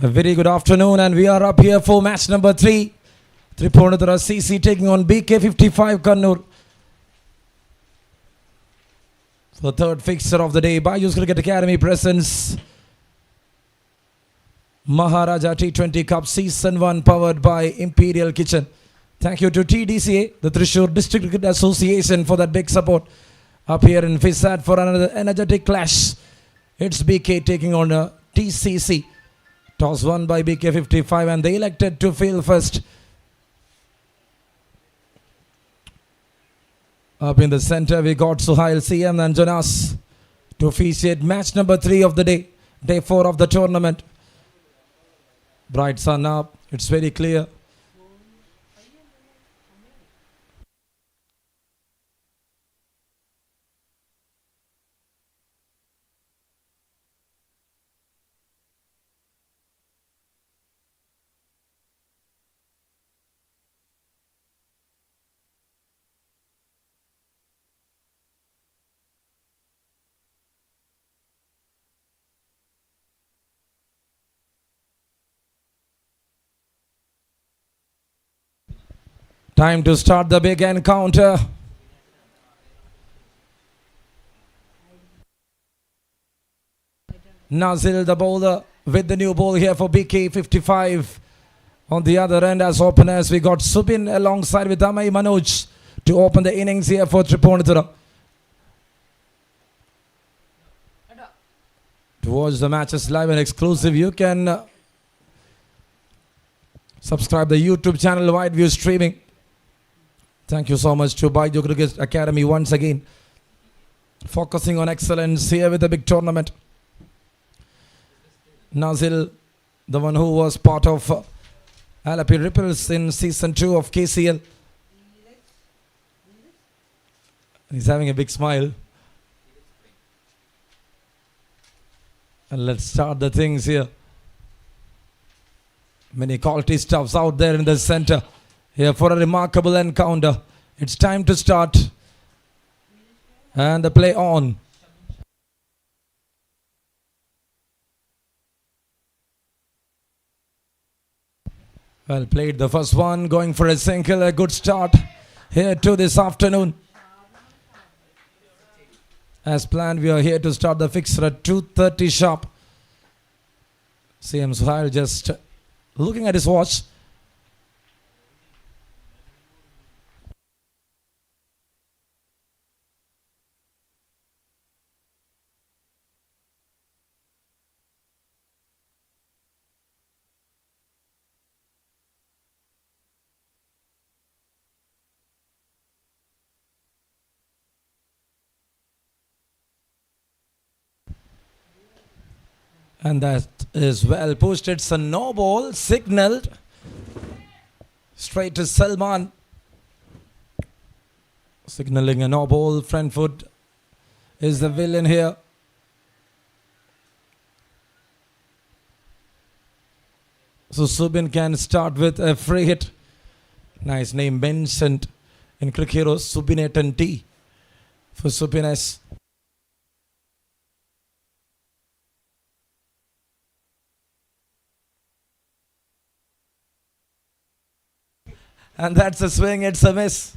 A very good afternoon, and we are up here for match number 3. TRIPUNITHURA CC taking on BK55 KANNUR. For the third fixture of the day, Baiju'S Cricket Academy presents Maharaja T20 Cup Season 1 powered by Imperial Kitchen. Thank you to TDCA, the Thrissur District Cricket Association, for that big support. Up here in FISAT for another energetic clash. It's BK taking on TCC. Toss won by BK55 and they elected to field first. Up in the center we got Suhail CM and Jonas to officiate match number 3 of the day. Day 4 of the tournament. Bright sun up. It's very clear. Time to start the big encounter. Nazil, the bowler, with the new ball here for BK55. On the other end as openers, we got Subin alongside with Amay Manoj to open the innings here for TRIPUNITHURA. To watch the matches live and exclusive, you can subscribe the YouTube channel Wide View Streaming. Thank you so much to Baiju'S Cricket Academy once again. Focusing on excellence here with the big tournament. Nazil, the one who was part of LP Ripples in Season 2 of KCL. He's having a big smile. And let's start the things here. Many quality stuffs out there in the center. Here for a remarkable encounter. It's time to start. And the play on. Well played, the first one, going for a single. A good start here to this afternoon. As planned, we are here to start the fixture at 2:30 sharp. CM Suhail just looking at his watch. And that is well pushed. It's a no ball, signaled straight to Salman. Signaling a no ball. Front foot is the villain here. So Subin can start with a free hit. Nice name mentioned in Cricket Heroes, Subinetan T for Subin S. And that's a swing, it's a miss.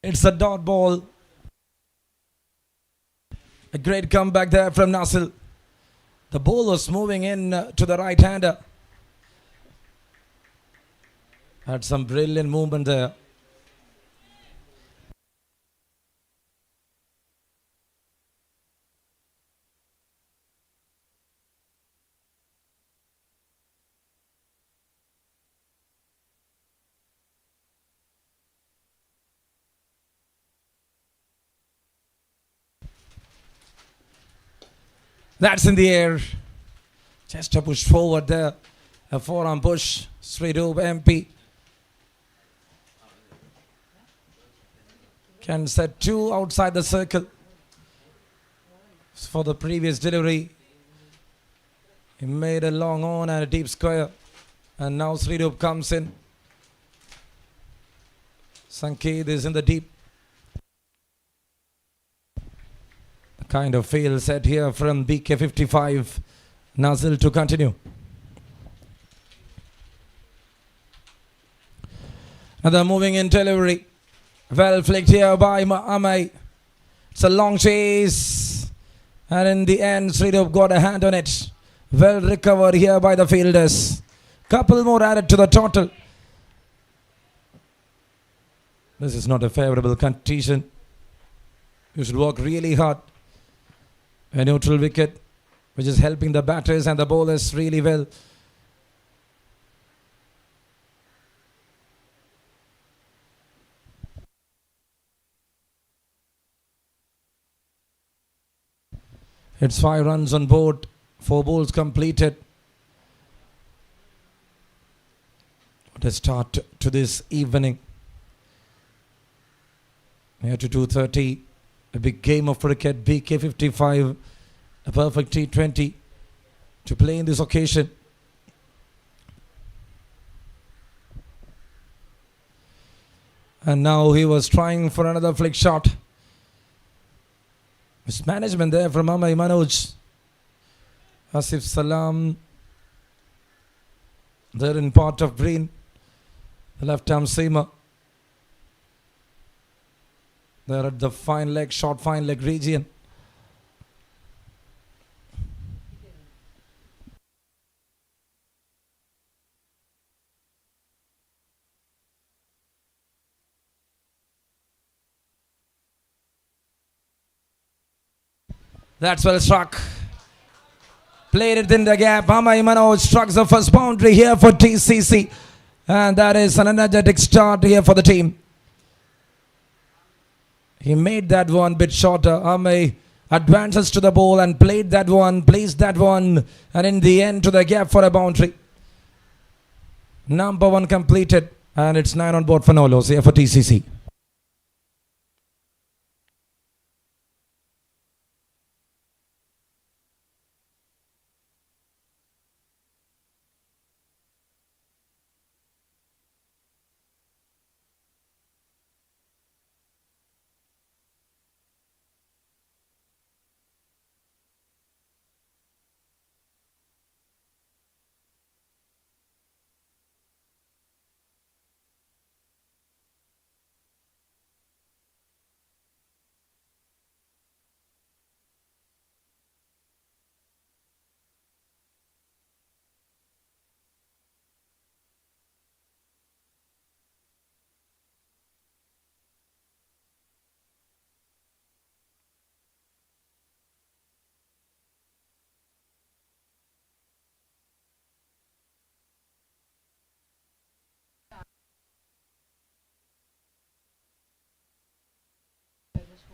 It's a dot ball. A great comeback there from Nasil. The ball was moving in to the right-hander. Had some brilliant movement there. That's in the air. Just a push forward there. A forearm push. Sridhub MP. Can set 2 outside the circle. For the previous delivery. He made a long on and a deep square. And now Sridhub comes in. Sanket is in the deep. Kind of fail set here from BK55. Nazil to continue. Another moving in delivery. Well flicked here by Amay. It's a long chase. And in the end, Sridhar got a hand on it. Well recovered here by the fielders. Couple more added to the total. This is not a favorable condition. You should work really hard. A neutral wicket, which is helping the batters and the bowlers really well. It's 5 runs on board, 4 balls completed. What a start to this evening. Near to 2:30, a big game of cricket, BK 55, a perfect T20 to play in this occasion. And now he was trying for another flick shot. Mismanagement there from Amay Manoj. Asif Salam there in part of green. The left arm seamer. There at the fine leg, short fine leg region. That's well struck. Played it in the gap. Amay Manoj struck the first boundary here for TCC. And that is an energetic start here for the team. He made that one bit shorter. Amay advances to the ball and played that one, placed that one. And in the end to the gap for a boundary. Number 1 completed. And it's 9 on board for no loss here for TCC.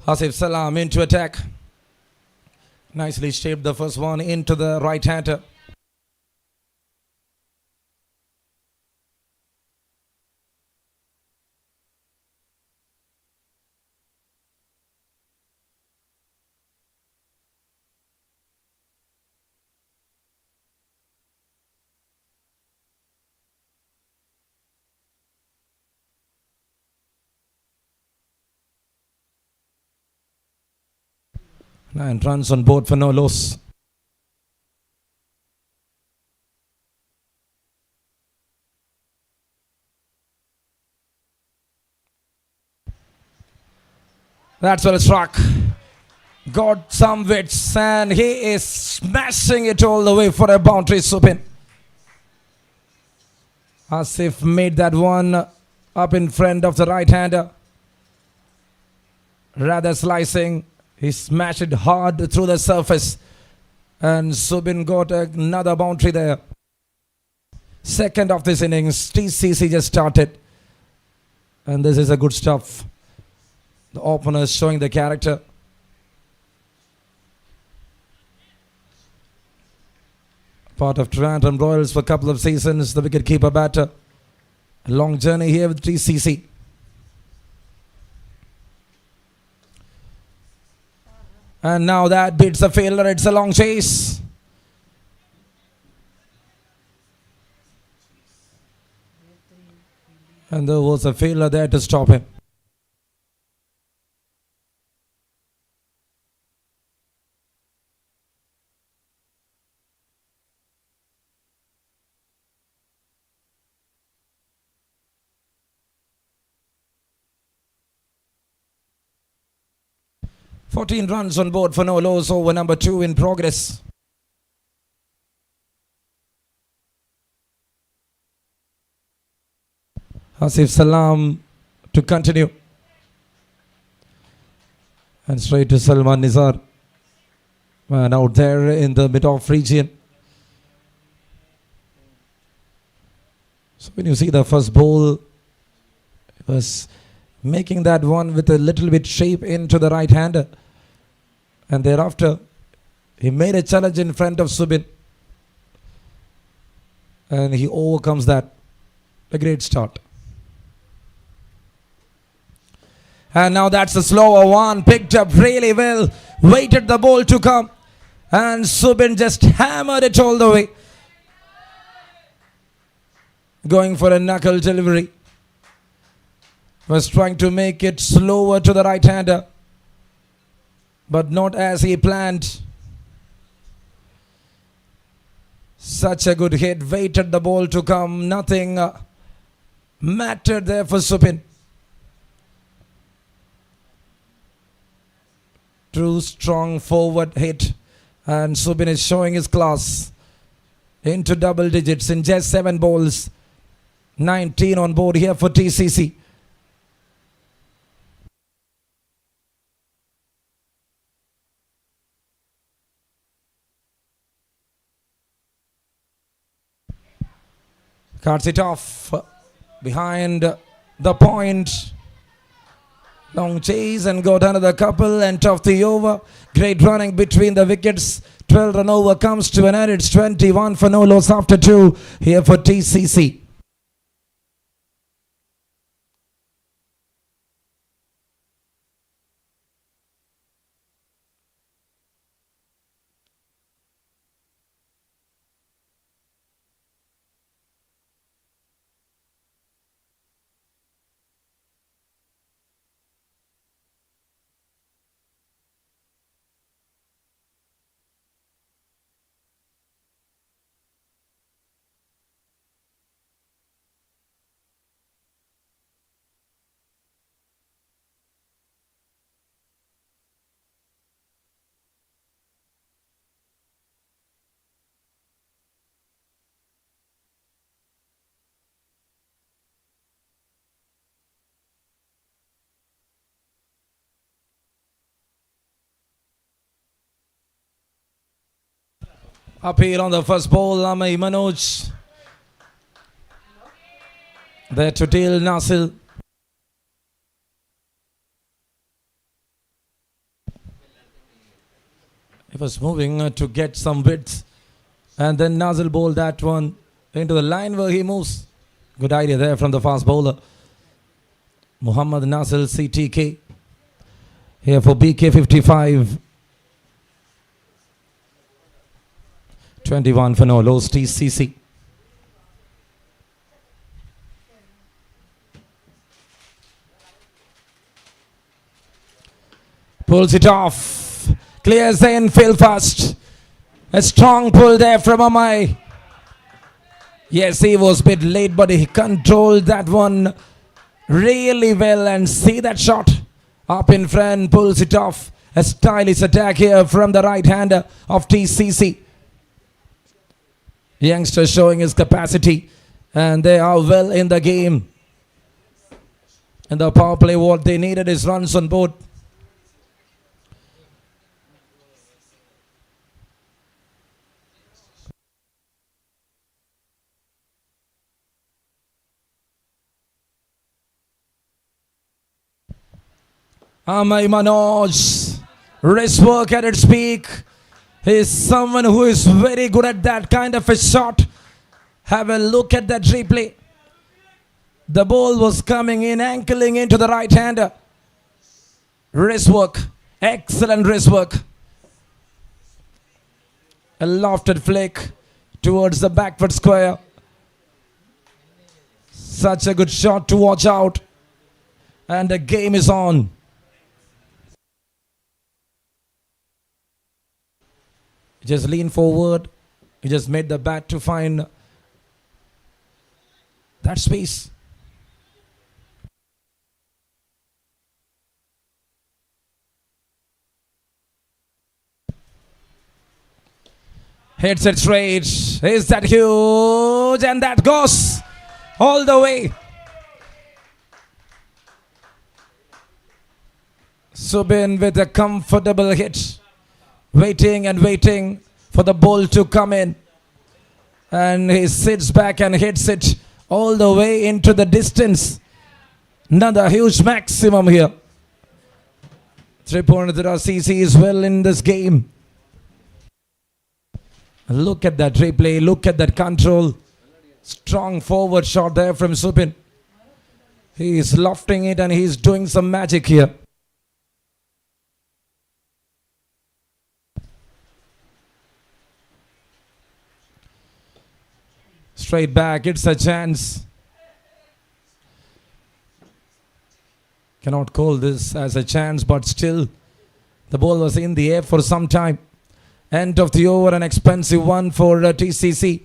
Asif Salam into attack. Nicely shaped the first one into the right-hander. Nine runs on board for no loss. That's well struck. Got some wits and he is smashing it all the way for a boundary, Supin. Asif made that one up in front of the right-hander. Rather slicing. He smashed it hard through the surface. And Subin got another boundary there. Second of this innings, TCC just started. And this is a good stuff. The openers showing the character. Part of Trivandrum Royals for a couple of seasons, the wicket-keeper batter. A long journey here with TCC. And now that beats the fielder. It's a long chase. And there was a fielder there to stop him. 14 runs on board for no loss. Over number 2 in progress. Asif Salam to continue. And straight to Salman Nizar. Man out there in the mid-off region. So when you see the first ball, it was making that one with a little bit shape into the right hander. And thereafter, he made a challenge in front of Subin. And he overcomes that. A great start. And now that's a slower one. Picked up really well. Waited the ball to come. And Subin just hammered it all the way. Going for a knuckle delivery. Was trying to make it slower to the right hander. But not as he planned. Such a good hit. Waited the ball to come. Nothing mattered there for Subin. True strong forward hit. And Subin is showing his class. Into double digits in just 7 balls. 19 on board here for TCC. Cuts it off behind the point. Long chase and got another couple and tough the over. Great running between the wickets. 12 run over comes to an end. It's 21 for no loss after 2 here for TCC. Appeal on the first ball, Amay Manoj. There to deal Nasil. He was moving to get some width. And then Nasil bowled that one into the line where he moves. Good idea there from the fast bowler. Muhammad Nasil CTK. Here for BK 55. 21 for no loss TCC. Pulls it off. Clears the infield fast. A strong pull there from Amay. Yes, he was a bit late, but he controlled that one really well. And see that shot up in front. Pulls it off. A stylish attack here from the right hander of TCC. Youngster showing his capacity, and they are well in the game. In the power play, what they needed is runs on board. Amay Manoj, wrist work at its peak. He is someone who is very good at that kind of a shot. Have a look at that replay. The ball was coming in, ankling into the right hander. Wrist work. Excellent wrist work. A lofted flick towards the backward square. Such a good shot to watch out. And the game is on. He just leaned forward. He just made the bat to find that space. Hits it straight. Is that huge? And that goes all the way. Subin with a comfortable hit. Waiting and waiting for the ball to come in. And he sits back and hits it all the way into the distance. Another huge maximum here. Tripunithura CC is well in this game. Look at that replay. Look at that control. Strong forward shot there from Subin. He is lofting it and he is doing some magic here. Straight back. It's a chance. Cannot call this as a chance, but still the ball was in the air for some time. End of the over, an expensive one for TCC.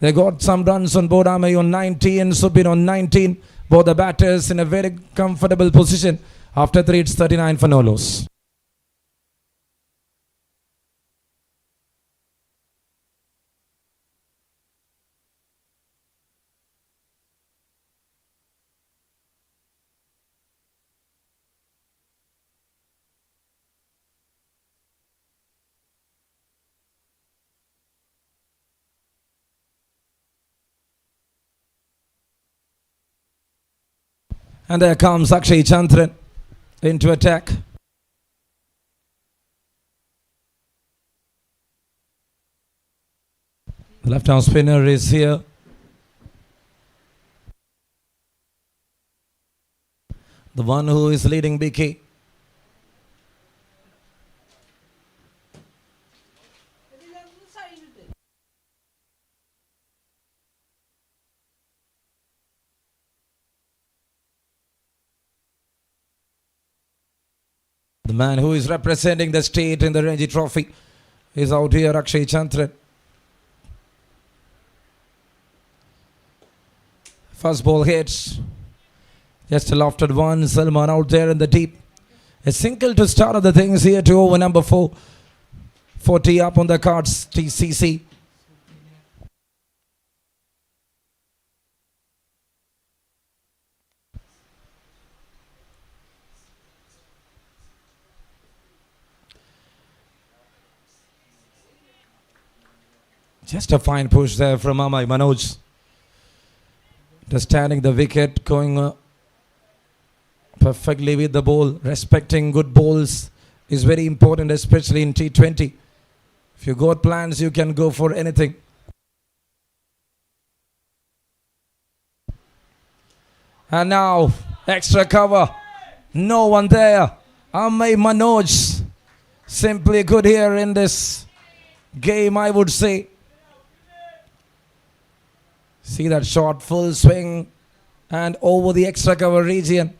They got some runs on board. Amay on 19, Subin on 19. Both the batters in a very comfortable position. After 3, it's 39 for no loss. And there comes Akshay Chandran into attack. The left-arm spinner is here. The one who is leading BK. The man who is representing the state in the Ranji Trophy is out here, Akshay Chandran. First ball hits. Just a lofted one. Salman out there in the deep. A single to start of the things here to over number 4. 40 up on the cards, TCC. Just a fine push there from Amay Manoj. Understanding the wicket, going perfectly with the ball. Respecting good balls is very important, especially in T20. If you got plans, you can go for anything. And now, extra cover. No one there. Amay Manoj. Simply good here in this game, I would say. See that shot, full swing and over the extra cover region.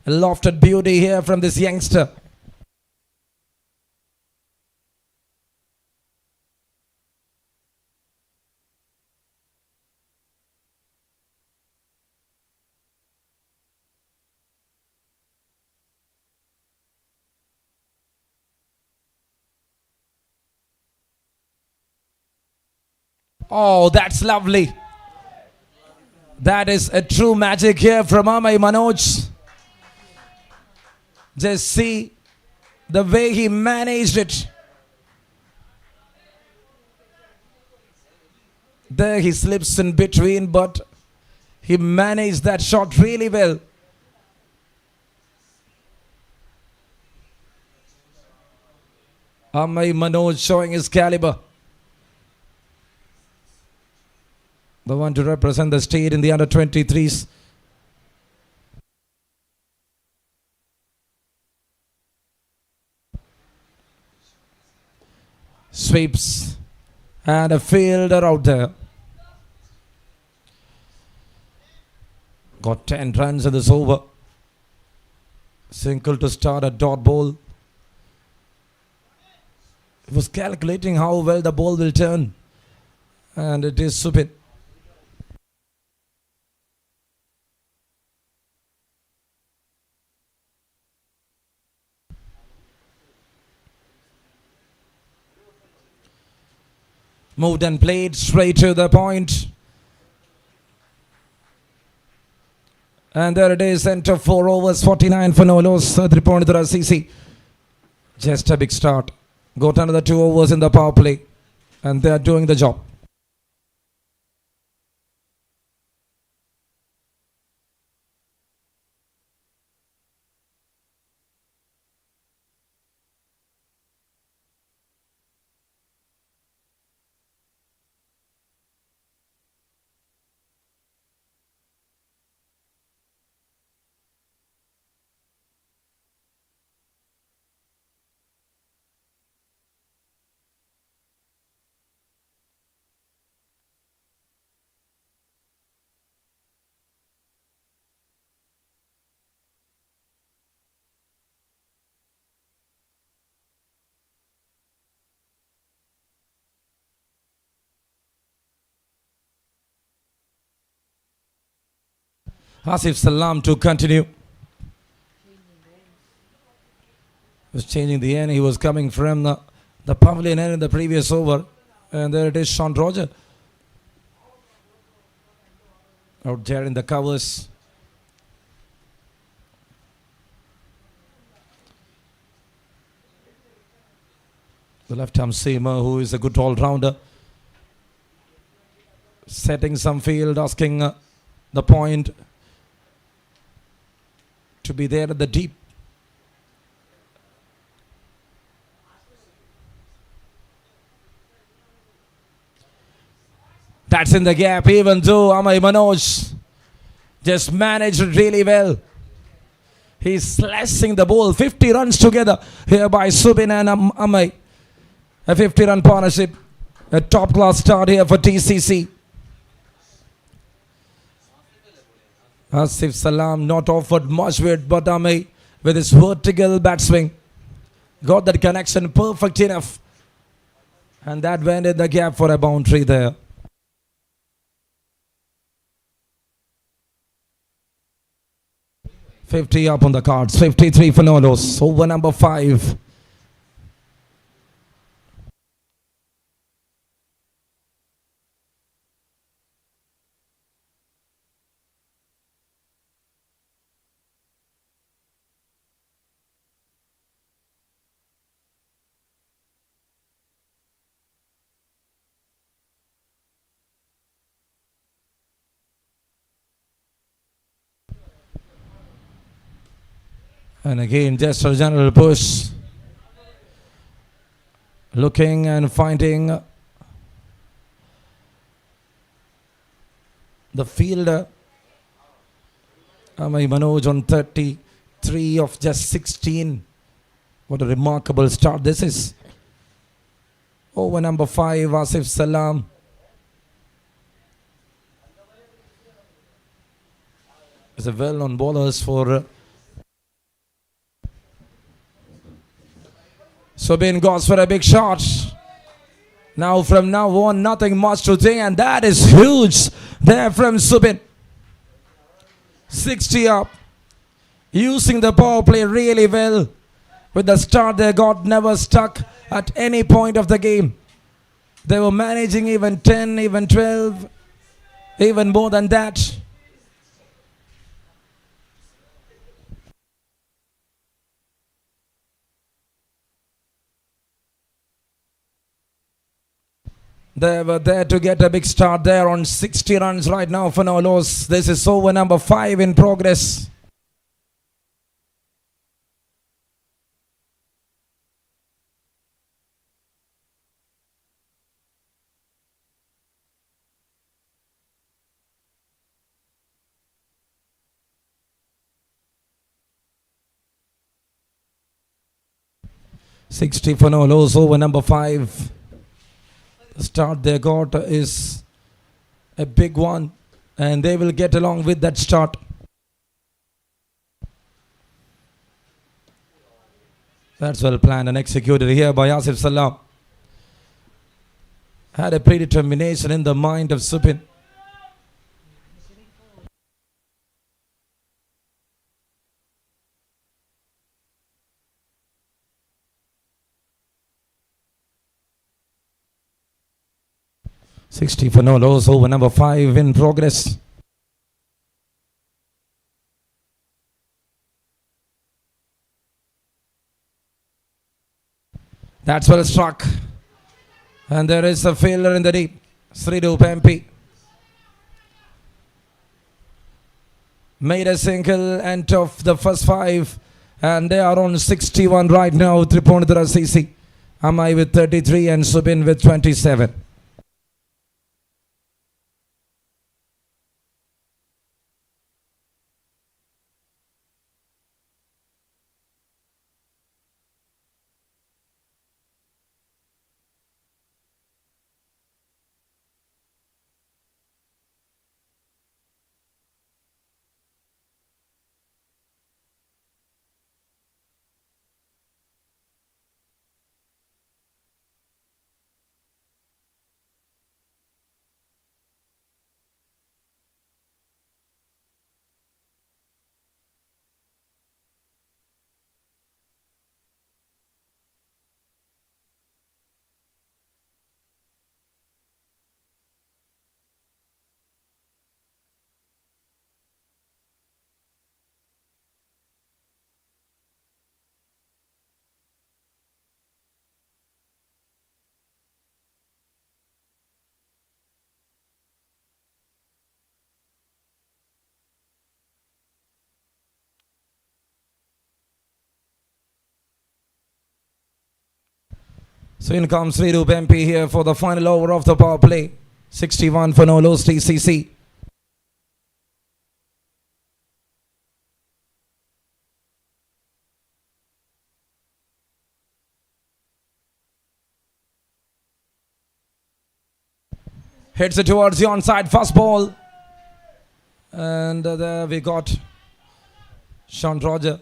A lofted beauty here from this youngster. Oh, that's lovely. That is a true magic here from Amay Manoj. Just see the way he managed it. There he slips in between, but he managed that shot really well. Amay Manoj showing his caliber. The one to represent the state in the under-23s. Sweeps. And a fielder out there. Got 10 runs in this over. Single to start, a dot ball. He was calculating how well the ball will turn. And it is Subin. Moved and played straight to the point. And there it is, enter 4 overs, 49 for no loss. Tripunithura CC. Just a big start. Got another 2 overs in the power play. And they are doing the job. Asif Salam to continue. Was changing the end. He was coming from the pavilion end in the previous over. And there it is, Sean Roger. Out there in the covers. The left-arm seamer, who is a good all-rounder. Setting some field, asking the point to be there at the deep. That's in the gap, even though Amay Manoj just managed it really well. He's slashing the ball. 50 runs together here by Subin and Amay. A 50-run partnership. A top-class start here for TCC. Asif Salam not offered much weight, but Amay with his vertical bat swing got that connection perfect enough. And that went in the gap for a boundary there. $50 up on the cards, 53 for no loss. Over number 5. And again, just a general push. Looking and finding the fielder. Amay Manoj on 33 of just 16. What a remarkable start this is. Over number 5, Asif Salam. Is a well-known bowlers for Subin goes for a big shot. Now from now on, nothing much to think, and that is huge there from Subin. 60 up. Using the power play really well. With the start they got, never stuck at any point of the game. They were managing even 10, even 12, even more than that. They were there to get a big start there on 60 runs right now for no loss. This is over number 5 in progress. $60 for no loss, over number 5. The start they got is a big one, and they will get along with that start. That's well planned and executed here by Asif Salam. Had a predetermination in the mind of Subin. 60 for no loss, over number 5 in progress. That's well struck. And there is a failure in the deep. Srirup MP made a single and of the first 5. And they are on 61 right now. Tripunithura CC. Amay with 33 and Subin with 27. So in comes Srirup MP here for the final over of the power play. 61 for no loss TCC. Hits it towards the onside fast ball. And there we got Sean Roger.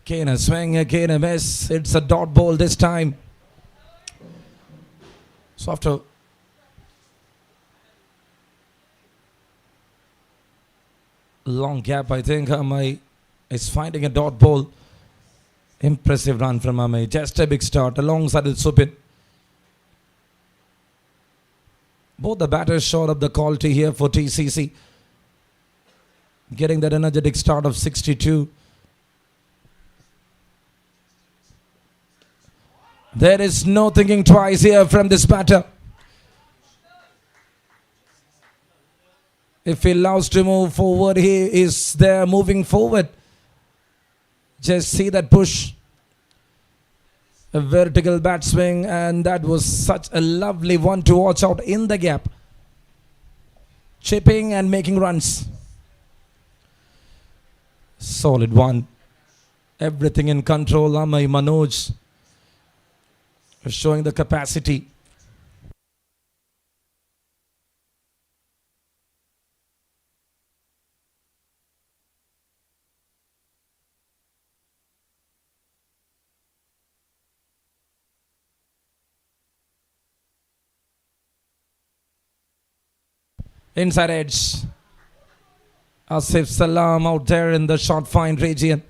Again a swing, again a miss. It's a dot ball this time. So after long gap, I think Amay is finding a dot ball. Impressive run from Amay. Just a big start alongside with Supin. Both the batters showed up the quality here for TCC. Getting that energetic start of 62. There is no thinking twice here from this batter. If he loves to move forward, he is there moving forward. Just see that push. A vertical bat swing, and that was such a lovely one to watch out in the gap. Chipping and making runs. Solid one. Everything in control. Amay Manoj showing the capacity. Inside edge. Asif Salam out there in the short fine region.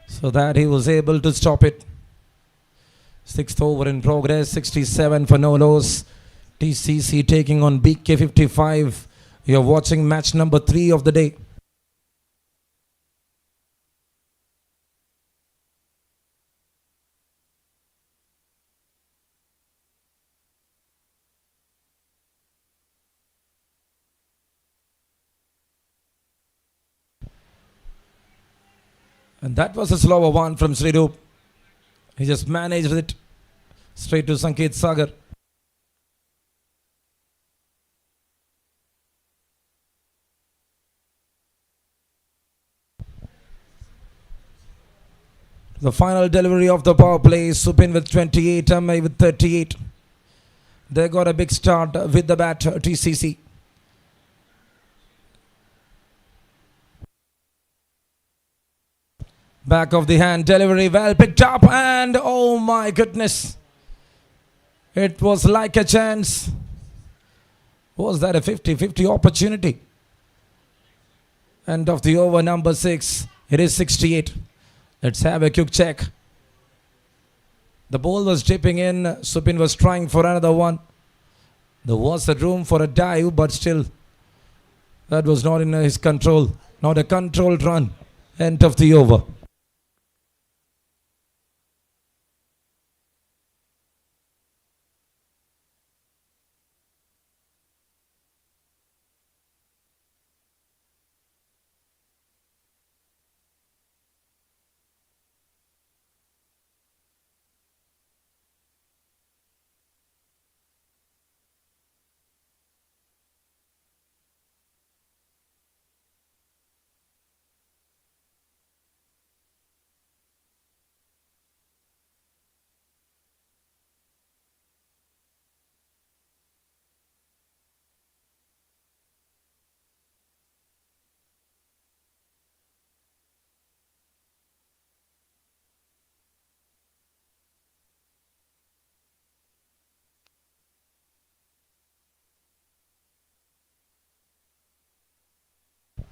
So that he was able to stop it. 6th over in progress, 67 for no loss. TCC taking on BK 55. You're watching match number 3 of the day. And that was a slower one from Srirup. He just managed it straight to Sanket Sagar. The final delivery of the power play. Supin with 28, Amay with 38. They got a big start with the bat, TCC. Back of the hand, delivery well picked up, and oh my goodness. It was like a chance. Was that a 50-50 opportunity? End of the over, number 6. It is 68. Let's have a quick check. The ball was dipping in. Supin was trying for another one. There was a room for a dive, but still, that was not in his control. Not a controlled run. End of the over.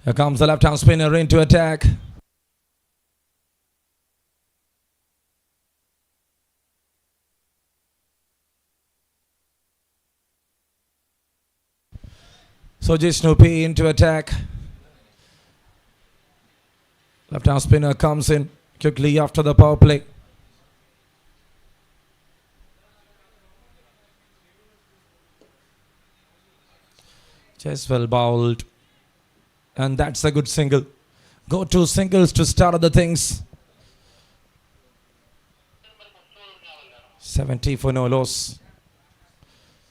Here comes the left-hand spinner into attack. So Jishnu P into attack. Left-hand spinner comes in quickly after the power play. Just well bowled. And that's a good single. Go to singles to start the things. 70 for no loss.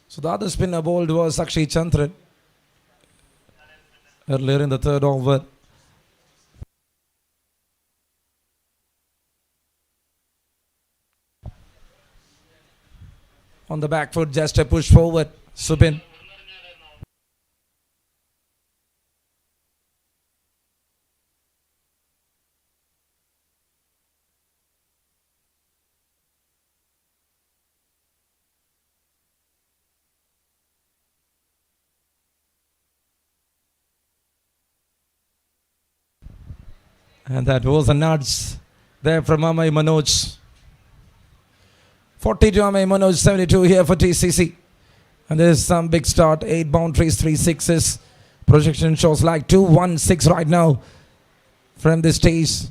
So the other spinner bowled was actually Chandran earlier in the third over. On the back foot, just a push forward. Supin. And that was a nudge there from Amay Manoj. 40 to Amay Manoj, 72 here for TCC. And there is some big start. 8 boundaries, 3 sixes. Projection shows like 2-1-6 right now from this stage.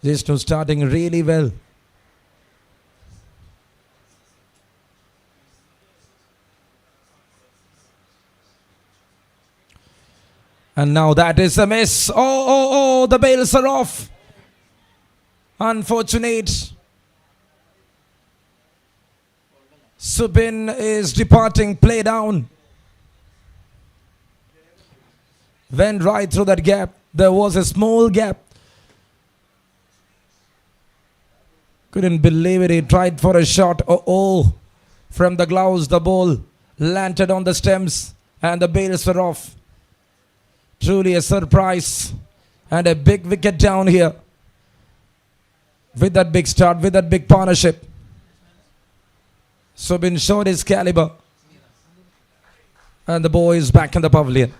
Jishnu starting really well. And now that is a miss. Oh, the bails are off. Unfortunate. Supin is departing, play down. Went right through that gap. There was a small gap. Couldn't believe it. He tried for a shot. Oh. From the gloves, the ball landed on the stems and the bails were off. Truly a surprise and a big wicket down here with that big start, with that big partnership. Supin showed his caliber and the boys back in the pavilion.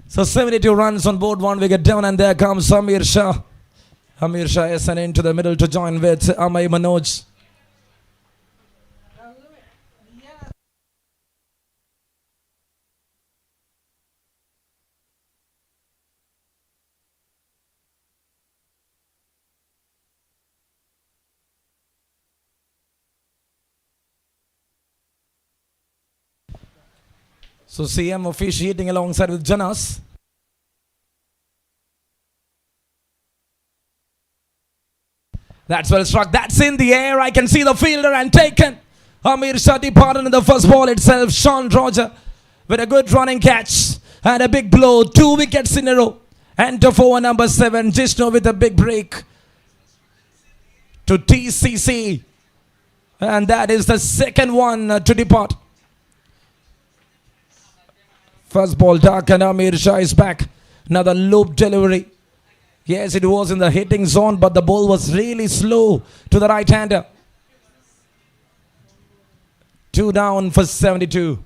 So 72 runs on board, 1 wicket down, and there comes Amir Shah. Amir Shah is sent into the middle to join with Amay Manoj. So CM officiating alongside with Janas. That's well struck. That's in the air. I can see the fielder and taken. Amir Shah departed in the first ball itself. Sean Roger with a good running catch and a big blow. 2 wickets in a row. Enter for number 7. Jishnu with a big break to TCC. And that is the second one to depart. First ball dark and Amir Shah is back. Another loop delivery. Yes, it was in the hitting zone, but the ball was really slow to the right-hander. 2 down for 72.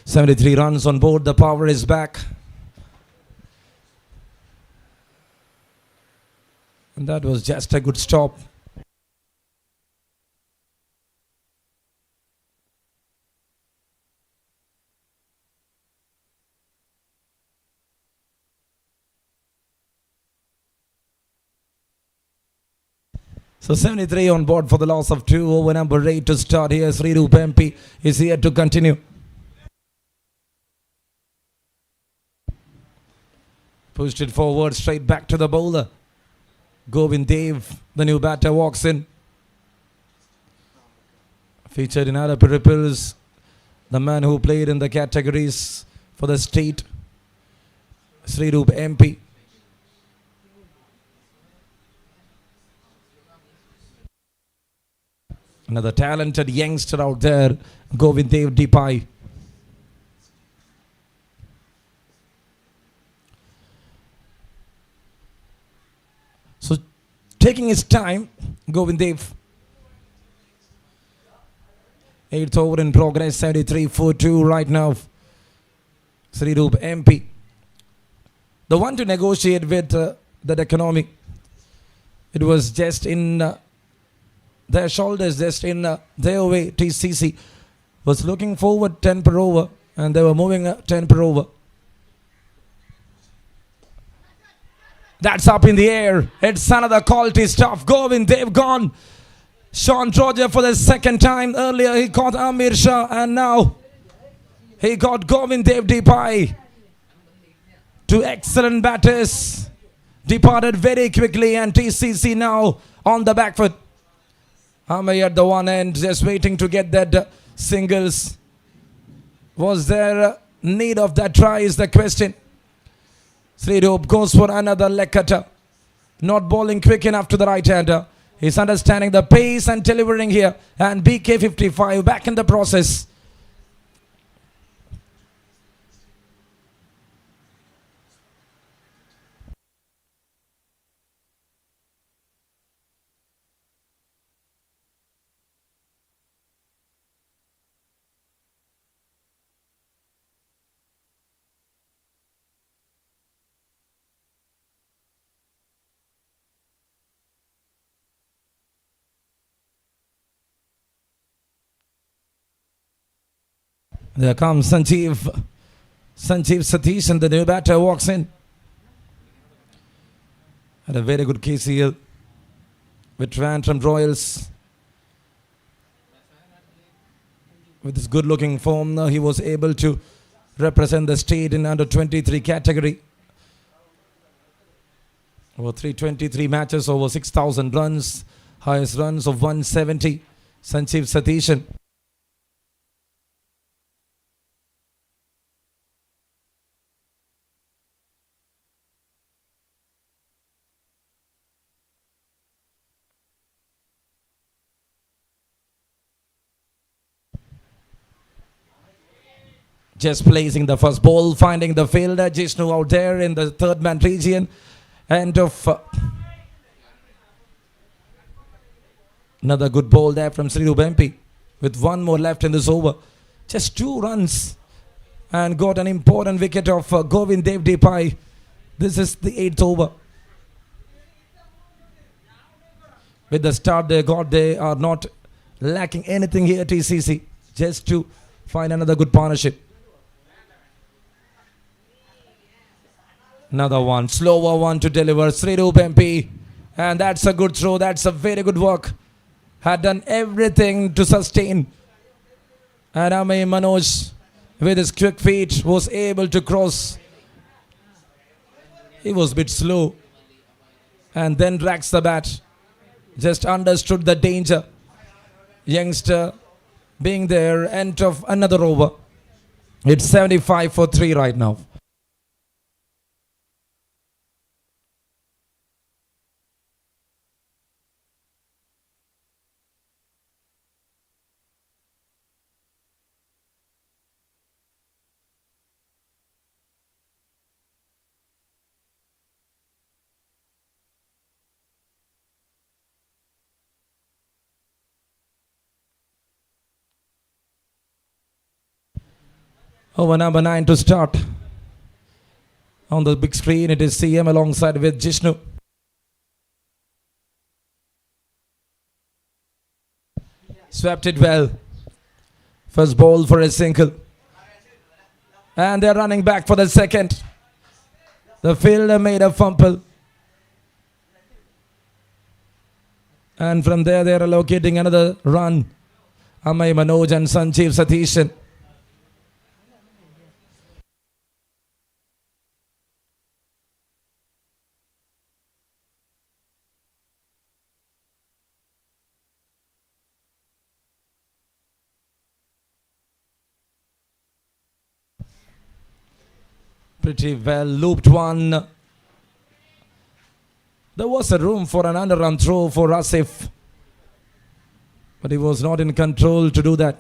"73 runs on board. The power is back." And that was just a good stop. So 73 on board for the loss of 2. Over number 8 to start here. Srirup MP is here to continue. Pushed it forward, straight back to the bowler. Govind Dev, the new batter, walks in. Featured in other peripherals, the man who played in the categories for the state, Srirup MP. Another talented youngster out there, Govind Dev Deepai. So taking his time, Govind Dev. 8th over in progress, 73-4-2 right now. Srirup MP. The one to negotiate with that Accademy. It was just in their shoulders, just in their way. TCC was looking forward 10 per over and they were moving 10 per over. That's up in the air. It's another quality stuff. Govind Dev gone. Sean Roger for the second time. Earlier he caught Amir Shah and now he got Govind Dev Deepai. 2 excellent batters. Departed very quickly and TCC now on the back foot. Amay at the one end just waiting to get that singles. Was there need of that try is the question. Srirup goes for another leg cutter. Not bowling quick enough to the right-hander. He's understanding the pace and delivering here. And BK55 back in the process. There comes Sanjeev Satish and the new batter walks in. Had a very good KCL. veteran from Royals. With his good-looking form, he was able to represent the state in under 23 category. Over 323 matches, over 6,000 runs, highest runs of 170. Sanjeev Satheeshan. Just placing the first ball, finding the fielder, Jishnu out there in the third man region. End of another good ball there from Sri Rubempi with one more left in this over. Just 2 runs and got an important wicket of Govind Dev Depai. This is the 8th over. With the start they got, they are not lacking anything here, TCC, just to find another good partnership. Another one, slower one to deliver, Sri Rubempi. And that's a good throw, that's a very good work. Had done everything to sustain. And Amay Manoj, with his quick feet, was able to cross. He was a bit slow. And then racks the bat. Just understood the danger. Youngster being there, end of another over. It's 75 for 3 right now. Over number 9 to start. On the big screen, it is CM alongside with Jishnu. Swept it well. First ball for a single. And they're running back for the second. The fielder made a fumble. And from there, they're allocating another run. Amay Manoj and Sanjeev Satheeshan. Pretty well looped one. There was a room for an underarm throw for Asif, but he was not in control to do that.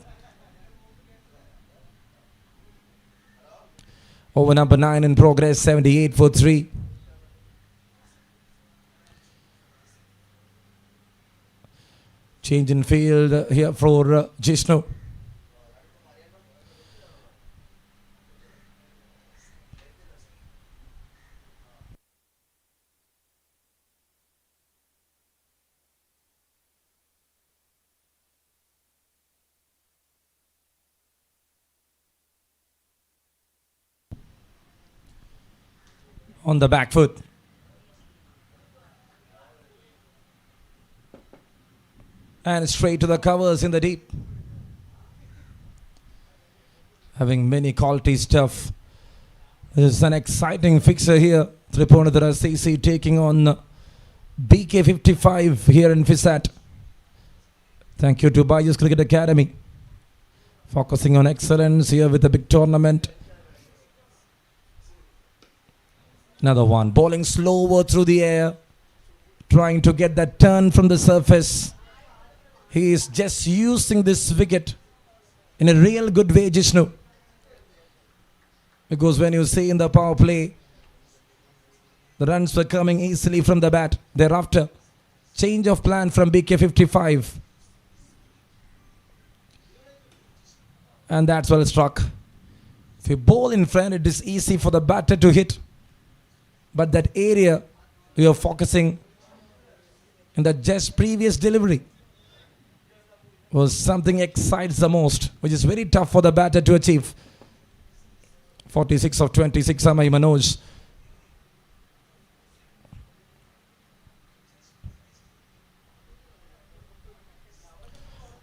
Over number 9 in progress, 78 for 3. Change in field here for Jishnu. On the back foot. And straight to the covers in the deep. Having many quality stuff. This is an exciting fixture here. Tripunithura CC taking on BK55 here in FISAT. Thank you to Baiju'S Cricket Academy. Focusing on excellence here with the big tournament. Another one, bowling slower through the air, trying to get that turn from the surface. He is just using this wicket in a real good way, Jishnu. Because when you see in the power play, the runs were coming easily from the bat. Thereafter, change of plan from BK55. And that's well struck. If you bowl in front, it is easy for the batter to hit. But that area you are focusing in the just previous delivery was something excites the most, which is very tough for the batter to achieve. 46 of 26, Amay Manoj.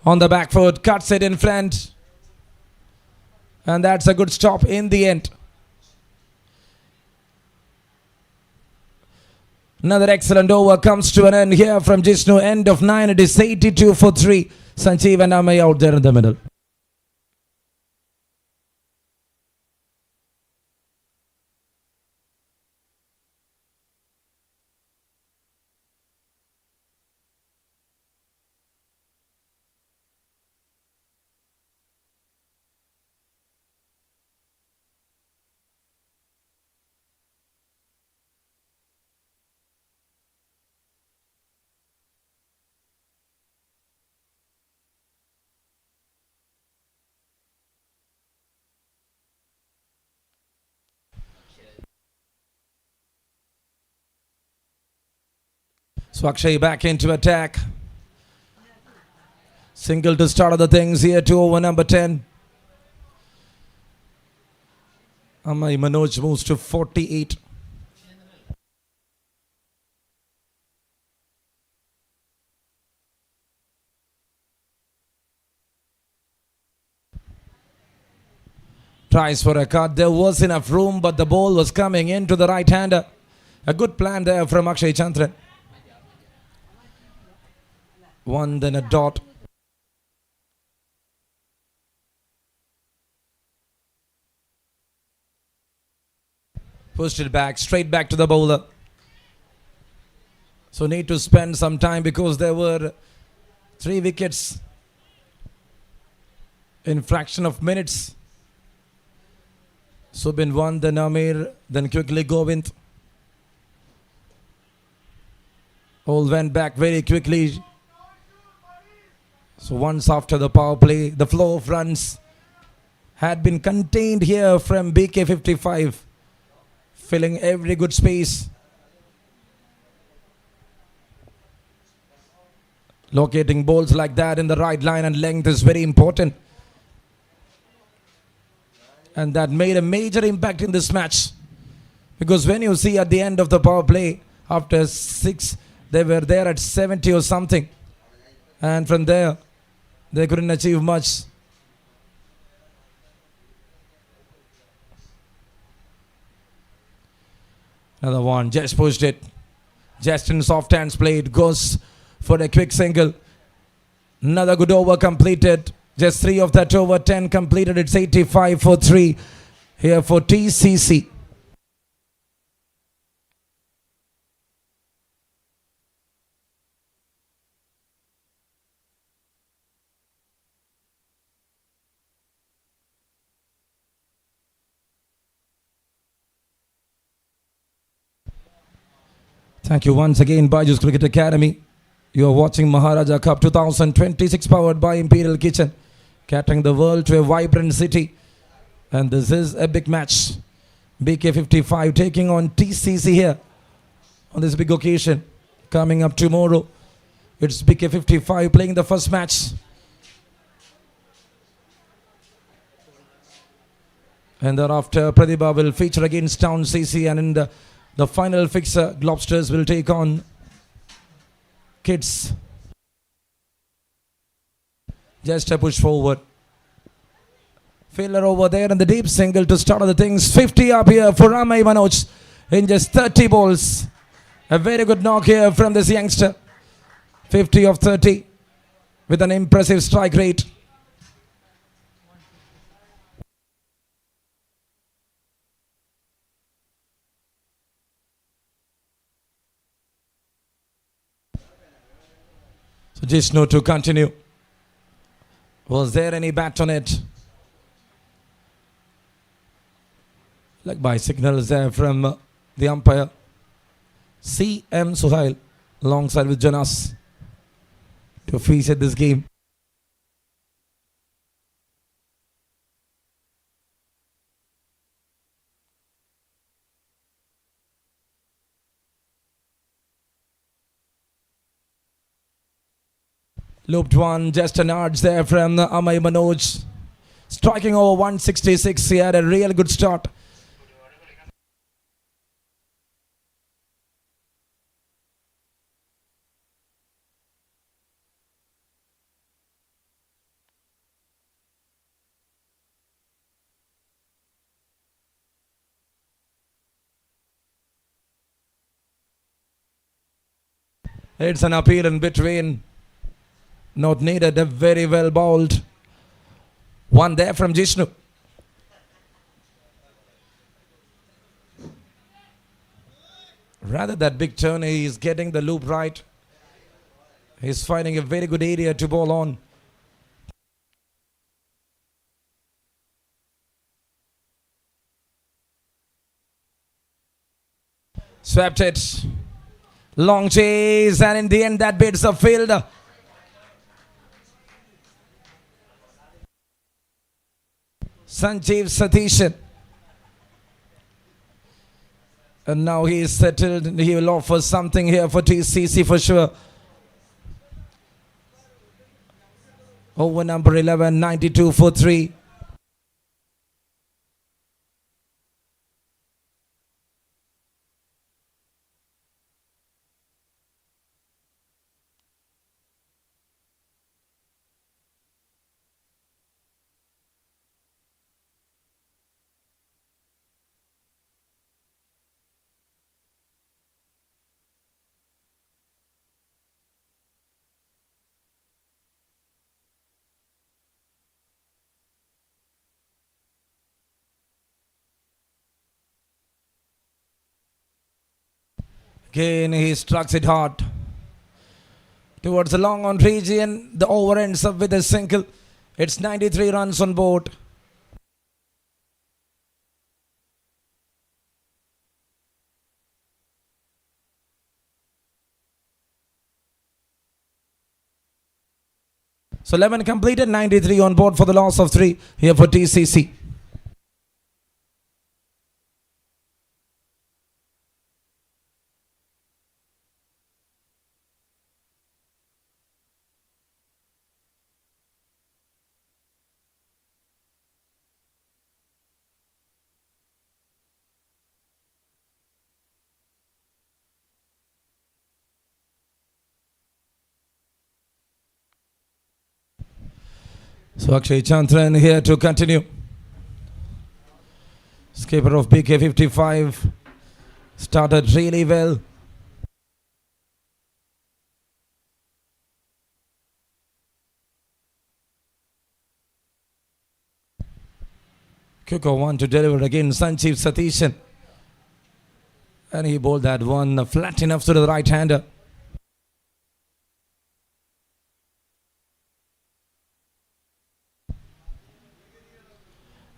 On the back foot, cuts it in front. And that's a good stop in the end. Another excellent over comes to an end here from Jishnu. End of 9. It is 82 for 3. Sanjeev and Amay out there in the middle. So Akshay back into attack. Single to start of the things here to over number 10. Amay Manoj moves to 48. Tries for a cut. There was enough room, but the ball was coming into the right-hander. A good plan there from Akshay Chandran. One, then a dot. Pushed it back, straight back to the bowler. So need to spend some time because there were 3 wickets in fraction of minutes. Subin one, then Amir, then quickly Govind. All went back very quickly. So once after the power play, the flow of runs had been contained here from BK55, filling every good space. Locating balls like that in the right line and length is very important. And that made a major impact in this match. Because when you see at the end of the power play, after 6, they were there at 70 or something. And from there, they couldn't achieve much. Another one, just pushed it. Just in soft hands played, goes for a quick single. Another good over completed. Just 3 of that over 10 completed. It's 85 for 3 here for TCC. Thank you once again, Baiju'S Cricket Academy. You are watching Maharaja Cup 2026 powered by Imperial Kitchen, catering the world to a vibrant city. And this is a big match. BK55 taking on TCC here on this big occasion. Coming up tomorrow, it's BK55 playing the first match. And thereafter, Pratibha will feature against Town CC, and in the final fixer, Globsters will take on Kids. Just a push forward. Fielder over there and the deep single to start of the things. 50 up here for Amay Manoj in just 30 balls. A very good knock here from this youngster. 50 of 30 with an impressive strike rate. So Jishnu to continue. Was there any bat on it? Like by signals there from the umpire. C.M. Suhail alongside with Jonas to feature this game. Looped one, just an arch there from Amay Manoj. Striking over 166, he had a real good start. It's an appeal in between. Not needed. A very well bowled. One there from Jishnu. Rather that big turn, he is getting the loop right. He's finding a very good area to bowl on. Swept it. Long chase, and in the end that beats the field. Sanjeev Satheeshan. And now he is settled. He will offer something here for TCC for sure. Over number 11, 92 for 3. Again, he strikes it hard. Towards the long on region, the over ends up with a single. It's 93 runs on board. So 11 completed, 93 on board for the loss of 3 here for TCC. So Akshay Chandran here to continue. Skipper of BK55 started really well. Quicker one to deliver again, Sanjeev Satheeshan. And he bowled that one flat enough to the right-hander.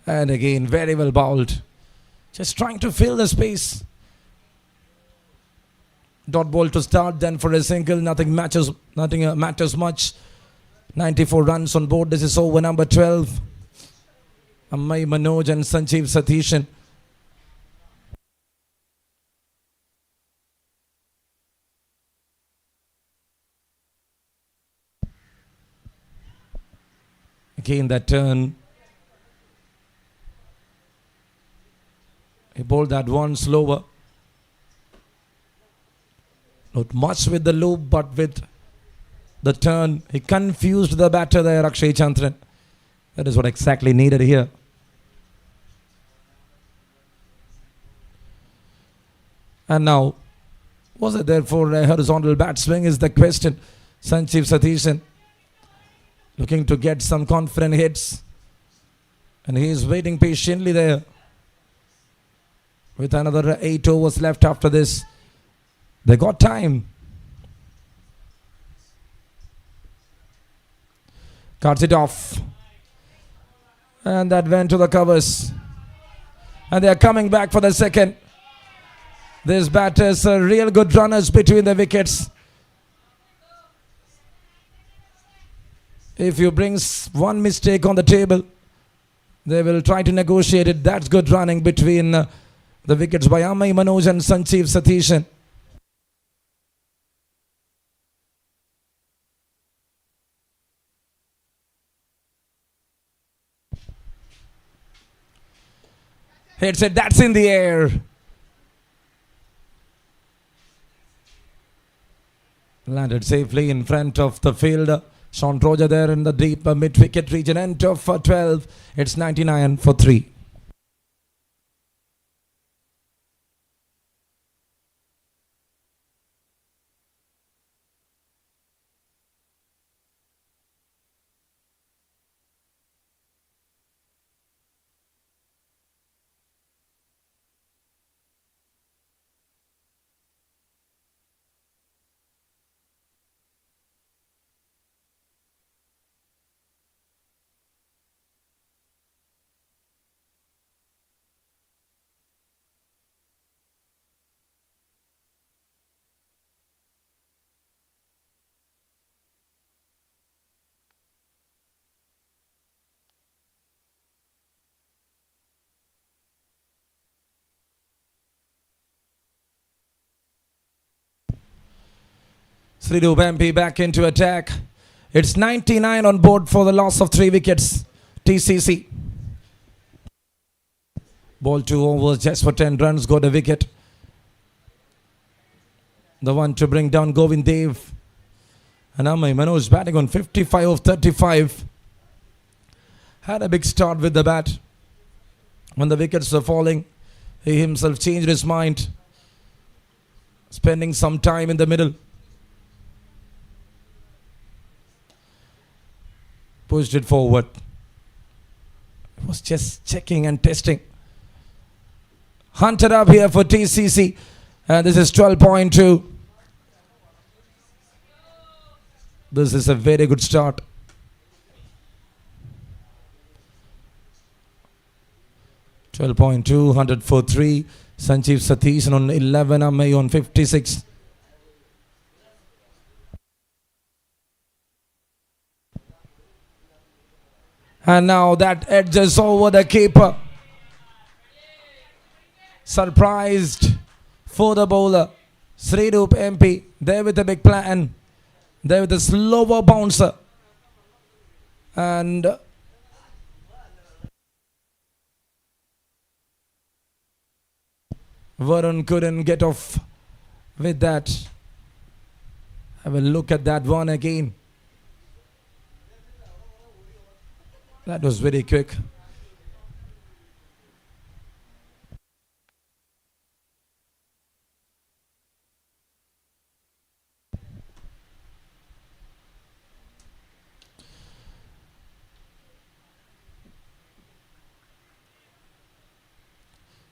And again, very well bowled. Just trying to fill the space. Dot ball to start, then for a single. Nothing matters much. 94 runs on board. This is over number 12. Amay Manoj and Sanjeev Satheeshan. Again, that turn. He bowled that one slower. Not much with the loop, but with the turn. He confused the batter there, Akshay Chandran. That is what exactly needed here. And now, was it there for a horizontal bat swing is the question. Sanjeev Satheeshan looking to get some confident hits. And he is waiting patiently there. With another 8 overs left after this. They got time. Cuts it off. And that went to the covers. And they are coming back for the second. These batters are real good runners between the wickets. If you bring one mistake on the table, they will try to negotiate it. That's good running between the wickets by Amay Manoj and Sanjeev Satheeshan. Hits it, that's in the air. Landed safely in front of the fielder. Sean Roger there in the deep mid-wicket region. End of 12. It's 99 for 3. Sridu Bampi back into attack. It's 99 on board for the loss of 3 wickets. TCC. Ball 2 overs just for 10 runs. Got a wicket. The one to bring down Govind Dev. And Amay Manoj batting on 55 of 35. Had a big start with the bat. When the wickets were falling, he himself changed his mind. Spending some time in the middle. Pushed it forward. It was just checking and testing. Hunted up here for TCC. And this is 12.2. This is a very good start. .2, 100 for 3. Sanjeev Satish on 11. Amay on 56. And now that edges over the keeper. Surprised for the bowler. Sridu MP there with a big plan. There with a slower bouncer. And Varun couldn't get off with that. Have a look at that one again. That was very quick.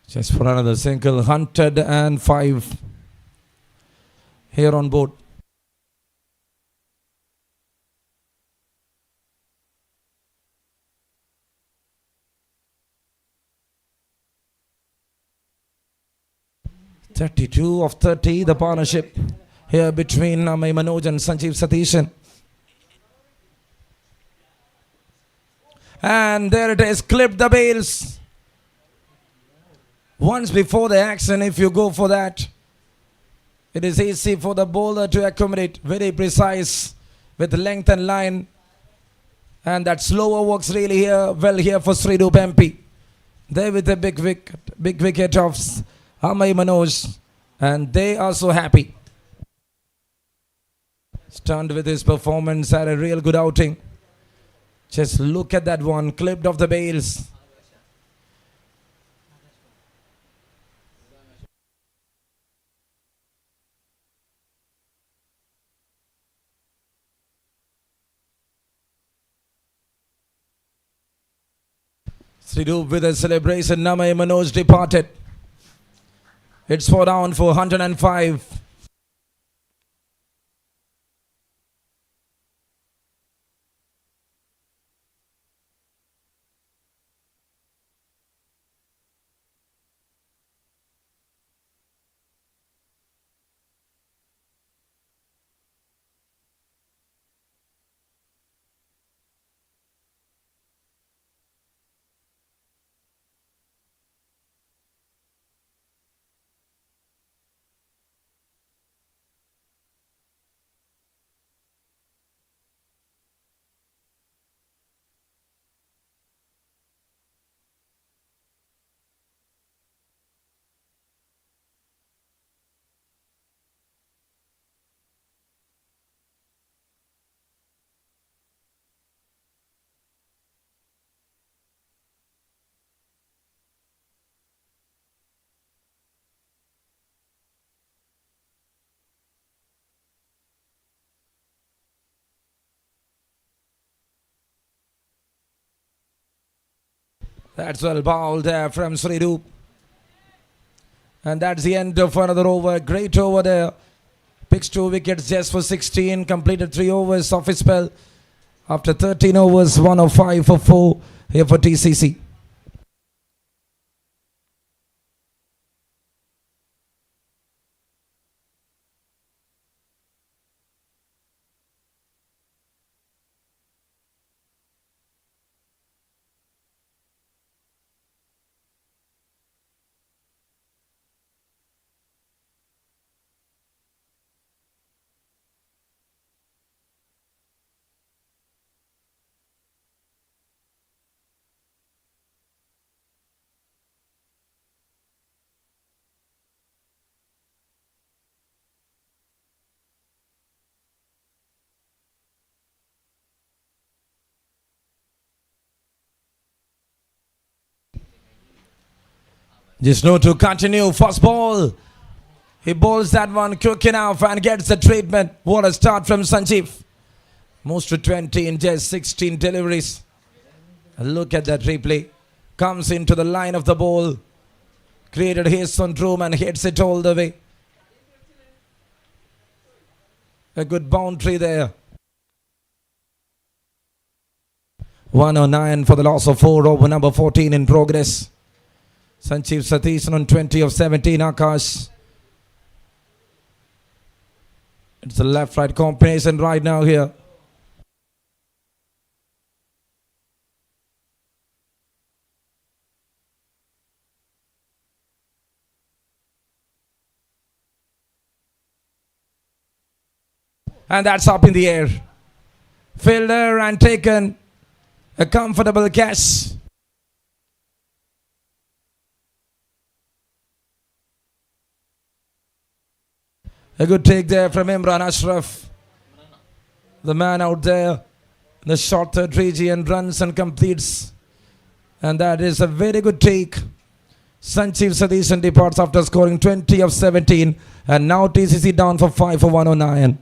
Just for another single, 105 here on board. .32 of 30, the partnership here between Amay Manoj and Sanjeev Satishan. And there it is, clipped the bails. Once before the action, if you go for that, it is easy for the bowler to accommodate. Very precise with length and line. And that slower works really here, well here for Sridu Bampi. There with a big wicket of Amay Manoj. And they are so happy. Stunned with his performance, had a real good outing. Just look at that one, clipped off the bails. Sridu with a celebration. Amay Manoj departed. It's 4 down for 105. That's well bowled there from Sridu. And that's the end of another over. Great over there. Picks 2 wickets just for 16. Completed 3 overs off his spell. After 13 overs, 105 for 4 here for TCC. Jishnu to continue. First ball. He bowls that one quick enough and gets the treatment. What a start from Sanjeev. Moves to 20 in just 16 deliveries. Look at that replay. Comes into the line of the ball. Created his own room and hits it all the way. A good boundary there. 109 for the loss of 4 over number 14 in progress. Sanjeev Satish on 20 of 17. Akash. It's a left-right combination right now here. And that's up in the air. Fielder and taken. A comfortable catch. A good take there from Imran Ashraf. The man out there. The short third region runs and completes. And that is a very good take. Sanjeev Satish departs after scoring 20 of 17. And now TCC down for 5 for 109.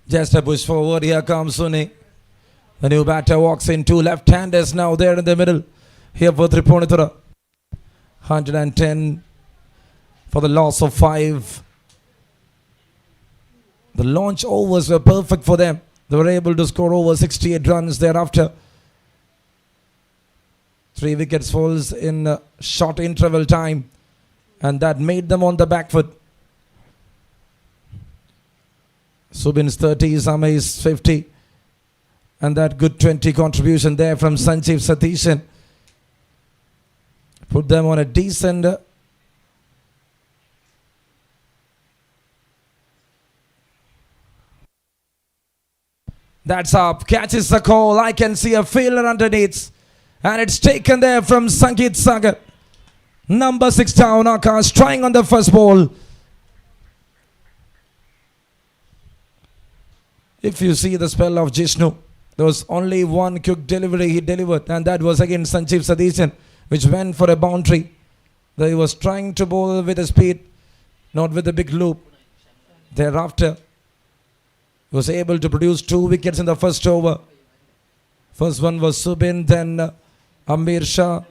Just a push forward. Here comes Suni. The new batter walks in. Two left-handers now there in the middle. Here for TRIPUNITHURA. 110 for the loss of 5. The launch overs were perfect for them. They were able to score over 68 runs thereafter. 3 wickets falls in short interval time. And that made them on the back foot. Subin's 30, Amay's 50. And that good 20 contribution there from Sanjeev Satish. Put them on a decent that's up. Catches the call. I can see a fielder underneath. And it's taken there from Sangeet Sagar. Number 6 down. Akash trying on the first ball. If you see the spell of Jishnu, there was only one quick delivery he delivered, and that was against Sanjeev Satish, which went for a boundary. He was trying to bowl with a speed, not with a big loop. Thereafter, he was able to produce 2 wickets in the first over. First one was Subin, then Amir Shah.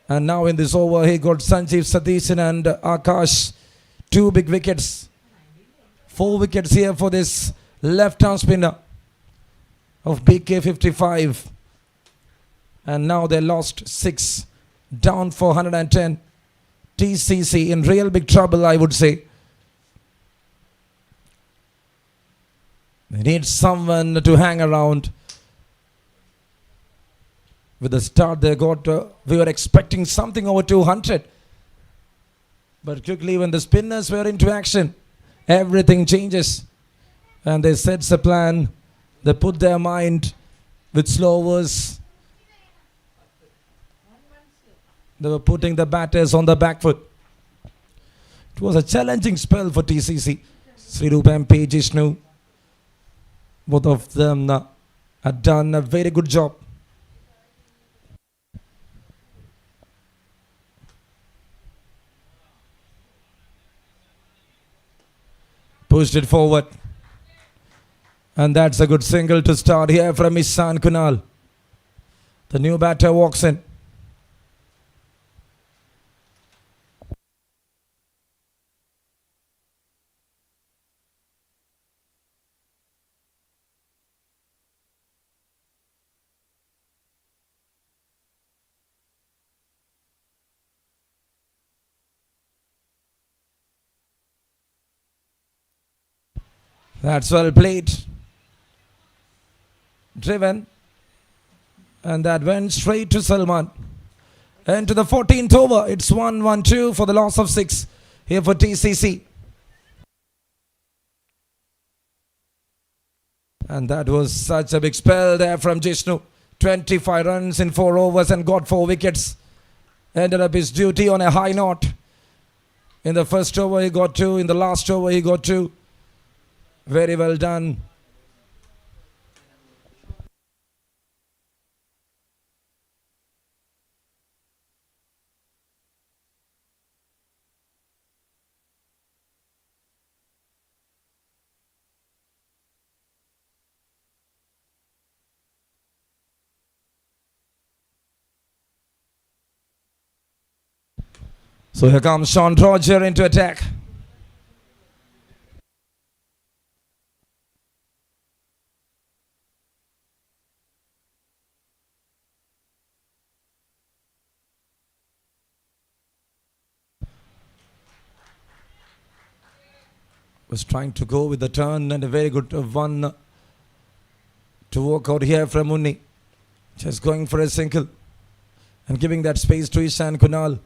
And now in this over, he got Sanjeev Satish and Akash. 2 big wickets. 4 wickets here for this left-arm spinner of BK 55. And now they lost 6. Down for 110. TCC in real big trouble, I would say. They need someone to hang around. With the start they got, we were expecting something over 200. But quickly when the spinners were into action, everything changes. And they set the plan. They put their mind with slowers. They were putting the batters on the back foot. It was a challenging spell for TCC. Srirup MP, Jishnu. Both of them had done a very good job. Pushed it forward. And that's a good single to start here from Ihsan Kunal. The new batter walks in. That's well played. Driven. And that went straight to Salman. And to the 14th over, it's 1-1-2 for the loss of 6 here for TCC. And that was such a big spell there from Jishnu. 25 runs in 4 overs and got 4 wickets. Ended up his duty on a high note. In the first over he got 2, in the last over he got 2. Very well done. So here comes Sean Roger into attack. Was trying to go with the turn and a very good one to work out here from Munni. Just going for a single and giving that space to Ishan Kunal.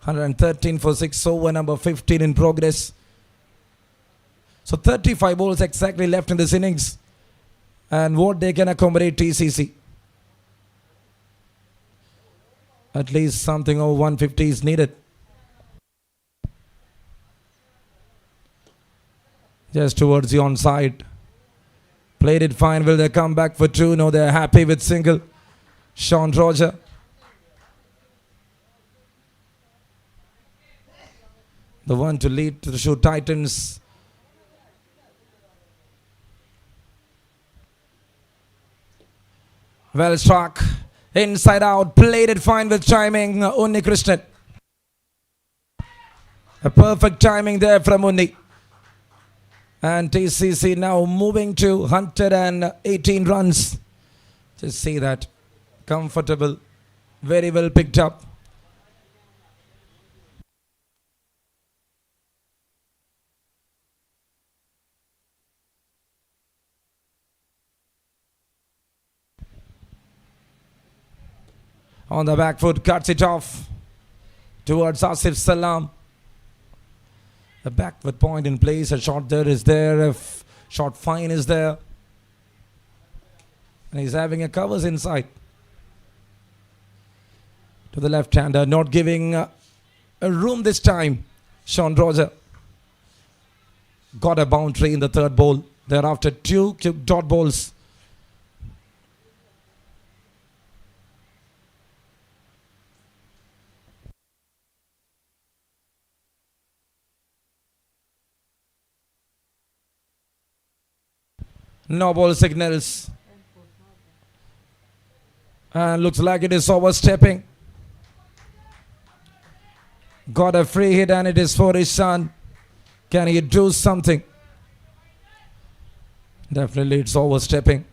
113 for 6 over number 15 in progress. So 35 balls exactly left in this innings. And what they can accommodate TCC. At least something over 150 is needed. Just towards the onside. Played it fine. Will they come back for 2? No, they're happy with single. Sean Roger. The one to lead to the Shoe Titans. Well struck. Inside out. Played it fine with timing. Unni Krishnan. A perfect timing there from Unni. And TCC now moving to 118 runs. Just see that. Comfortable. Very well picked up. On the back foot, cuts it off towards Asif Salam. A backward point in place. A shot there is there. A shot fine is there. And he's having a covers inside. To the left-hander. Not giving a room this time. Sean Roger. Got a boundary in the third ball. Thereafter 2 dot balls. No ball signals. And looks like it is overstepping. Got a free hit and it is for Ishan. Can he do something? Definitely it's overstepping.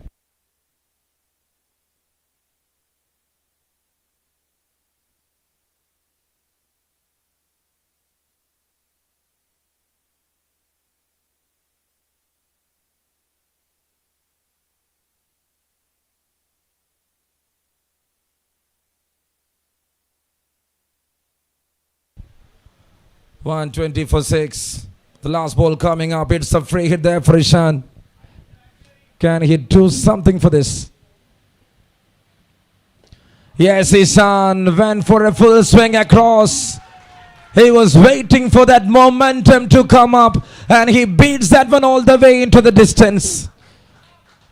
.120 for 6. The last ball coming up. It's a free hit there for Ishan. Can he do something for this? Yes, Ishan went for a full swing across. He was waiting for that momentum to come up. And he beats that one all the way into the distance.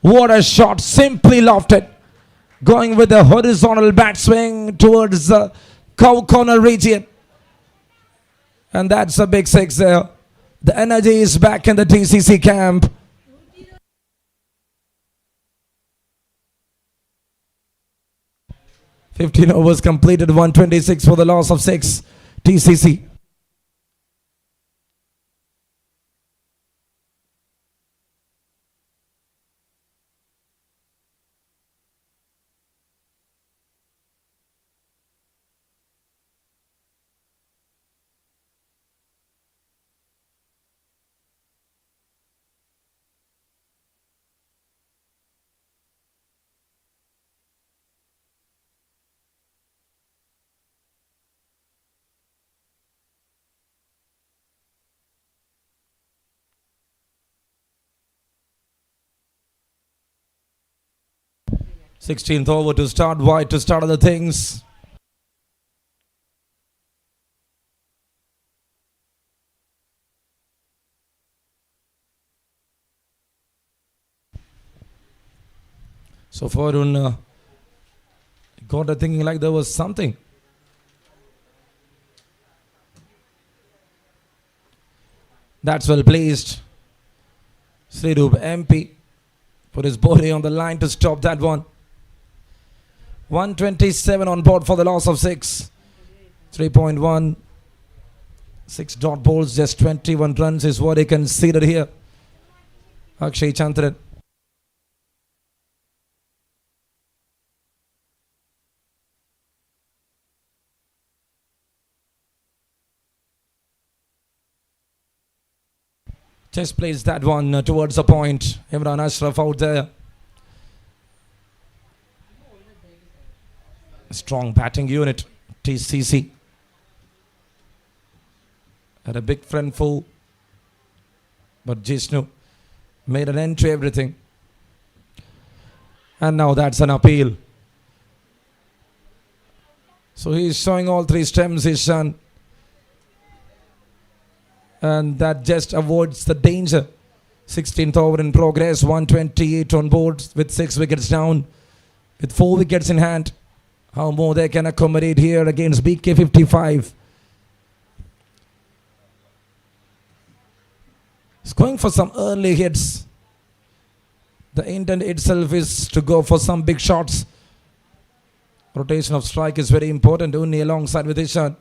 What a shot. Simply lofted. Going with a horizontal bat swing towards the cow corner region. And that's a big 6 there. The energy is back in the TCC camp. .15 overs completed, 126 for the loss of 6. TCC. 16th over to start, wide to start other things. So Farun got a thinking like there was something. That's well placed. Srirup MP put his body on the line to stop that one. 127 on board for the loss of 6. 3.1. 6 dot balls, just 21 runs is what he conceded here. Akshay Chandran. Just plays that one towards the point. Imran Ashraf out there. Strong batting unit. TCC. Had a big front full. But Jishnu made an end to everything. And now that's an appeal. So he's showing all 3 stems, Ishan. And that just avoids the danger. 16th over in progress, 128 on board with 6 wickets down, with 4 wickets in hand. How more they can accommodate here against BK 55. It's going for some early hits. The intent itself is to go for some big shots. Rotation of strike is very important. Unni alongside with Ishan.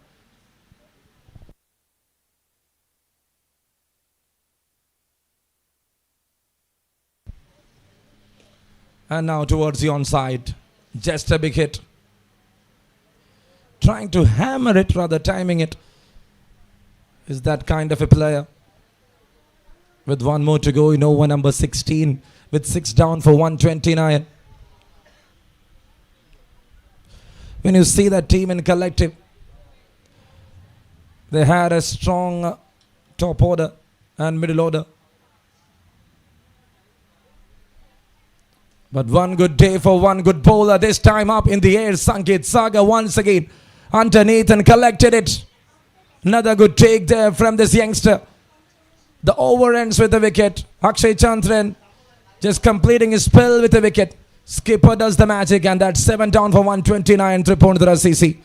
And now towards the onside. Just a big hit. Trying to hammer it, rather timing it. Is that kind of a player. With 1 more to go, over number 16. With 6 down for 129. When you see that team in collective, they had a strong top order and middle order. But one good day for one good bowler. This time up in the air. Sankit Saga once again underneath and collected it. Another good take there from this youngster. The over ends with the wicket. Akshay Chandran just completing his spell with the wicket. Skipper does the magic, and that's 7 down for 129. Tripunithura CC.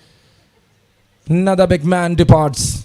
Another big man departs.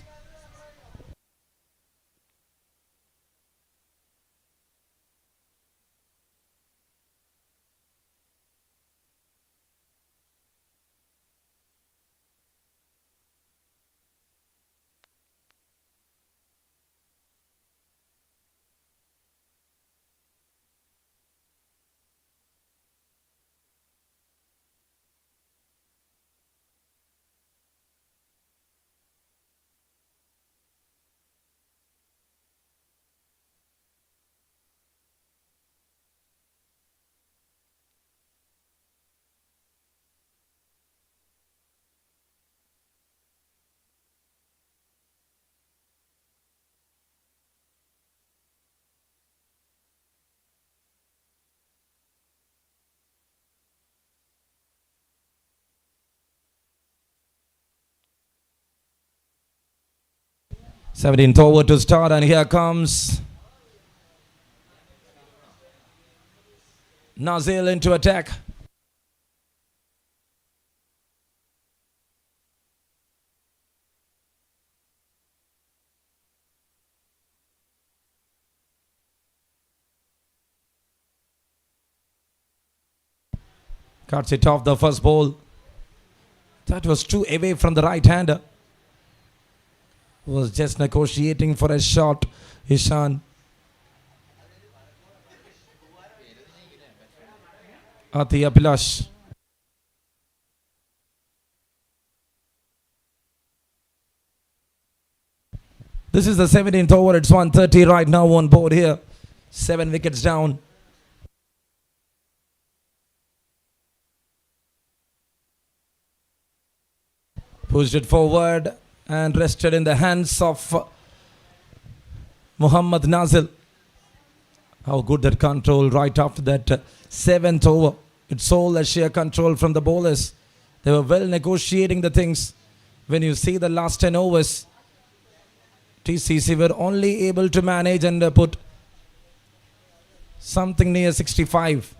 Seventeenth over to start, and here comes Nazil into attack. Cuts it off the first ball. That was too away from the right-hander. Was just negotiating for a shot, Ishan. Ati Abhilash. This is the 17th over. It's 130 right now on board here. 7 wickets down. Pushed it forward and rested in the hands of Muhammad Nazil. How good that control right after that 7th over. It's all a sheer control from the bowlers. They were well negotiating the things. When you see the last 10 overs, TCC were only able to manage and put something near 65.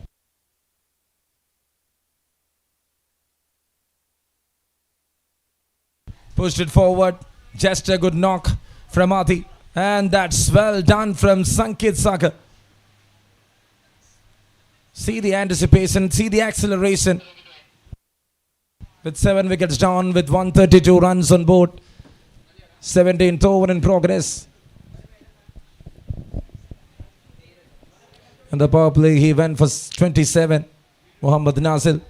Pushed it forward. Just a good knock from Adi. And that's well done from Sankit Sagar. See the anticipation, see the acceleration. With 7 wickets down, with 132 runs on board. 17th over in progress. And the power play, he went for 27. Mohammad Nazil.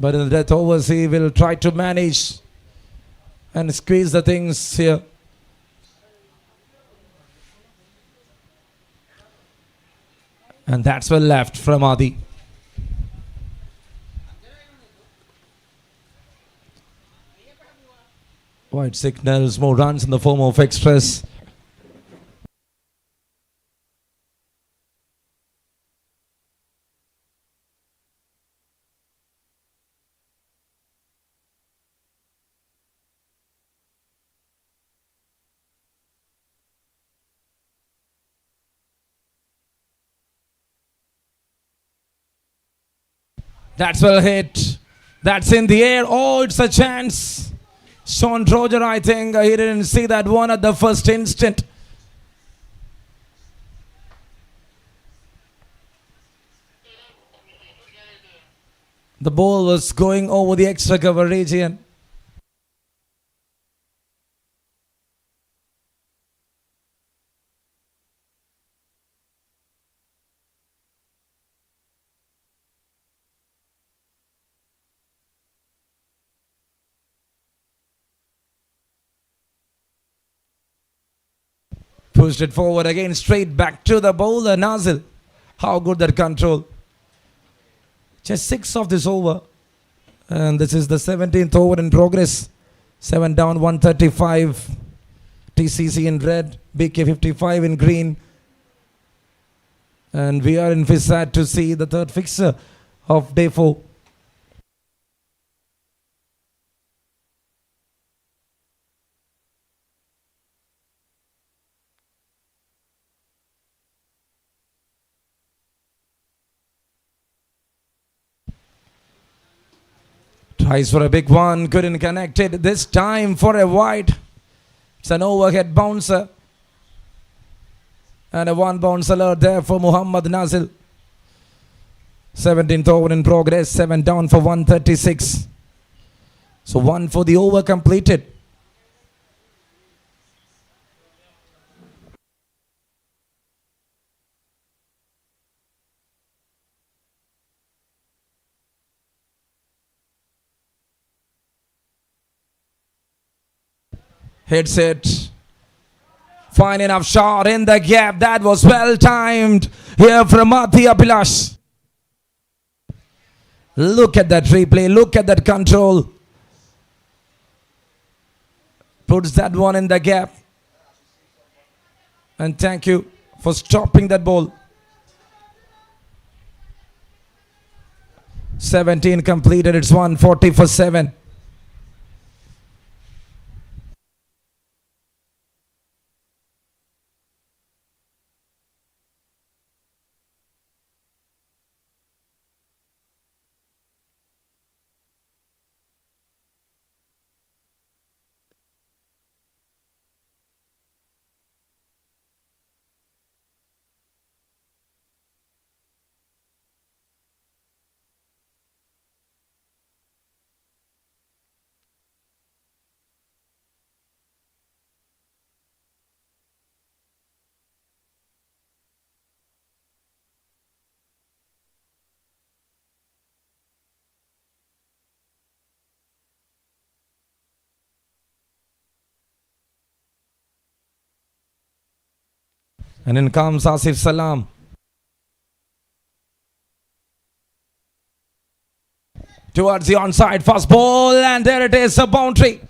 But in the death overs, he will try to manage and squeeze the things here. And that's well left from Adi. White signals, more runs in the form of extras. That's well hit. That's in the air. Oh, it's a chance. Sean Roger, I think he didn't see that one at the first instant. The ball was going over the extra cover region. Pushed it forward again, straight back to the bowler, Nazil. How good that control. Just 6 of this over. And this is the 17th over in progress. 7 down, 135. TCC in red, BK 55 in green. And we are in sad to see the third fixer of day 4. Tries for a big one, couldn't connect it. This time for a wide. It's an overhead bouncer. And a 1 bounce alert there for Muhammad Nazil. 17th over in progress, 7 down for 136. So 1 for the over completed. Hits it. Fine enough shot in the gap. That was well timed here from Madhya Pilash. Look at that replay. Look at that control. Puts that one in the gap. And thank you for stopping that ball. 17 completed. It's 140 for 7. And in comes Asif Salam. Towards the onside fast ball, and there it is, a boundary.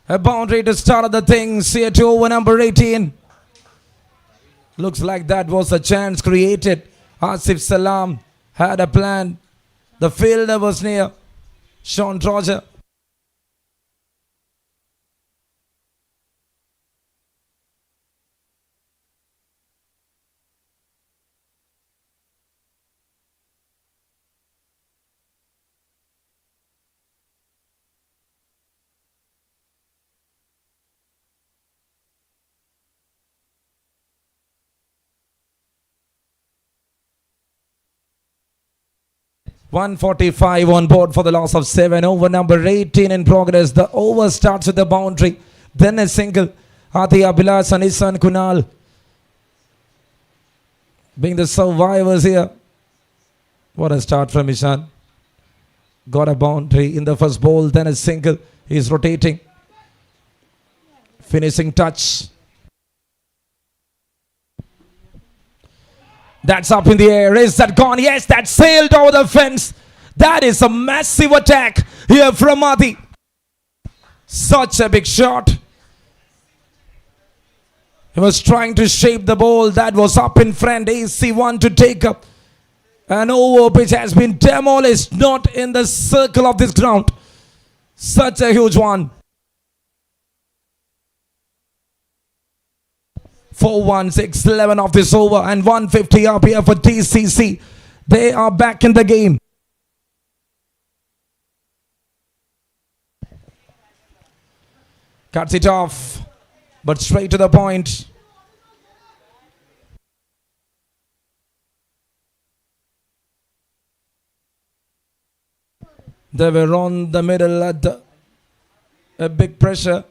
A boundary to start the things here to over number 18. Looks like that was a chance created Asif Salam had a plan. The fielder was near. Sean Roger. .145 on board for the loss of 7. Over number 18 in progress. The over starts with the boundary. Then a single. Ati Abhilash and Isan Kunal being the survivors here. What a start from Ishan. Got a boundary in the first ball. Then a single. He's rotating. Finishing touch. That's up in the air. Is that gone? Yes, that sailed over the fence. That is a massive attack here from Adi. Such a big shot. He was trying to shape the ball. That was up in front. AC1 to take up. An over pitch has been demolished. Not in the circle of this ground. Such a huge one. 4-1-6-11 of this over and 150 up here for TCC. They are back in the game. Cuts it off, but straight to the point. They were on the middle at a big pressure.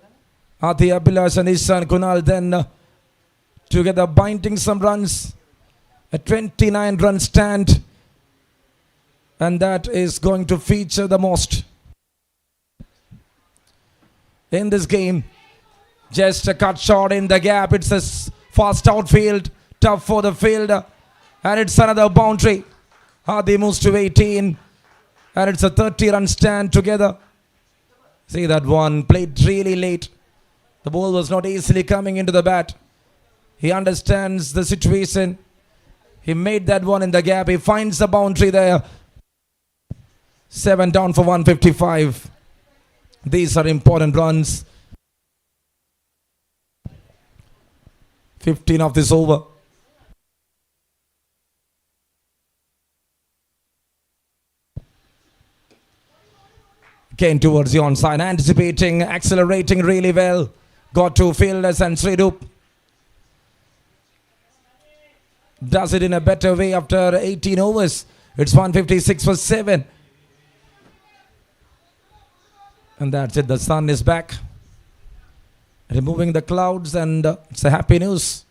Ati Abhilash and Ishan Kunal then together binding some runs. A 29 run stand. And that is going to feature the most in this game. Just a cut shot in the gap. It's a fast outfield. Tough for the fielder. And it's another boundary. Hadi moves to 18. And it's a 30 run stand together. See that one played really late. The ball was not easily coming into the bat. He understands the situation. He made that one in the gap. He finds the boundary there. 7 down for 155. These are important runs. 15 of this over. Came towards the onside, anticipating, accelerating really well. Got two fielders and Sridup does it in a better way after 18 overs. It's 156 for 7. And that's it. The sun is back. Removing the clouds and it's a happy news.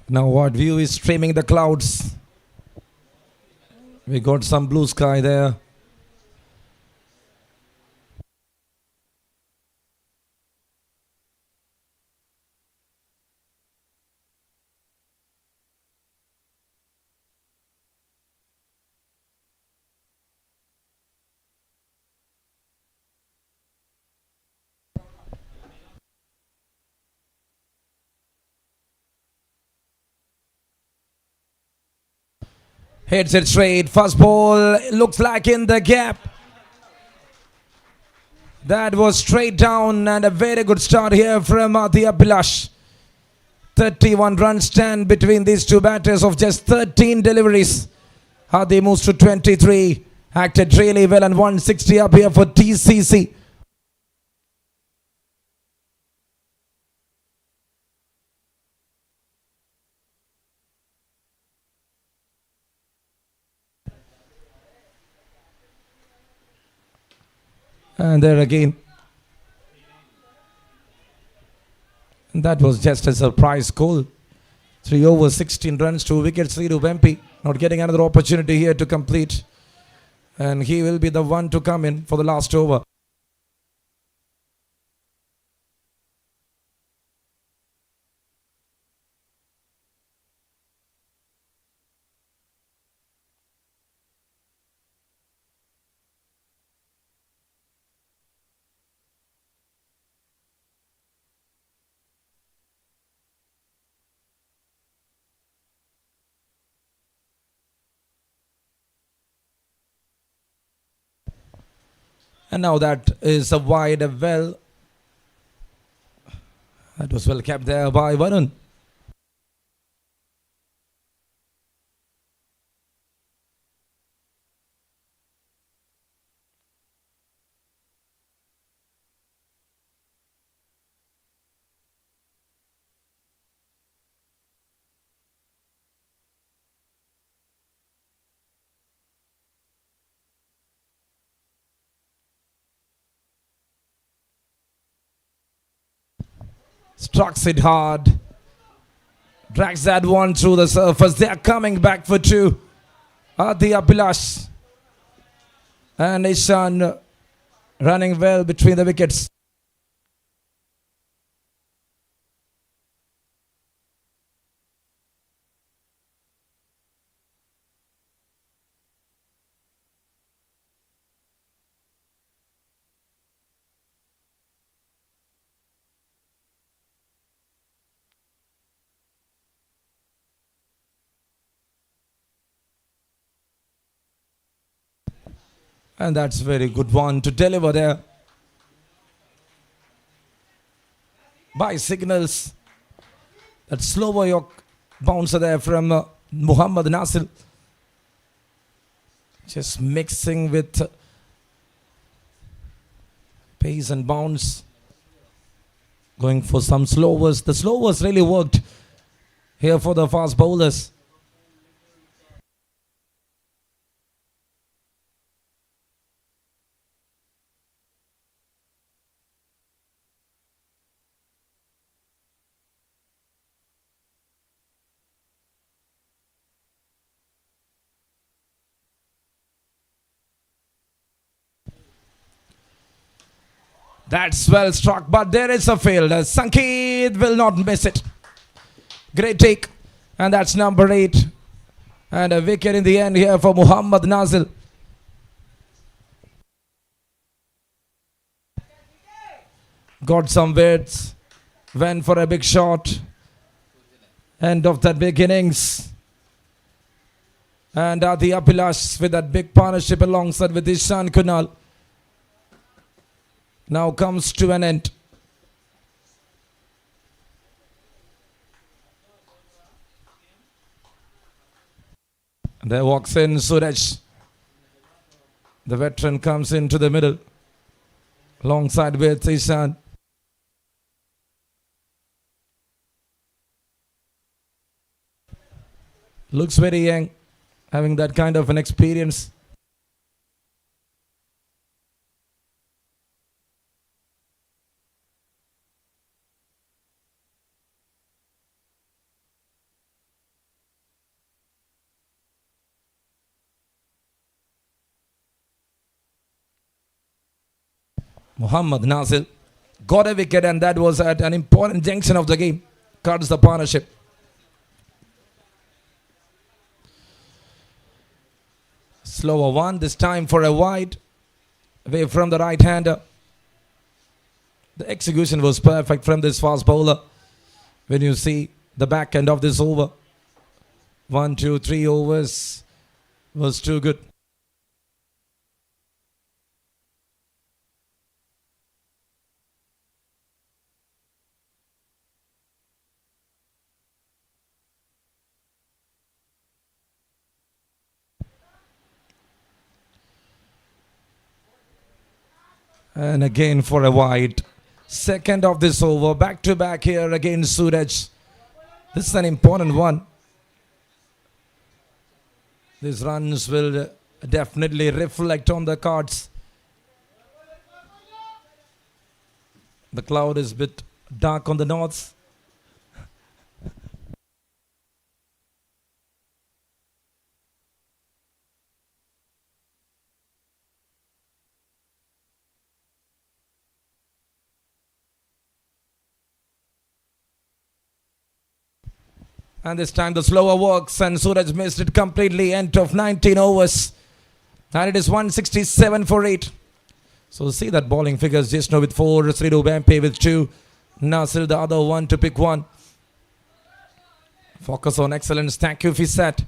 Now what view is streaming the clouds. We got some blue sky there. Hits it straight. First ball looks like in the gap. That was straight down and a very good start here from Ati Abhilash. 31 run stand between these two batters of just 13 deliveries. Hadi moves to 23. Acted really well and 160 up here for TCC. And there again. And that was just a surprise goal. 3 overs, 16 runs, 2 wickets, 3 to Wempi. Not getting another opportunity here to complete And he will be the one to come in for the last over. And now that is a wide well. That was well kept there by Varun. Strikes it hard. Drags that one through the surface. They are coming back for two. Adi Abhilash and Ishan running well between the wickets. And that's a very good one to deliver there. By signals. That slower York bouncer there from Muhammad Nasir. Just mixing with pace and bounce. Going for some slowers. The slowers really worked here for the fast bowlers. That's well struck, but there is a field. Sankeet will not miss it. Great take. And that's number 8. And a wicket in the end here for Muhammad Nazil. Got some widths. Went for a big shot. End of that big innings. And Adi Abhilash with that big partnership alongside with Ishan Kunal. Now comes to an end. There walks in Suraj. The veteran comes into the middle. Alongside with Ishan. Looks very young. Having that kind of an experience. Muhammad Nasir got a wicket, and that was at an important junction of the game. Cuts the partnership. Slower one, this time for a wide. Away from the right hander. The execution was perfect from this fast bowler. When you see the back end of this over. 1, 2, 3 overs was too good. And again for a wide. Second of this over. Back to back here against Suraj. This is an important one. These runs will definitely reflect on the cards. The cloud is a bit dark on the north. And this time the slower works and Suraj missed it completely. End of 19 overs. And it is 167 for 8. So see that bowling figures. Jishnu with 4, Sridu Bampe with 2. Nasir the other one to pick 1. Focus on excellence. Thank you, Fisat.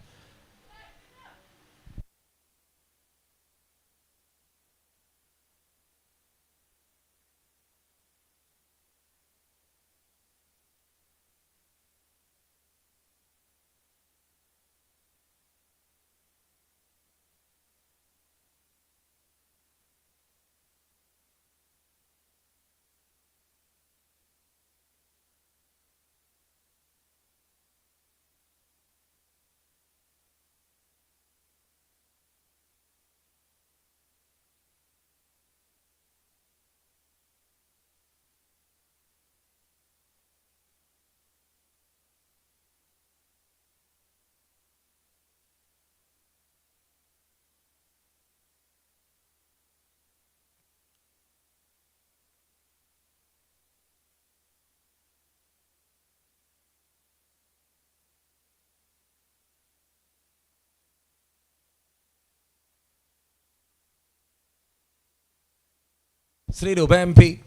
Sridu Bampe.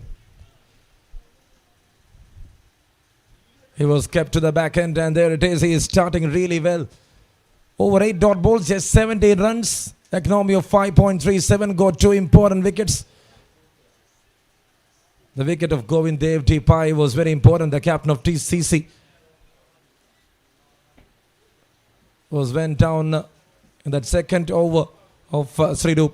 He was kept to the back end and there it is. He is starting really well. Over 8 dot balls, just 17 runs. Economy of 5.37. Got 2 important wickets. The wicket of Govind Dev Pai was very important. The captain of TCC went down in that second over of Sridu.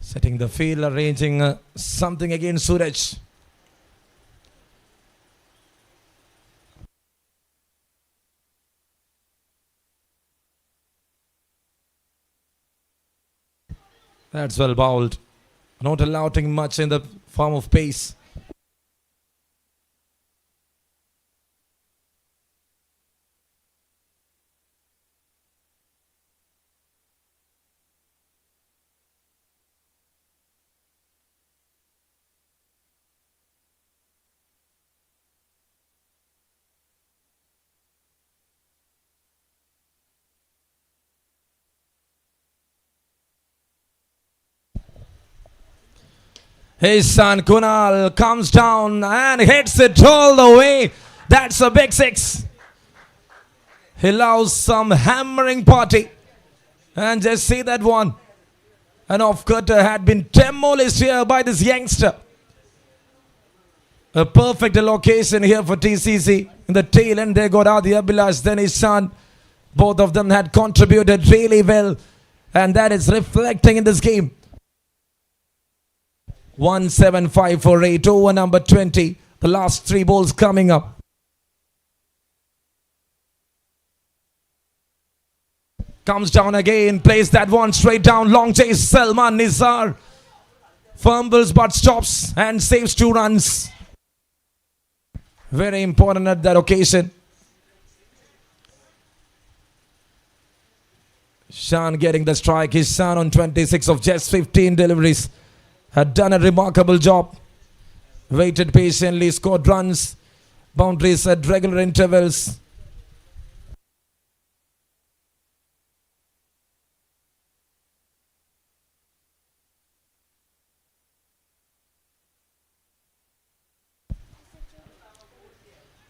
Setting the field, arranging something against Suraj. That's well bowled. Not allowing much in the form of pace. His son Kunal comes down and hits it all the way. That's a big 6. He allows some hammering party. And just see that one. An off-cutter had been demolished here by this youngster. A perfect allocation here for TCC. In the tail end they got Adi Abhilash, then his son. Both of them had contributed really well. And that is reflecting in this game. 175 for 8, over number 20. The last 3 balls coming up. Comes down again, plays that one straight down, long chase. Salman Nizar fumbles but stops and saves 2 runs. Very important at that occasion. Shan getting the strike. His son on 26 of just 15 deliveries. Had done a remarkable job. Waited patiently, scored runs. Boundaries at regular intervals.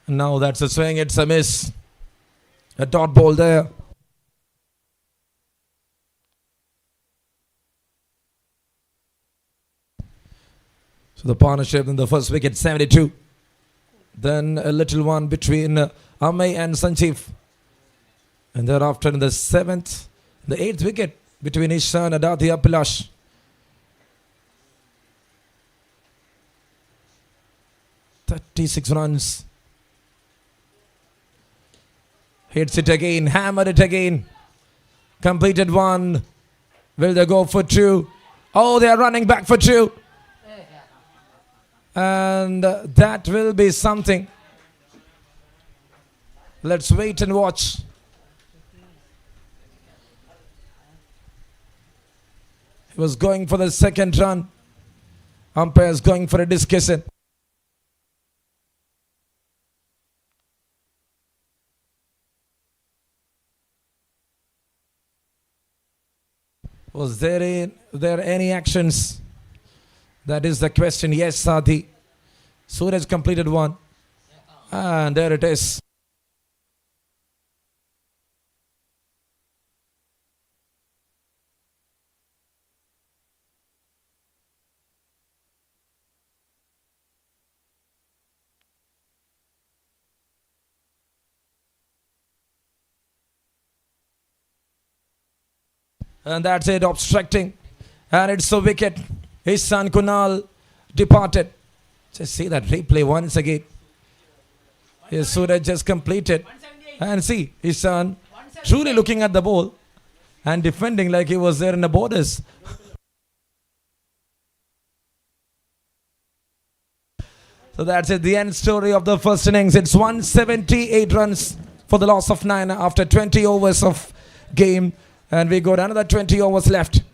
Now that's a swing, it's a miss. A dot ball there. So the partnership in the first wicket, 72. Then a little one between Amay and Sanjeev. And thereafter in the 7th, the 8th wicket between Ishan and Adi Abhilash. "36 runs. Hits it again, hammered it again. Completed 1. Will they go for 2? Oh, they are running back for 2. And that will be something. Let's wait and watch. He was going for the second run. Umpires going for a discussion. Was there any actions? That is the question. Yes, Sadi. Suraj completed one. And there it is. And that's it, obstructing. And it's a wicket. His son Kunal departed. Just see that replay once again. Yes, Suraj just completed. And see, his son truly looking at the ball and defending like he was there in the borders. So that's it, the end story of the first innings. It's 178 runs for the loss of 9 after 20 overs of game. And we got another 20 overs left.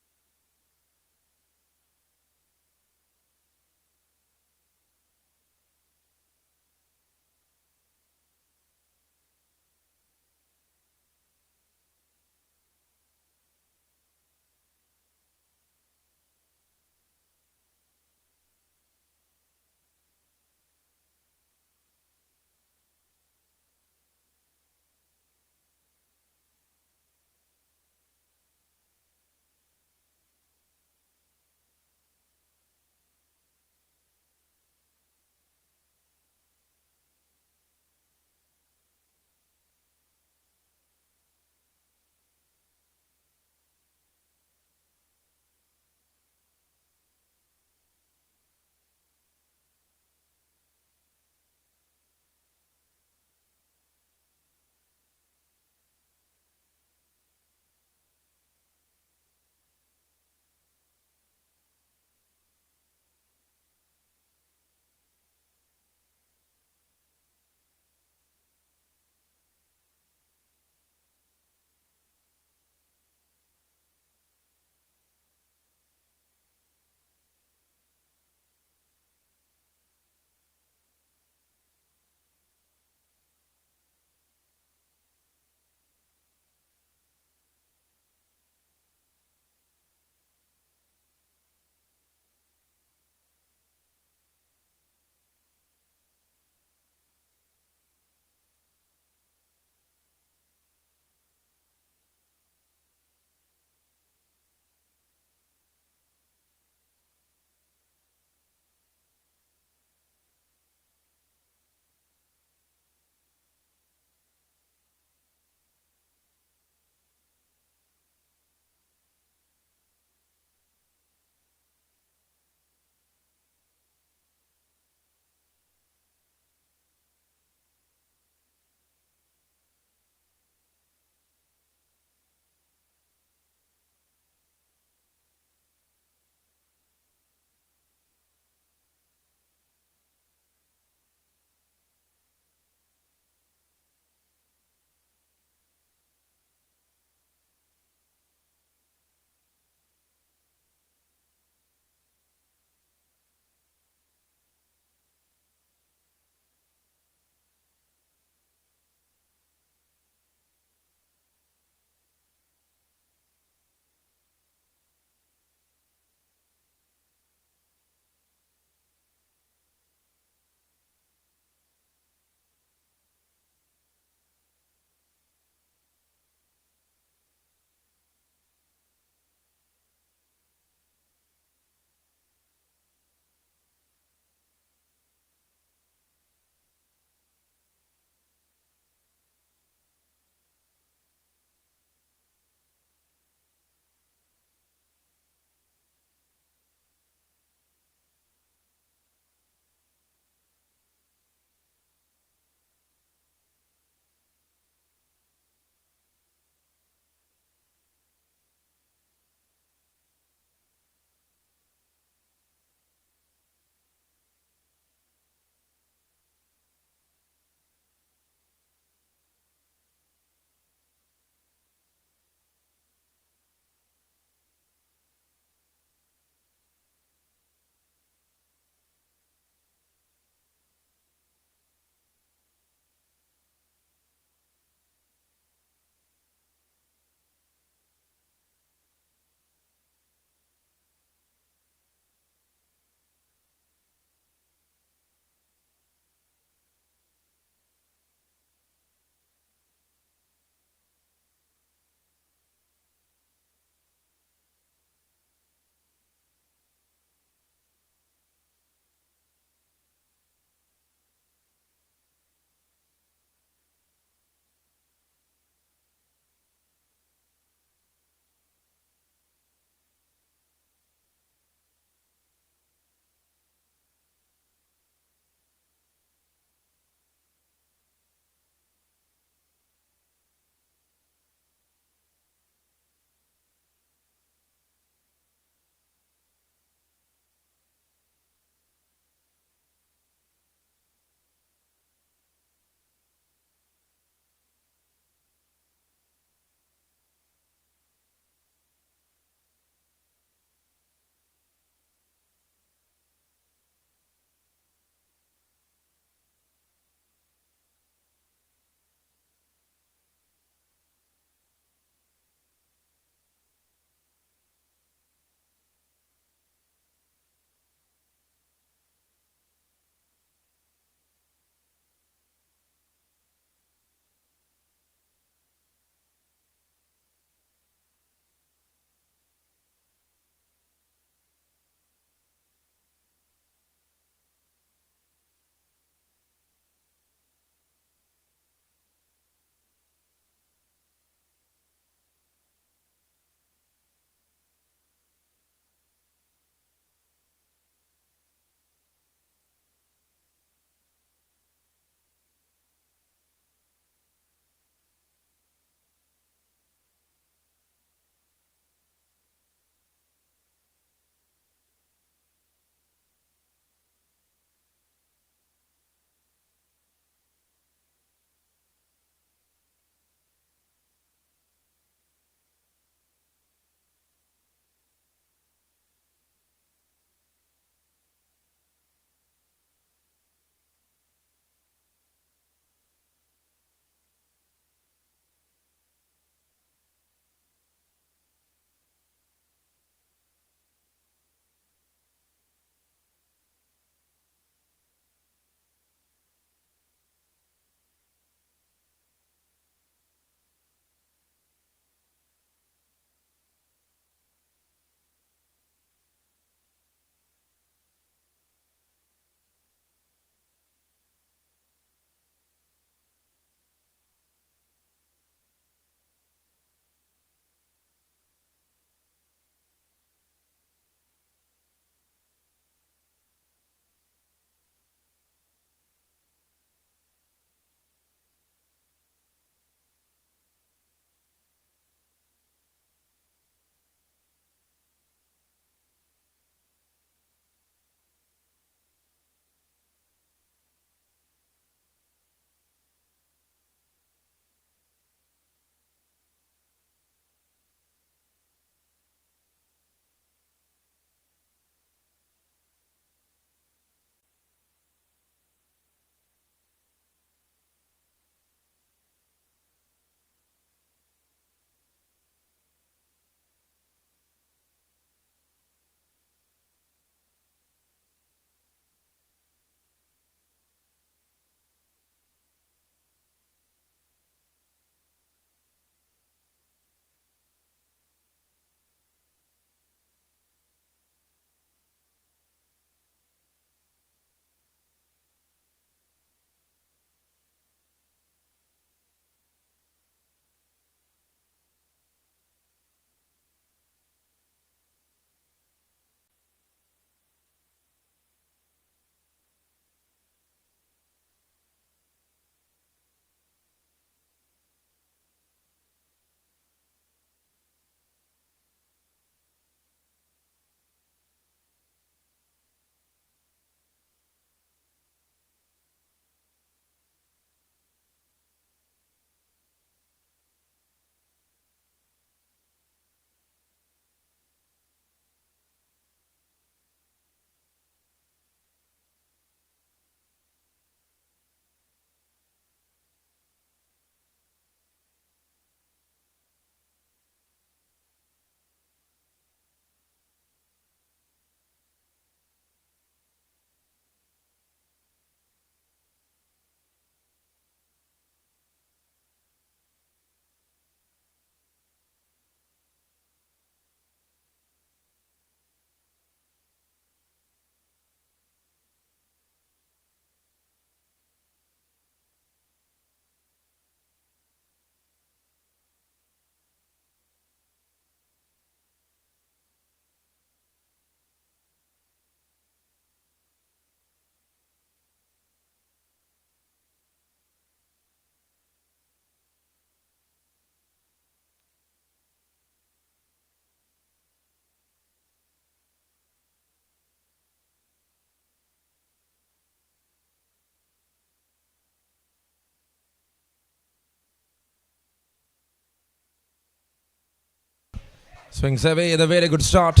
Swings away, the very good start.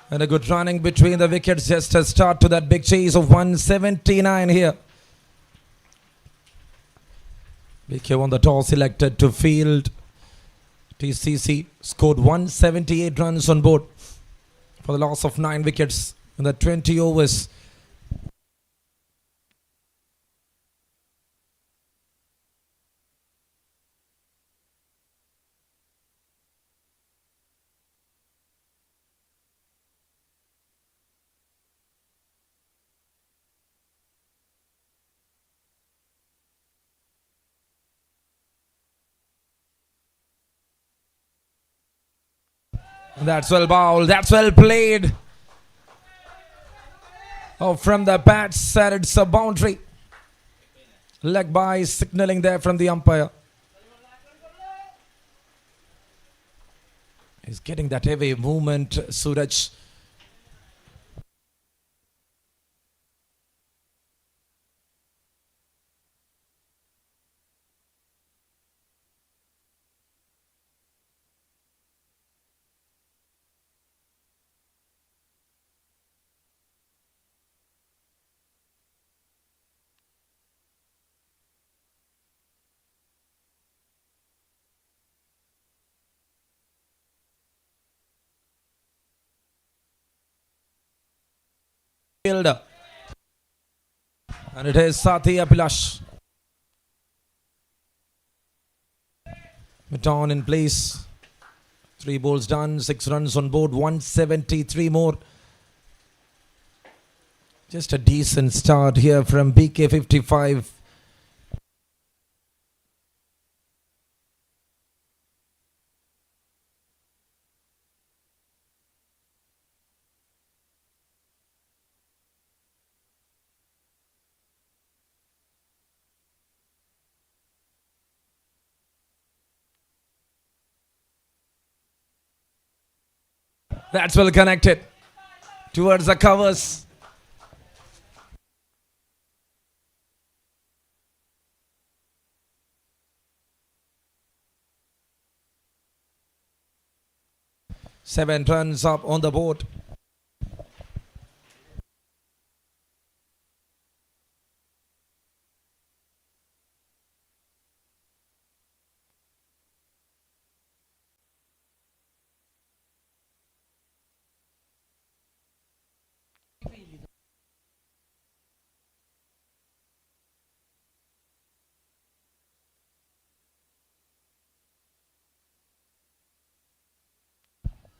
And a good running between the wickets. Just a start to that big chase of 179 here. BK won the toss, selected to field. TCC scored 178 runs on board for the loss of 9 wickets in the 20 overs. That's well bowled. That's well played. Oh, from the bats, and it's a boundary. Leg by signaling there from the umpire. He's getting that heavy movement, Suraj. Fielder. And it is Sathi Apilash. Baton in place. 3 balls done, 6 runs on board, 173 more. Just a decent start here from BK 55. That's well connected towards the covers. Seven runs up on the board.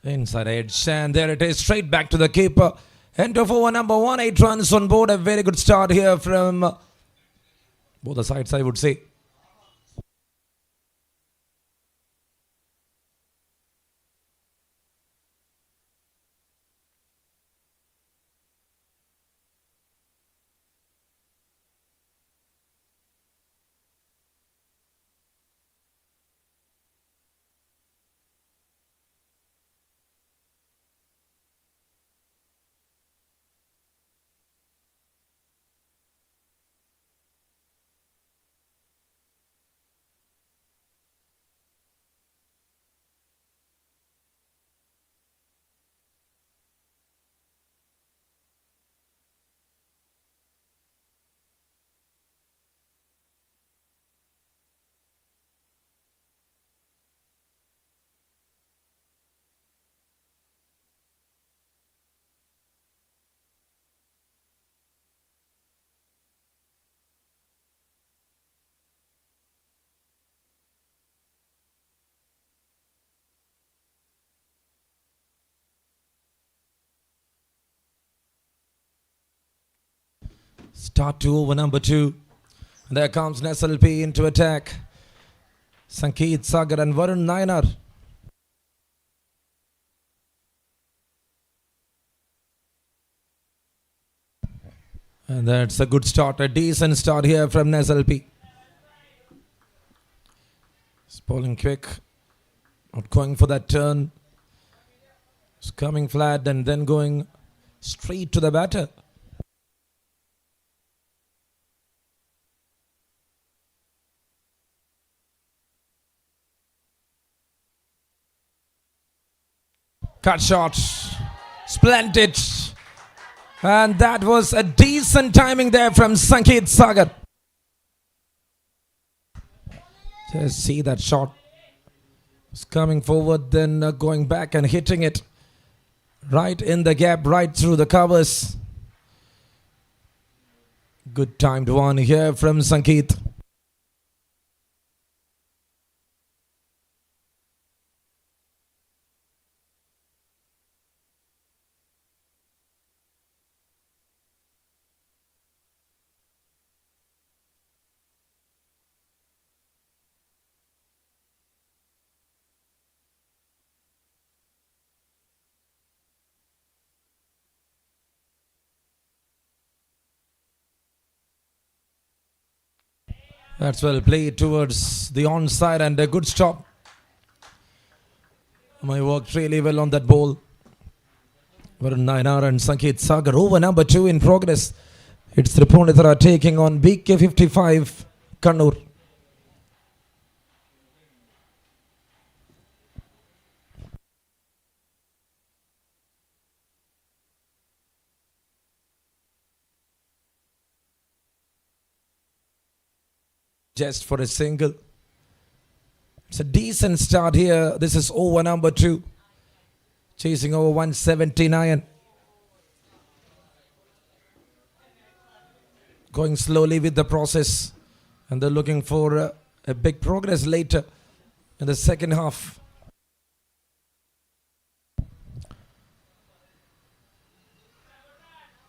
Inside edge, and there it is, straight back to the keeper. End of over number 1, 8 runs on board. A very good start here from both the sides, I would say. Start to over number 2. There comes SLP into attack. Sankeet Sagar and Varun Nayanar. And that's a good start, a decent start here from SLP. It's bowling quick, not going for that turn. It's coming flat and then going straight to the batter. Cut shot. Splendid. And that was a decent timing there from Sanket Sagar. Just see that shot. It's coming forward, then going back and hitting it right in the gap, right through the covers. Good timed one here from Sanket. That's well played towards the onside and a good stop. Amay worked really well on that ball. Varun Nayanar and Sanket Sagar. Over number 2 in progress. It's TRIPUNITHURA taking on BK55 KANNUR. Just for a single. It's a decent start here. This is over number 2. Chasing over 179. Going slowly with the process. And they're looking for a big progress later in the second half.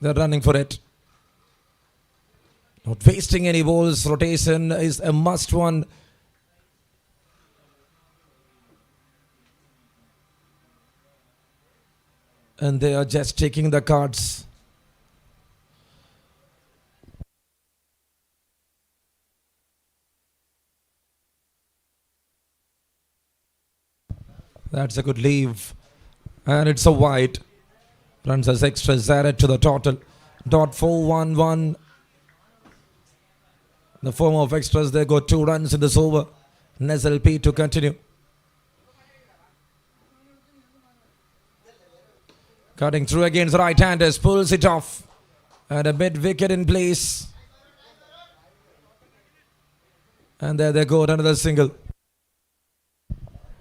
They're running for it. Not wasting any balls. Rotation is a must one. And they are just taking the cards. That's a good leave. And it's a wide. Runs as extras added to the total. Dot 411. In the form of extras, they got 2 runs in this over. SLP to continue. Cutting through against right-handers, pulls it off. And a mid-wicket in place. And there they go, another single.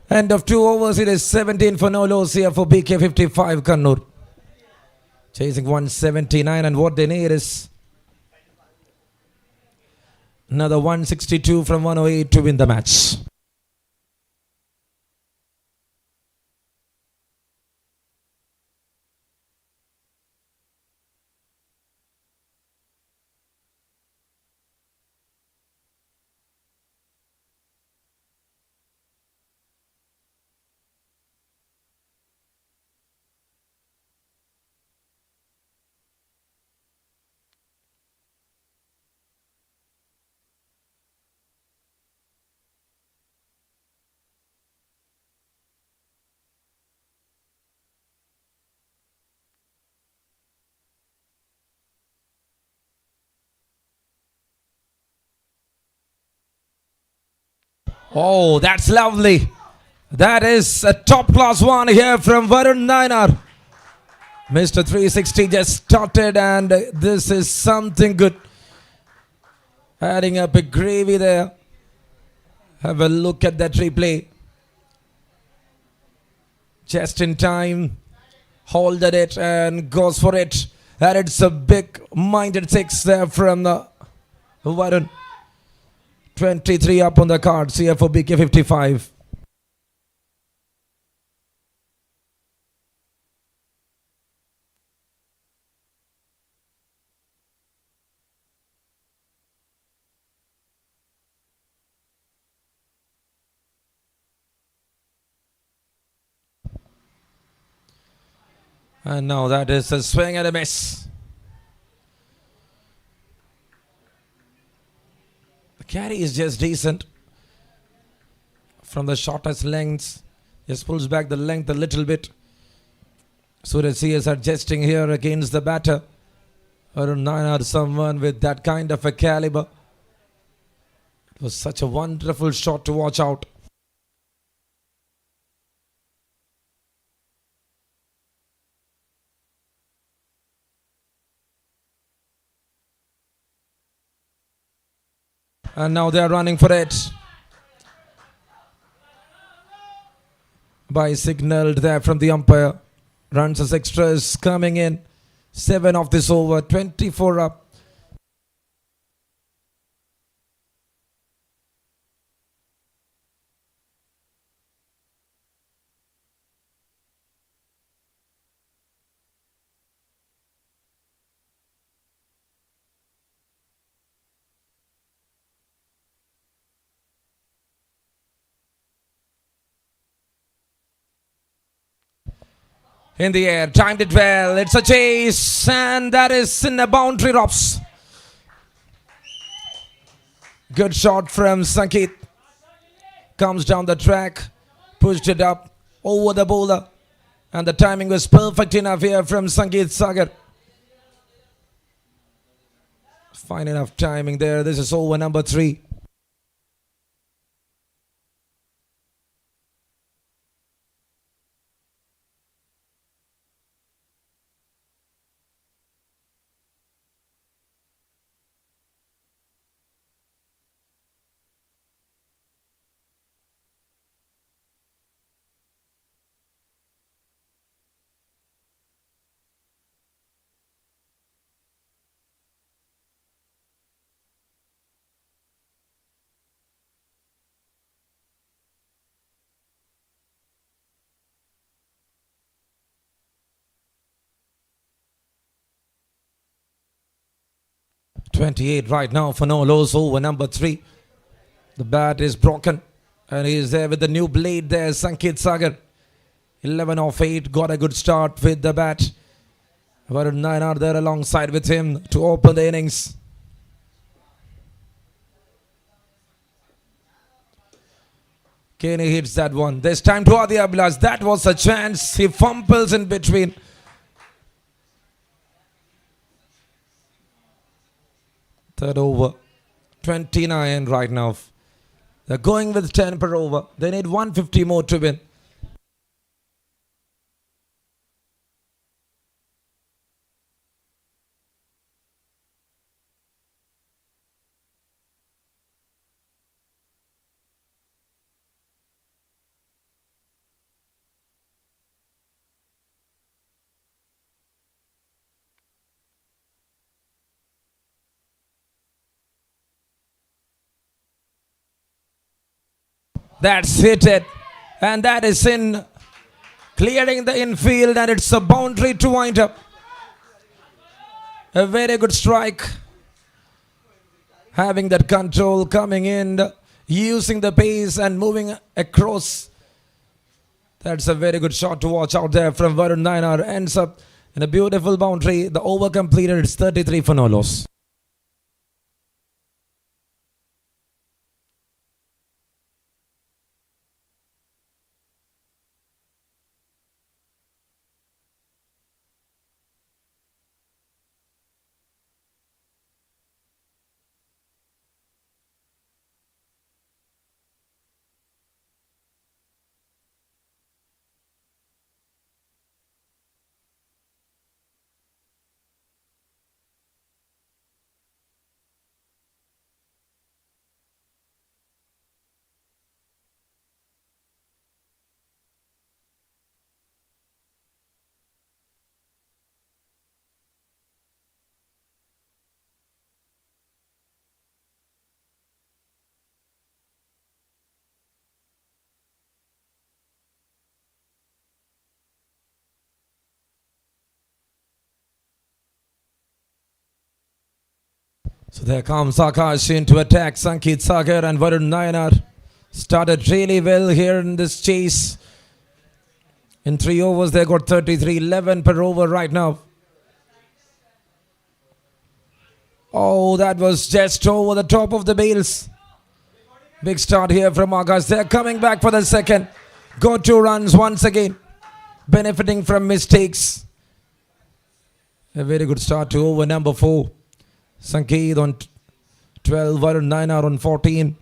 End of 2 overs, it is 17 for no loss here for BK55 KANNUR. Chasing 179, and what they need is another 162 from 108 to win the match. Oh, that's lovely. That is a top class one here from Varun Nayanar. Mr. 360 just started, and this is something good. Adding up a gravy there. Have a look at that replay. Just in time. Holded it and goes for it. And it's a big minded 6 there from the Varun. 23 up on the cards here for BK55. And now that is a swing and a miss. The carry is just decent. From the shortest lengths. Just pulls back the length a little bit. Suraj C is adjusting here against the batter. Varun Nayanar, someone with that kind of a caliber. It was such a wonderful shot to watch out. And now they are running for it. By signaled there from the umpire. Runs as extras coming in. 7 of this over. 24 up. In the air, timed it well. It's a chase, and that is in the boundary drops. Good shot from Sankeet. Comes down the track, pushed it up over the bowler, and the timing was perfect enough here from Sankeet Sagar. Fine enough timing there. This is over number 3. .28 right now for no loss over number 3. The bat is broken, and he is there with the new blade there, Sankeet Sagar. 11 of 8, got a good start with the bat. Varun Nayanar there alongside with him to open the innings. Kenny hits that one. There's time to Adi Abhilash. That was a chance. He fumbles in between. Third over. 29 right now. They're going with 10 per over. They need 150 more to win. That's hit it. And that is in. Clearing the infield, and it's a boundary to wind up. A very good strike. Having that control, coming in, using the pace and moving across. That's a very good shot to watch out there from Varun Nayanar. Ends up in a beautiful boundary. The over completed. It's 33 for no loss. So there comes Akash in to attack Sankeet Sagar, and Varun Nayanar started really well here in this chase. In 3 overs, they got 33, 11 per over right now. Oh, that was just over the top of the bails. Big start here from Akash. They're coming back for the second. Got 2 runs once again. Benefiting from mistakes. A very good start to over number 4. Sankeet on 12, Varun Nayanar on 14.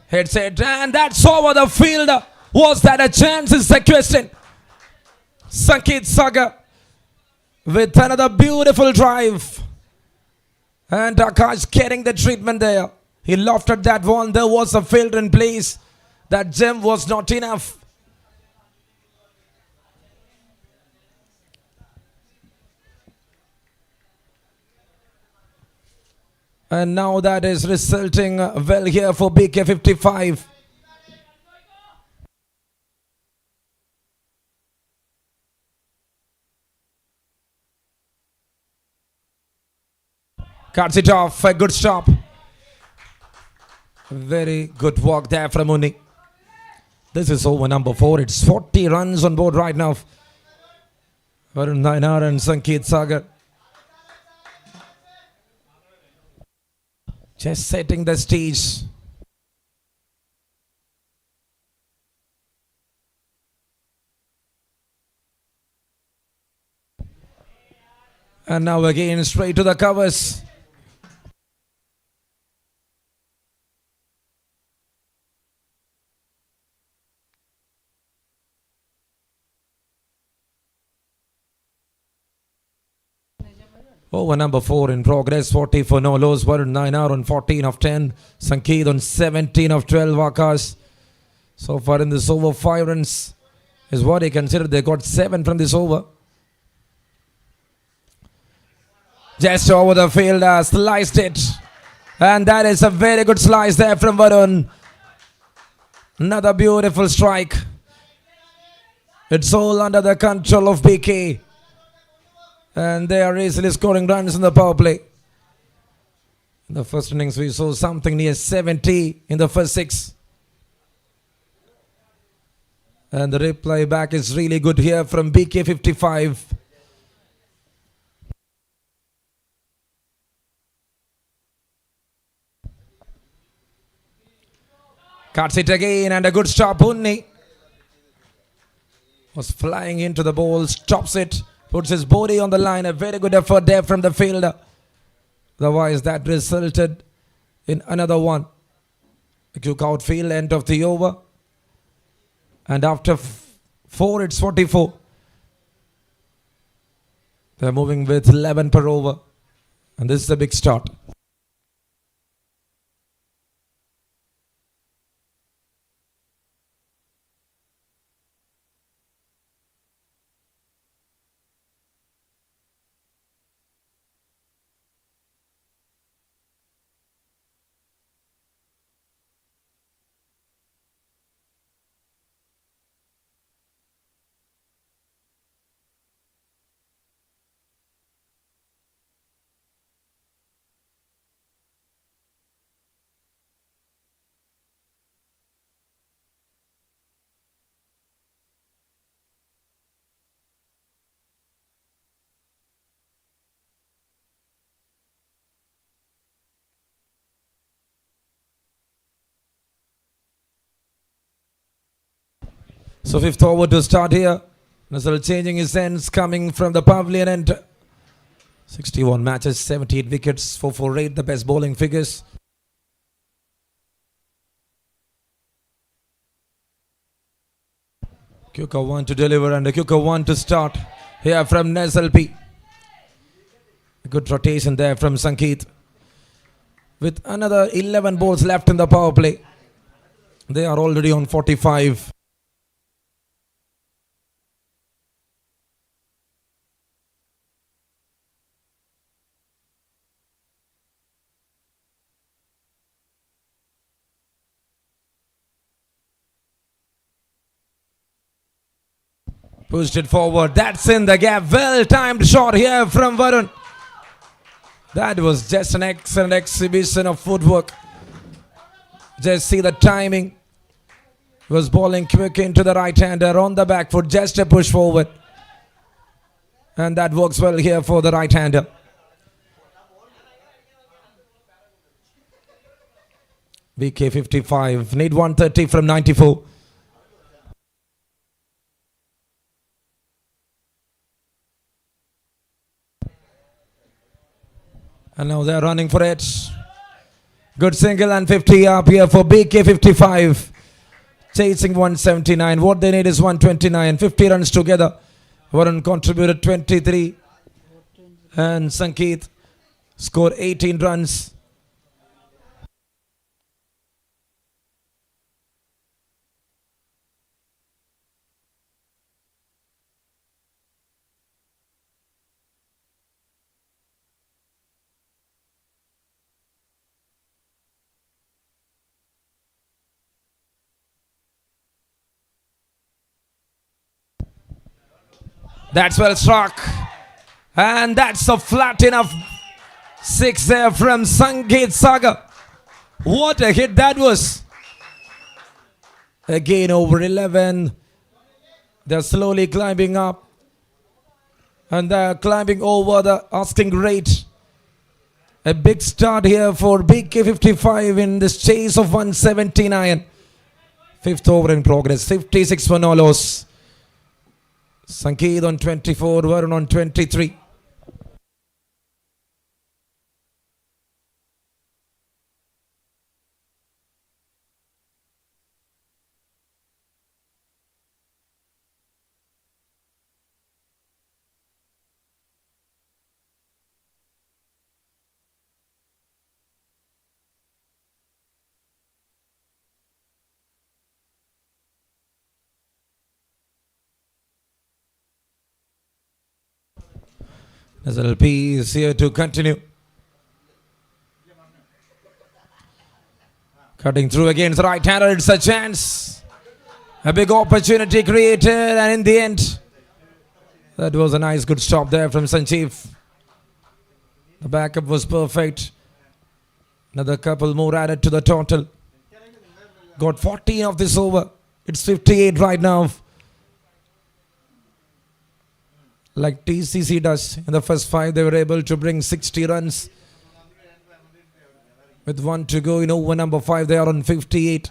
Hits it, and that's over the field. Was that a chance is the question. Sankit Sagar with another beautiful drive. And Akash getting the treatment there. He lofted that one. There was a field in place. That gem was not enough. And now that is resulting well here for BK55. Cuts it off. A good stop. Very good work there from Muni. This is over number 4. It's 40 runs on board right now. Varun Nainar and Sankit Sagar. Just setting the stage. And now again straight to the covers. Over number 4 in progress. 40 for no lows. Varun Nainar on 14 of 10. Sankit on 17 of 12. Akash. So far in this over, 5 runs is what he considered. They got 7 from this over. Just over the field, sliced it. And that is a very good slice there from Varun. Another beautiful strike. It's all under the control of BK. And they are easily scoring runs in the power play. In the first innings, we saw something near 70 in the first 6. And the reply back is really good here from BK55. Cuts it again and a good stop. Unni was flying into the ball, stops it, puts his body on the line. A very good effort there from the fielder. Otherwise, that resulted in another one. A quick outfield, end of the over. And after 4, it's 44. They're moving with 11 per over. And this is a big start. So 5th over to start here. Nazar changing his ends, coming from the pavilion and 61 matches, 78 wickets, 448, the best bowling figures. Quicker one to deliver and a quicker one to start here from NSLP. A good rotation there from Sankit. With another 11 balls left in the power play. They are already on 45. Pushed it forward. That's in the gap. Well-timed shot here from Varun. That was just an excellent exhibition of footwork. Just see the timing. He was bowling quick into the right-hander on the back foot. Just a push forward. And that works well here for the right-hander. BK55. Need 130 from 94. And now they're running for it. Good single and 50 up here for BK55. Chasing 179. What they need is 129. 50 runs together. Varun contributed 23. And Sankeet scored 18 runs. That's well struck. And that's a flat enough 6 there from Sangeet Sagar. What a hit that was. Again over 11. They're slowly climbing up. And they're climbing over the asking rate. A big start here for BK55 in this chase of 179. Fifth over in progress. 56 for no loss. Sankeet on 24, Varun on 23. SLP is here to continue. Cutting through against the right-hander, it's a chance. A big opportunity created, and in the end, that was a nice good stop there from Sanjeev. The backup was perfect. Another couple more added to the total. Got 14 of this over. It's 58 right now. Like TCC does. In the first 5, they were able to bring 60 runs. With 1 to go in over number 5, they are on 58.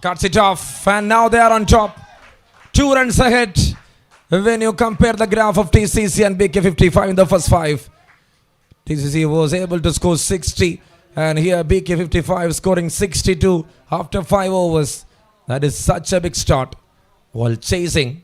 Cuts it off, and now they are on top. 2 runs ahead when you compare the graph of TCC and BK55 in the first 5. TCC was able to score 60. And here BK55 scoring 62 after 5 overs. That is such a big start while chasing.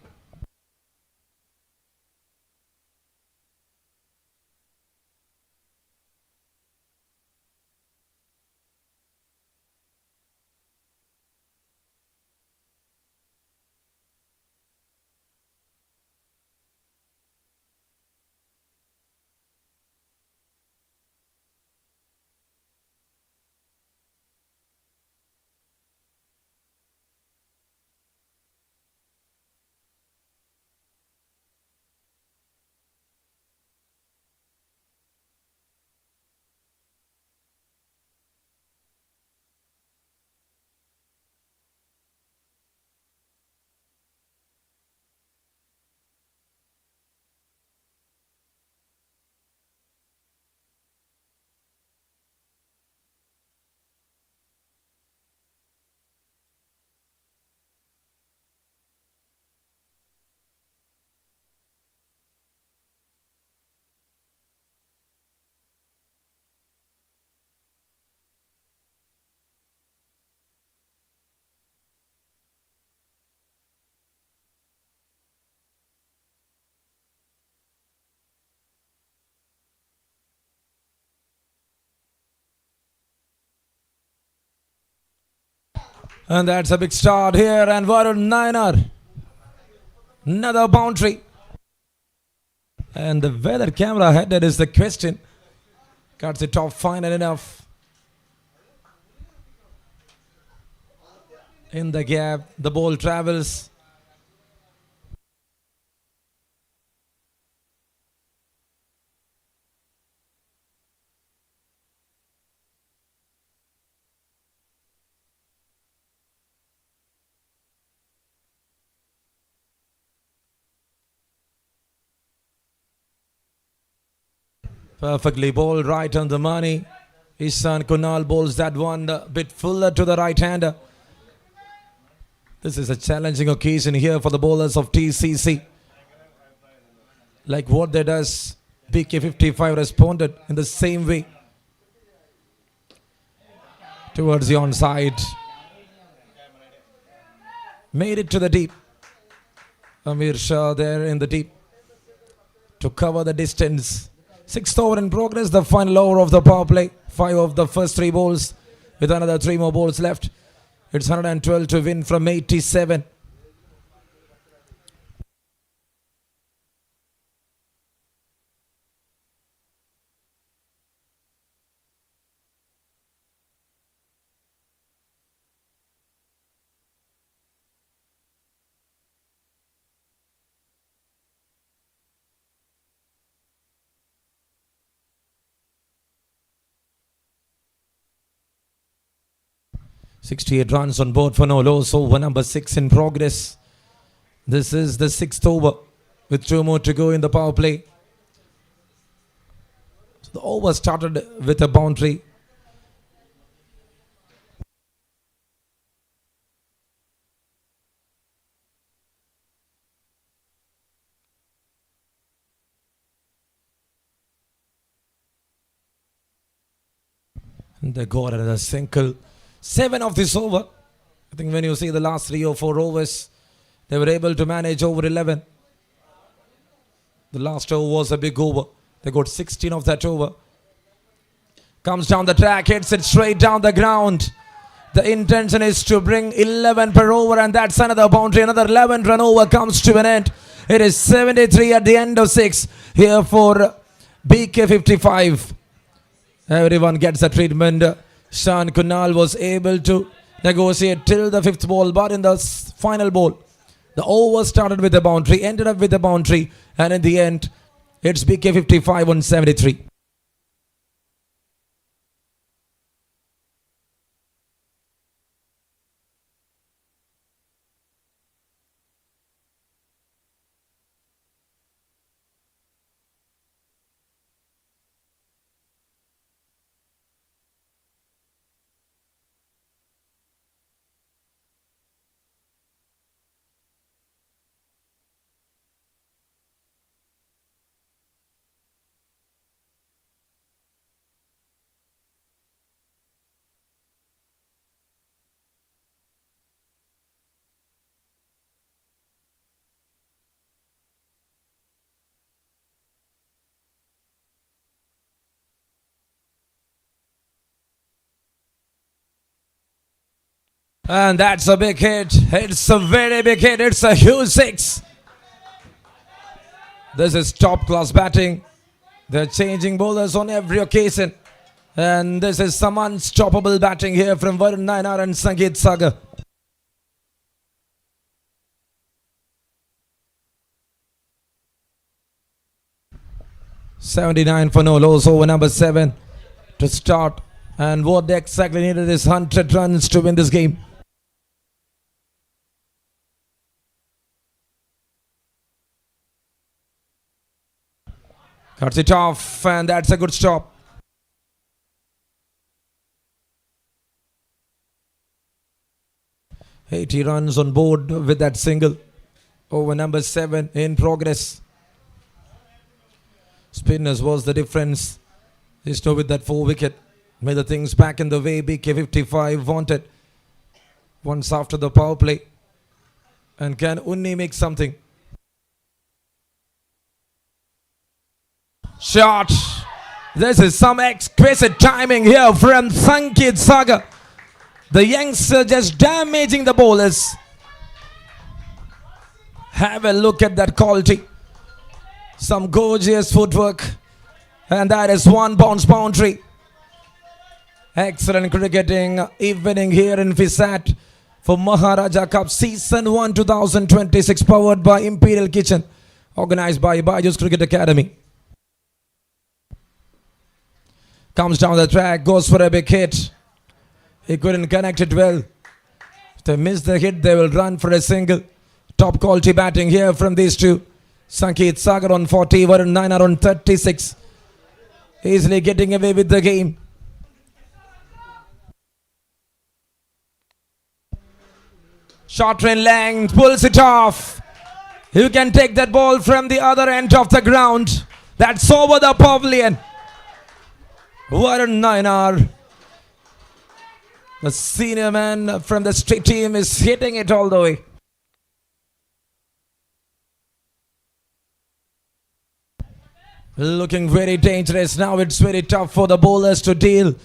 And that's a big start here, and Varun Nayanar. Another boundary. And the where that camera headed is the question. Cuts it off fine and enough. In the gap, the ball travels. Perfectly bowled right on the money. Ishan Kunal bowls that one a bit fuller to the right-hander. This is a challenging occasion here for the bowlers of TCC. Like what they does, BK55 responded in the same way towards the onside. Made it to the deep. Amir Shah there in the deep to cover the distance. 6th over in progress, the final over of the power play. 5 of the first 3 balls with another 3 more balls left. It's 112 to win from 87. .68 runs on board for no loss. Over number 6 in progress. This is the 6th over with 2 more to go in the power play. So the over started with a boundary. And they got another single. 7 of this over. I think when you see the last 3 or 4 overs, they were able to manage over 11. The last over was a big over. They got 16 of that over. Comes down the track, hits it straight down the ground. The intention is to bring 11 per over, and that's another boundary. Another 11 run over comes to an end. It is 73 at the end of 6 here for BK55. Everyone gets a treatment. Shan Kunal was able to negotiate till the 5th ball, but in the final ball, the over started with a boundary, ended up with a boundary, and in the end, it's BK55 on 73. And that's a big hit. It's a very big hit. It's a huge 6. This is top class batting. They're changing bowlers on every occasion. And this is some unstoppable batting here from Varun Nayanar and Sangeet Sagar. .79 for no loss over number 7 to start. And what they exactly needed is 100 runs to win this game. Cuts it off, and that's a good stop. .80 runs on board with that single. Over number 7 in progress. Spinners was the difference. They stood with that 4 wicket. Made the things back in the way BK55 wanted. Once after the power play. And can Unni make something? Shot. This is some exquisite timing here from Sangeet Sagar. The youngster just damaging the bowlers. Have a look at that quality. Some gorgeous footwork. And that is 1 bounce boundary. Excellent cricketing evening here in Fisat for Maharaja Cup Season 1 2026, powered by Imperial Kitchen, organized by Baiju'S Cricket Academy. Comes down the track, goes for a big hit. He couldn't connect it well. If they miss the hit, they will run for a single. Top quality batting here from these two. Sangeet Sagar on 40, Varun Nayanar on 36. Easily getting away with the game. Short train length, pulls it off. You can take that ball from the other end of the ground. That's over the pavilion. Varun Nayanar, the senior man from the street team, is hitting it all the way. Looking very dangerous. Now it's very tough for the bowlers to deal.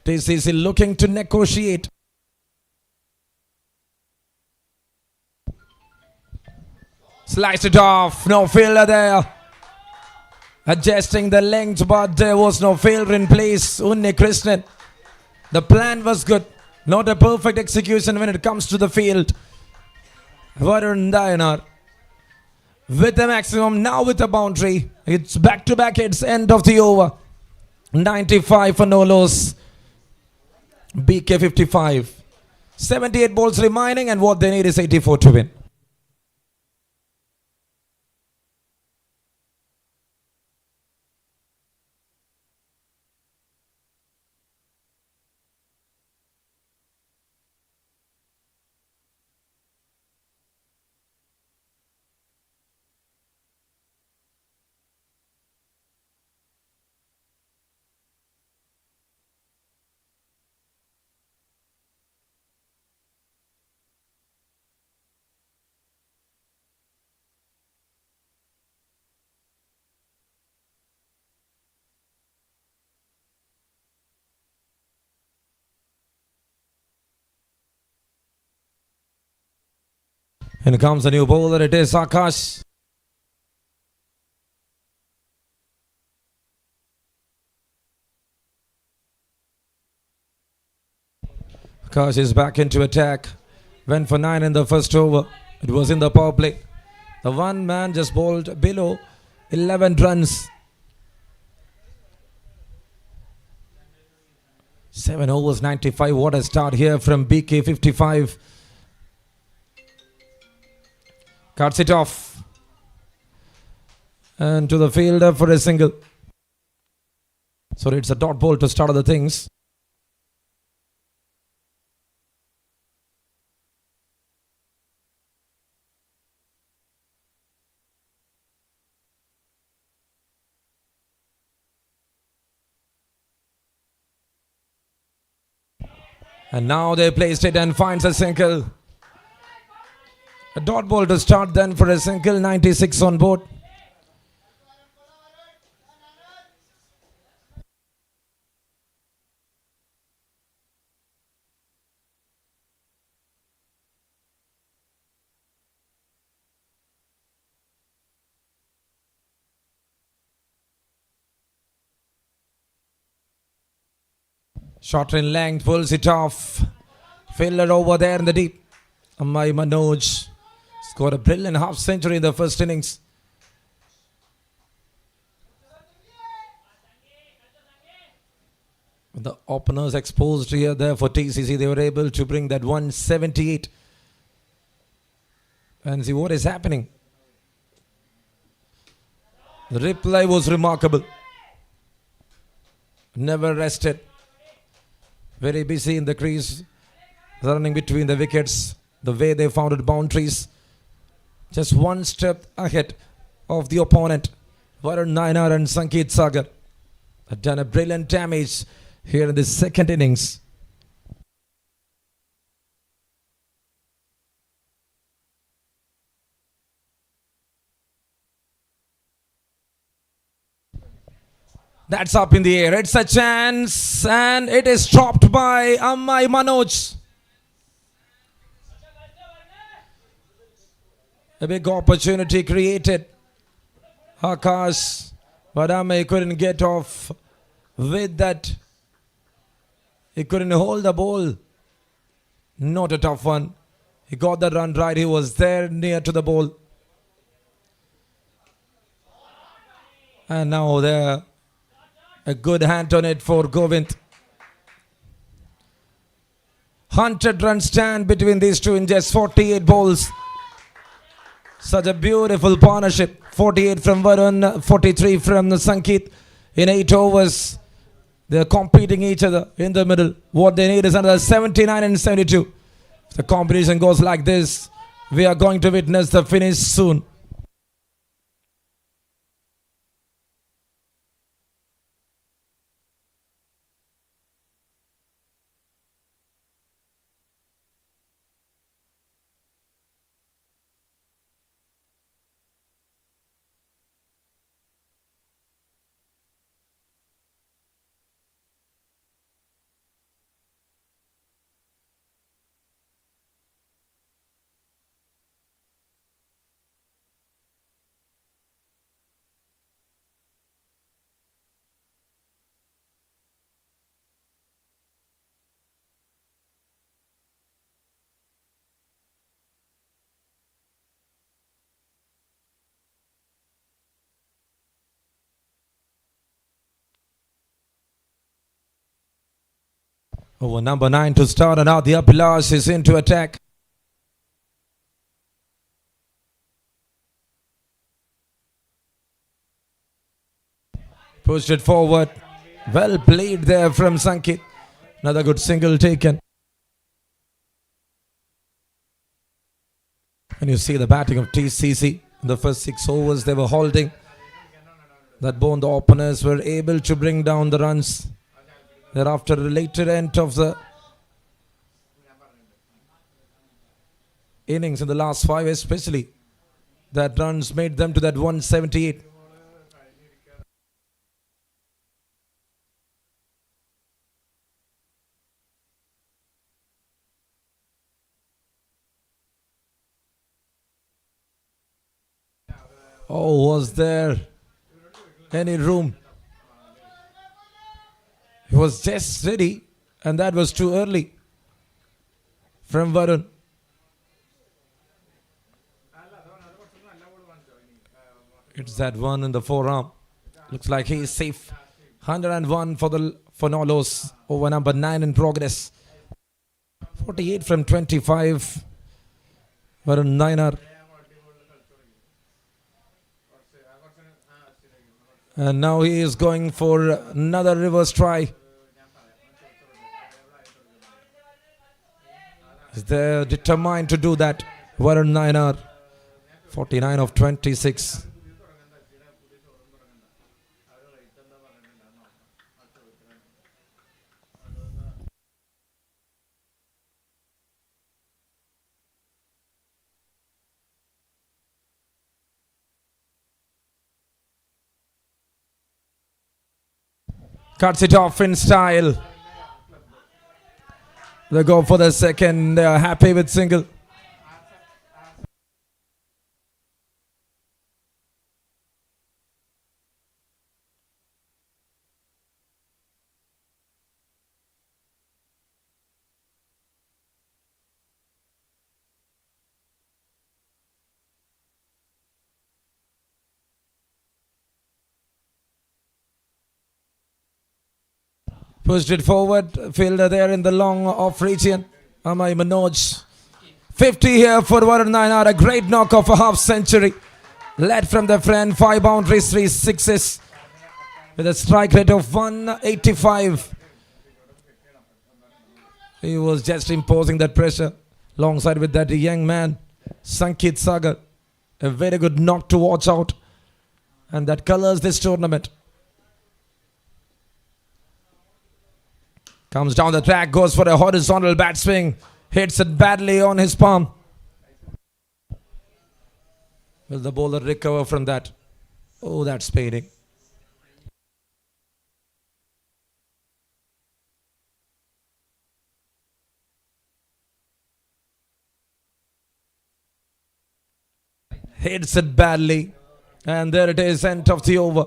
TCC looking to negotiate. Sliced it off. No fielder there. Adjusting the length, but there was no fielder in place. Unni Krishnan. The plan was good. Not a perfect execution when it comes to the field. Varun Nayanar with the maximum, now with the boundary. It's back to back, it's end of the over. 95 for no loss. BK 55. 78 balls remaining, and what they need is 84 to win. In comes a new bowler, it is Akash. Akash is back into attack. Went for 9 in the first over. It was in the power play. The one man just bowled below 11 runs. 7 overs, 95. What a start here from BK 55. Cuts it off. And to the fielder for a single. So it's a dot ball to start other things. And now they placed it and finds a single. A dot ball to start then for a single. 96 on board. Short in length, pulls it off. Fielder over there in the deep. Amay Manoj scored a brilliant half century in the first innings. The openers exposed here there for TCC. They were able to bring that 178. And see what is happening. The reply was remarkable. Never rested. Very busy in the crease. Running between the wickets. The way they founded boundaries. Just one step ahead of the opponent. Varun Nayanar and Sankeet Sagar have done a brilliant damage here in the second innings. That's up in the air. It's a chance and it is dropped by Amay Manoj. A big opportunity created. Akash, but Amay couldn't get off with that. He couldn't hold the ball. Not a tough one. He got the run right. He was there near to the ball. And now there. A good hand on it for Govind. 100 run stand between these two in just 48 balls. Such a beautiful partnership. 48 from Varun, 43 from Sankeet. In 8 overs, they're competing each other in the middle. What they need is another 79 and 72. If the competition goes like this, We are going to witness the finish soon. Over number 9 to start, and now the Abhilash is into attack. Pushed it forward. Well played there from Sankit. Another good single taken. And you see the batting of TCC. In the first 6 overs, they were holding. That both the openers were able to bring down the runs. Thereafter, the later end of the innings in the last 5 especially, that runs made them to that 178. Oh, was there any room? He was just ready, and that was too early from Varun. It's that one in the forearm. Looks like he is safe. 101 for Nolos. Over number 9 in progress. 48 from 25. Varun Nainar. And now he is going for another reverse try. They're determined to do that. Varun Nainar. 49 of 26. Cuts it off in style. They go for the second. They are happy with single. Pushed it forward. Fielder there in the long off region. Amay Manoj. 50 here for Varun Nainar. A great knock of a half century. Led from the front. 5 boundaries, 3 sixes. With a strike rate of 185. He was just imposing that pressure. Alongside with that young man, Sankit Sagar. A very good knock to watch out. And that colors this tournament. Comes down the track, goes for a horizontal bat swing. Hits it badly on his palm. Will the bowler recover from that? Oh, that's paining. Hits it badly. And there it is, end of the over.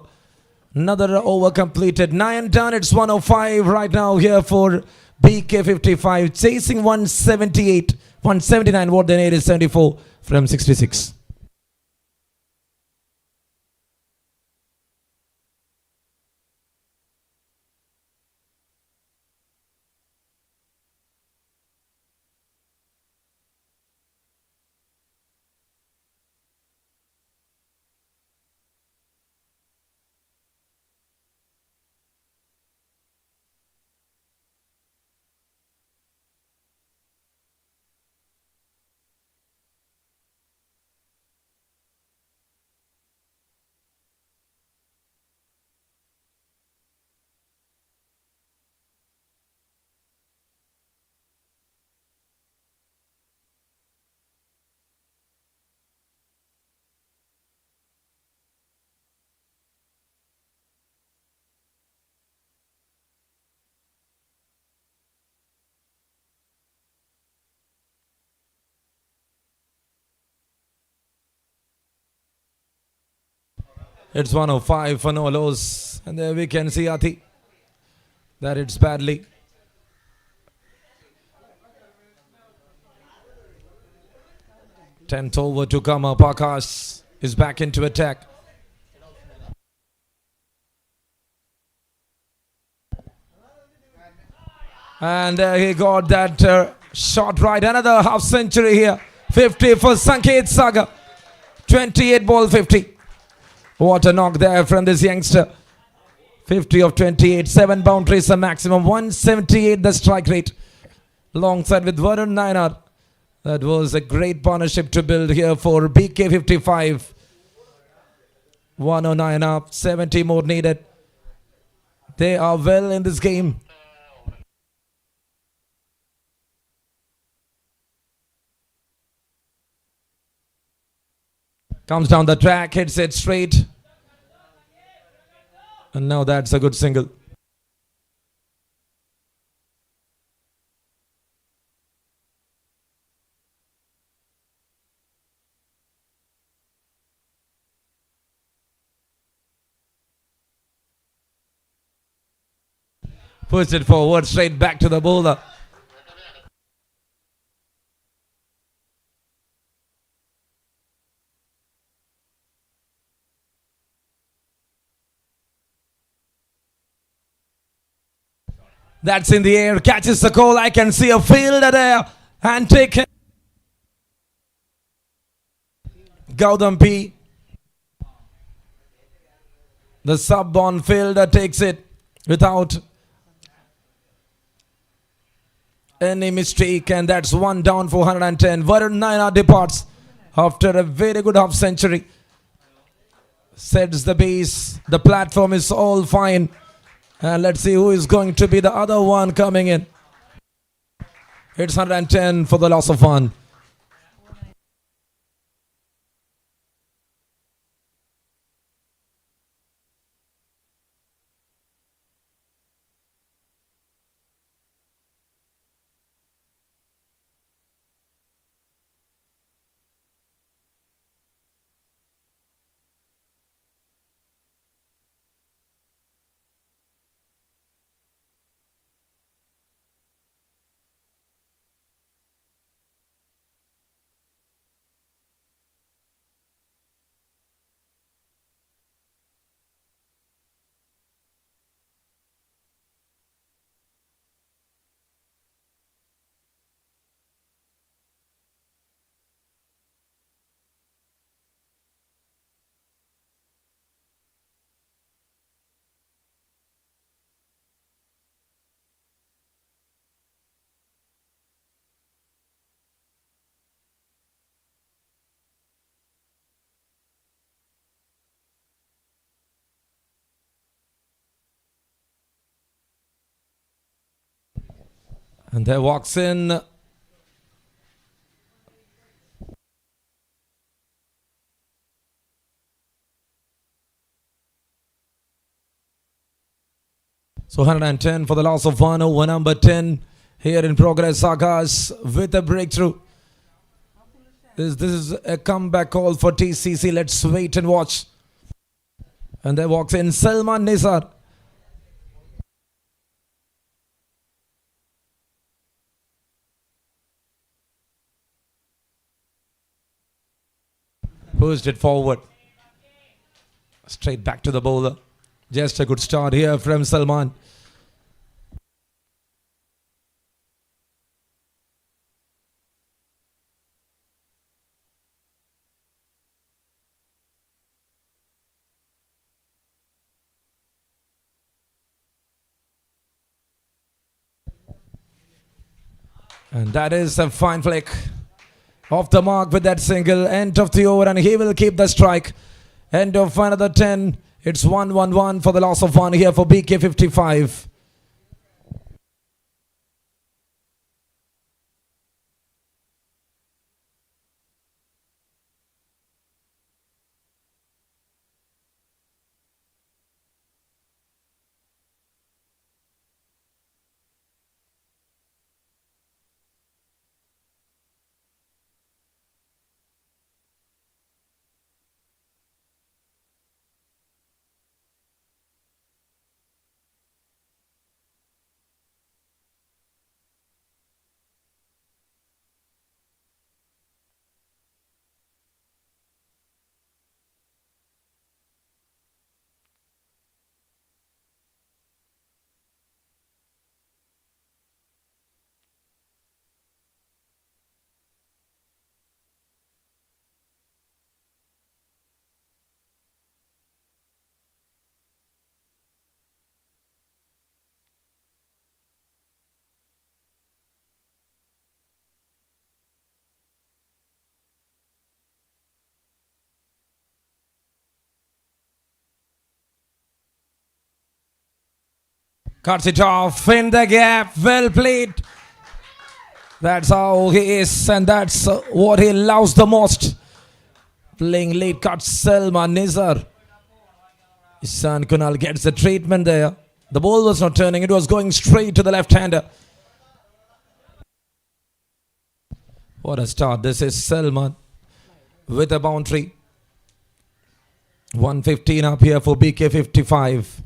Another over completed. 9 done. It's 105 right now here for BK55. Chasing 178. 179. What they need is 74 from 66. It's 105 for no loss. And there we can see Ati that it's badly. Tenth over to come up. Akash is back into attack. And he got that shot right. Another half century here. 50 for Sanket Saga. 28 ball 50. What a knock there from this youngster. 50 of 28. 7 boundaries a maximum. 178 the strike rate. Alongside with Varun Nainar. That was a great partnership to build here for BK 55. 109 up. 70 more needed. They are well in this game. Comes down the track, hits it straight. And now that's a good single. Puts it forward, straight back to the bowler. That's in the air, catches the call. I can see a fielder there and take it. Gautam P. The sub-on fielder takes it without any mistake, and that's one down for 110. Varun Nainar departs after a very good half century. Sets the base. The platform is all fine. And let's see who is going to be the other one coming in. It's 110 for the loss of one. And there walks in so 110 for the loss of one over number 10 here in progress. Akash with a breakthrough. This is a comeback call for TCC. Let's wait and watch. And there walks in Salman Nizar. Pushed it forward. Straight back to the bowler. Just a good start here from Salman. And that is a fine flick. Off the mark with that single. End of the over, and he will keep the strike. End of another 10. It's 1-1-1 for the loss of one here for BK 55. Cuts it off in the gap. Well played. That's how he is, and that's what he loves the most. Playing late cut Salman Nizar. Ihsan Kunal gets the treatment there. The ball was not turning, it was going straight to the left-hander. What a start. This is Salman with a boundary. 115 up here for BK 55.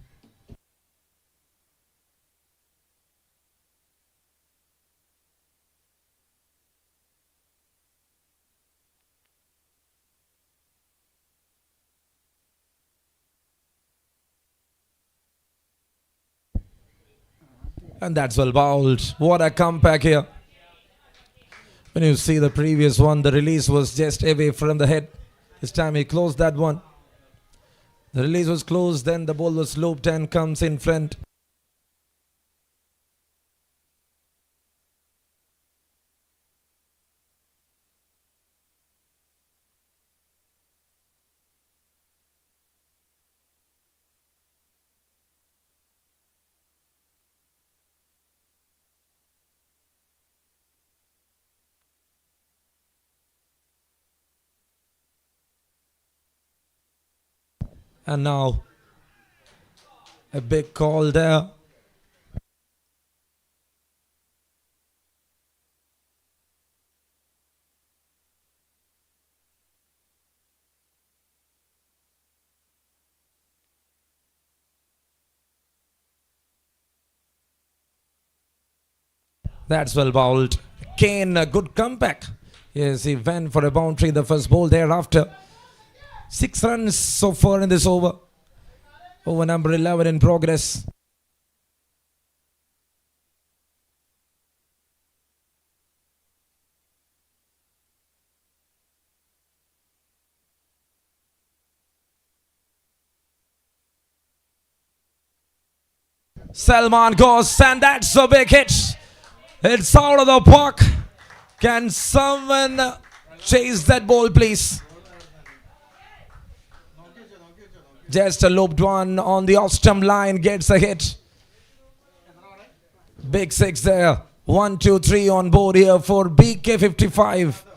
And that's well bowled. What a comeback here. When you see the previous one, the release was just away from the head. This time he closed that one. The release was closed, then the ball was looped and comes in front. And now, a big call there. That's well bowled. Kane, a good comeback. Yes, he went for a boundary in the first ball thereafter. 6 runs so far in this over. Over number 11 in progress. Salman goes, and that's a big hit. It's out of the park. Can someone chase that ball, please? Just a looped one on the off stump line, gets a hit. Big 6 there. 1, 2, 3 on board here for BK 55.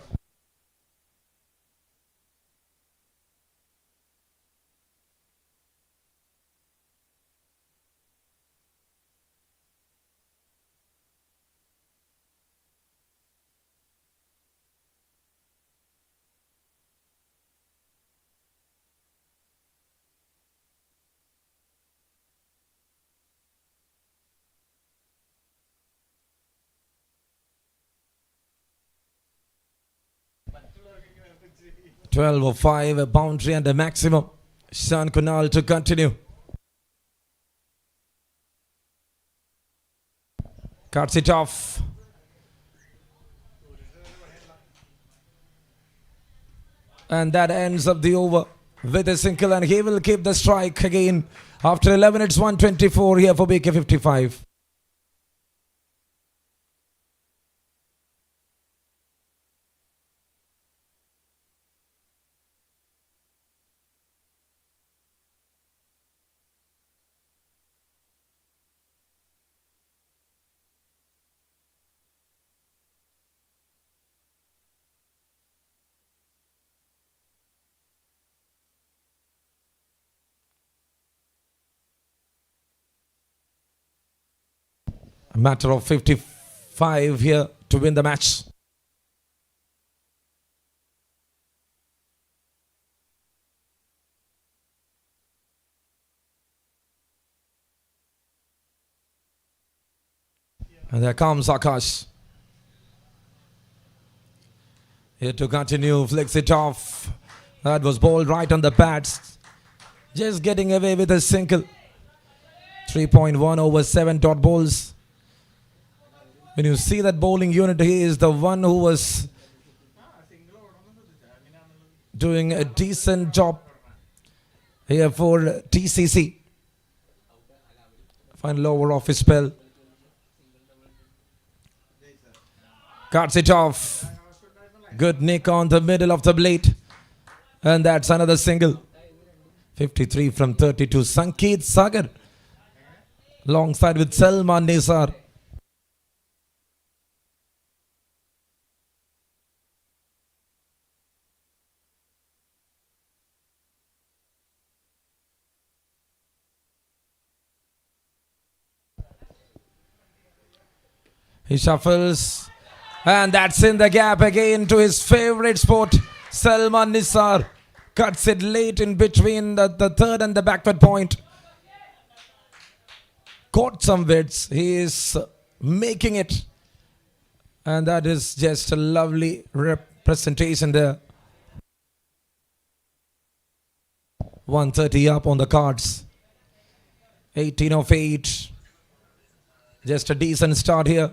Twelve or 5, a boundary and a maximum. Ihsan Kunal to continue. Cuts it off. And that ends up the over with a single, and he will keep the strike again. After 11, it's 124 here for BK 55. A matter of 55 here to win the match. And there comes Akash. Here to continue, flicks it off. That was bowled right on the pads. Just getting away with a single. 3.1 over 7 dot balls. When you see that bowling unit, he is the one who was doing a decent job here for TCC. Final over of his spell. Cuts it off. Good nick on the middle of the blade. And that's another single. 53 from 32. Sankeet Sagar alongside with Salman Nisar. He shuffles, and that's in the gap again to his favorite sport. Salman Nisar cuts it late in between the third and the backward point. Caught some widths. He is making it, and that is just a lovely representation there. 130 up on the cards. 18 of 8. Just a decent start here.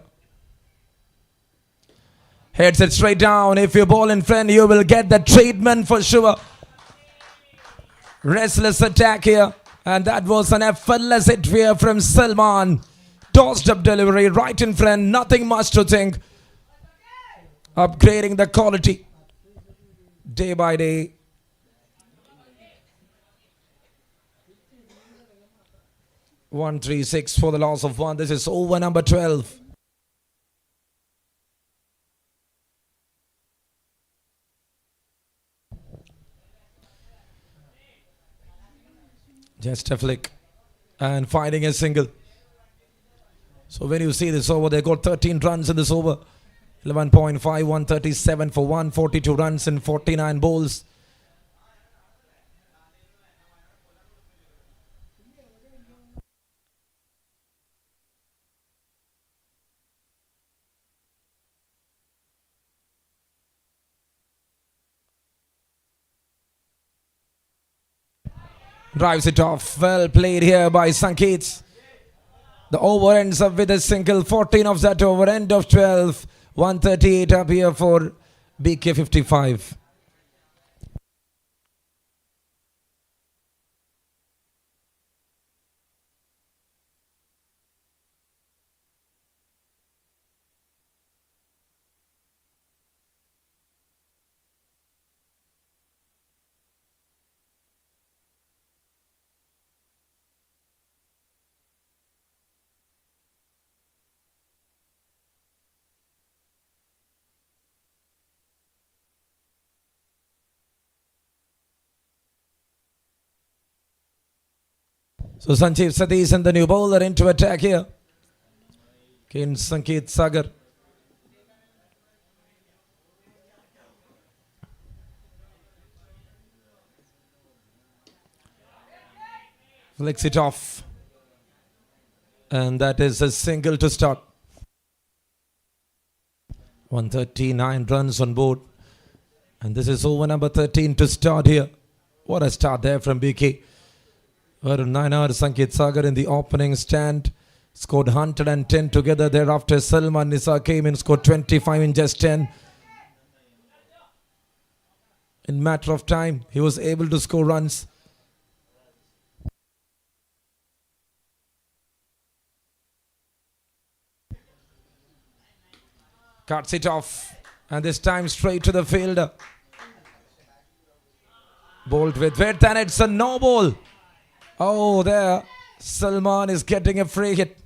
Heads it straight down. If you ball in front, you will get the treatment for sure. Restless attack here. And that was an effortless hit here from Salman. Tossed up delivery right in front. Nothing much to think. Upgrading the quality day by day. One, 3, 6 for the loss of 1. This is over number 12. Just a flick and finding a single. So when you see this over, they got 13 runs in this over. 11.5, 137 for 142 runs in 49 balls. Drives it off. Well played here by Sanket. The over ends up with a single. 14 of that over. End of 12. 138 up here for BK 55. So Sanjeev Satish and the new bowler into attack here. King Sanket Sagar. Flicks it off. And that is a single to start. 139 runs on board. And this is over number 13 to start here. What a start there from BK. 9 hours Sanket Sagar in the opening stand. Scored 110 together. Thereafter Salman Nisar came in, scored 25 in just 10. In matter of time, he was able to score runs. Cuts it off. And this time straight to the fielder. Bowled with width, and it's a no ball. Oh, there. Salman is getting a free hit.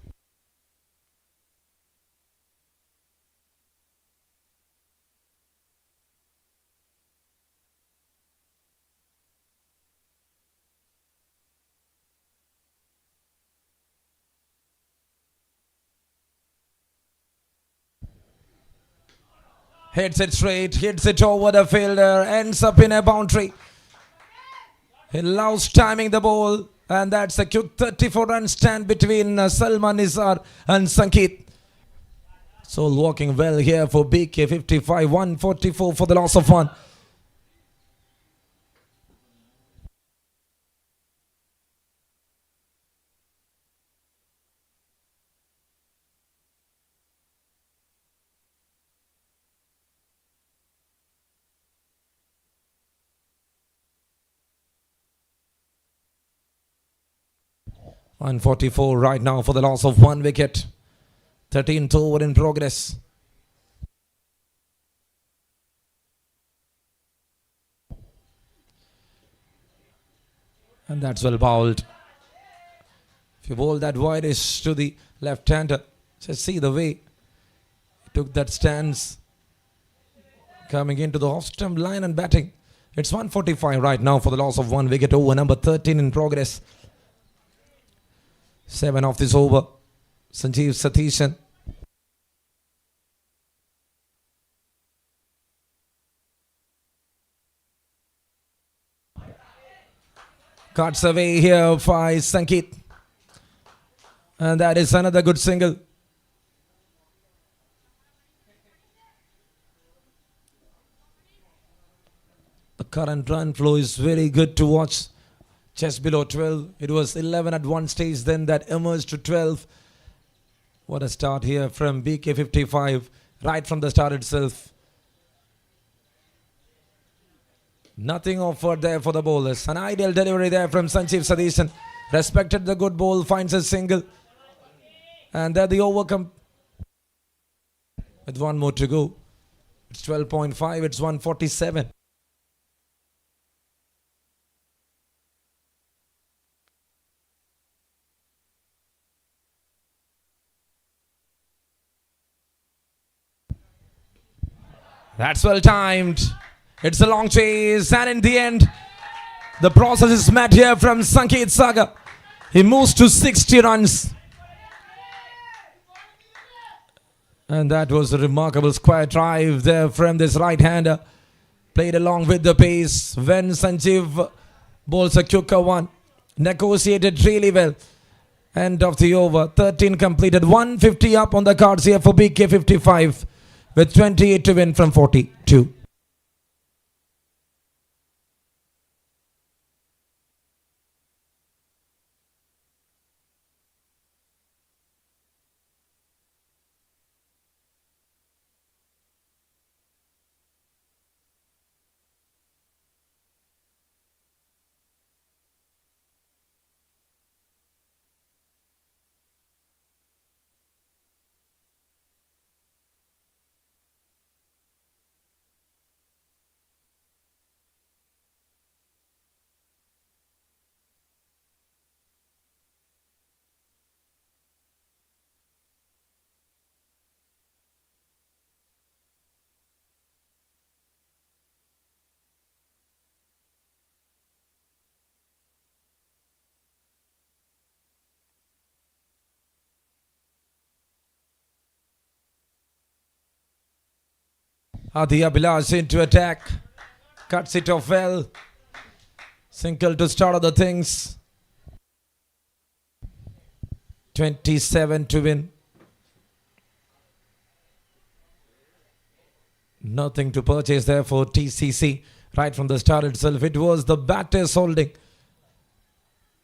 Hits it straight, hits it over the fielder, ends up in a boundary. He loves timing the ball. And that's a quick 34-run stand between Salman Nisar and Sanket. So working well here for BK 55, 144 for the loss of 1. .144 right now for the loss of 1 wicket. 13th over in progress. And that's well bowled. If you bowl that wide-ish to the left-hander, just see the way he took that stance, coming into the off-stump line and batting. It's 145 right now for the loss of 1 wicket. Over number 13 in progress. 7 off this over. Sanjeev Satheeshan. Cuts away here by Sanket. And that is another good single. The current run flow is very good to watch. Just below 12. It was 11 at one stage, then that emerged to 12. What a start here from BK55, right from the start itself. Nothing offered there for the bowlers. An ideal delivery there from Sanjeev Satheeshan. Respected the good ball, finds a single. And there the over with one more to go. It's 12.5, it's 147. That's well timed. It's a long chase, and in the end, the process is met here from Sanket Saga. He moves to 60 runs. And that was a remarkable square drive there from this right-hander. Played along with the pace. When Sanjeev bowls a quicker one, negotiated really well. End of the over. 13 completed. 150 up on the cards here for BK55. With 28 to win from 42. Adi Abhilash into attack. Cuts it off well. Single to start other things. 27 to win. Nothing to purchase there for TCC. Right from the start itself, it was the batters holding.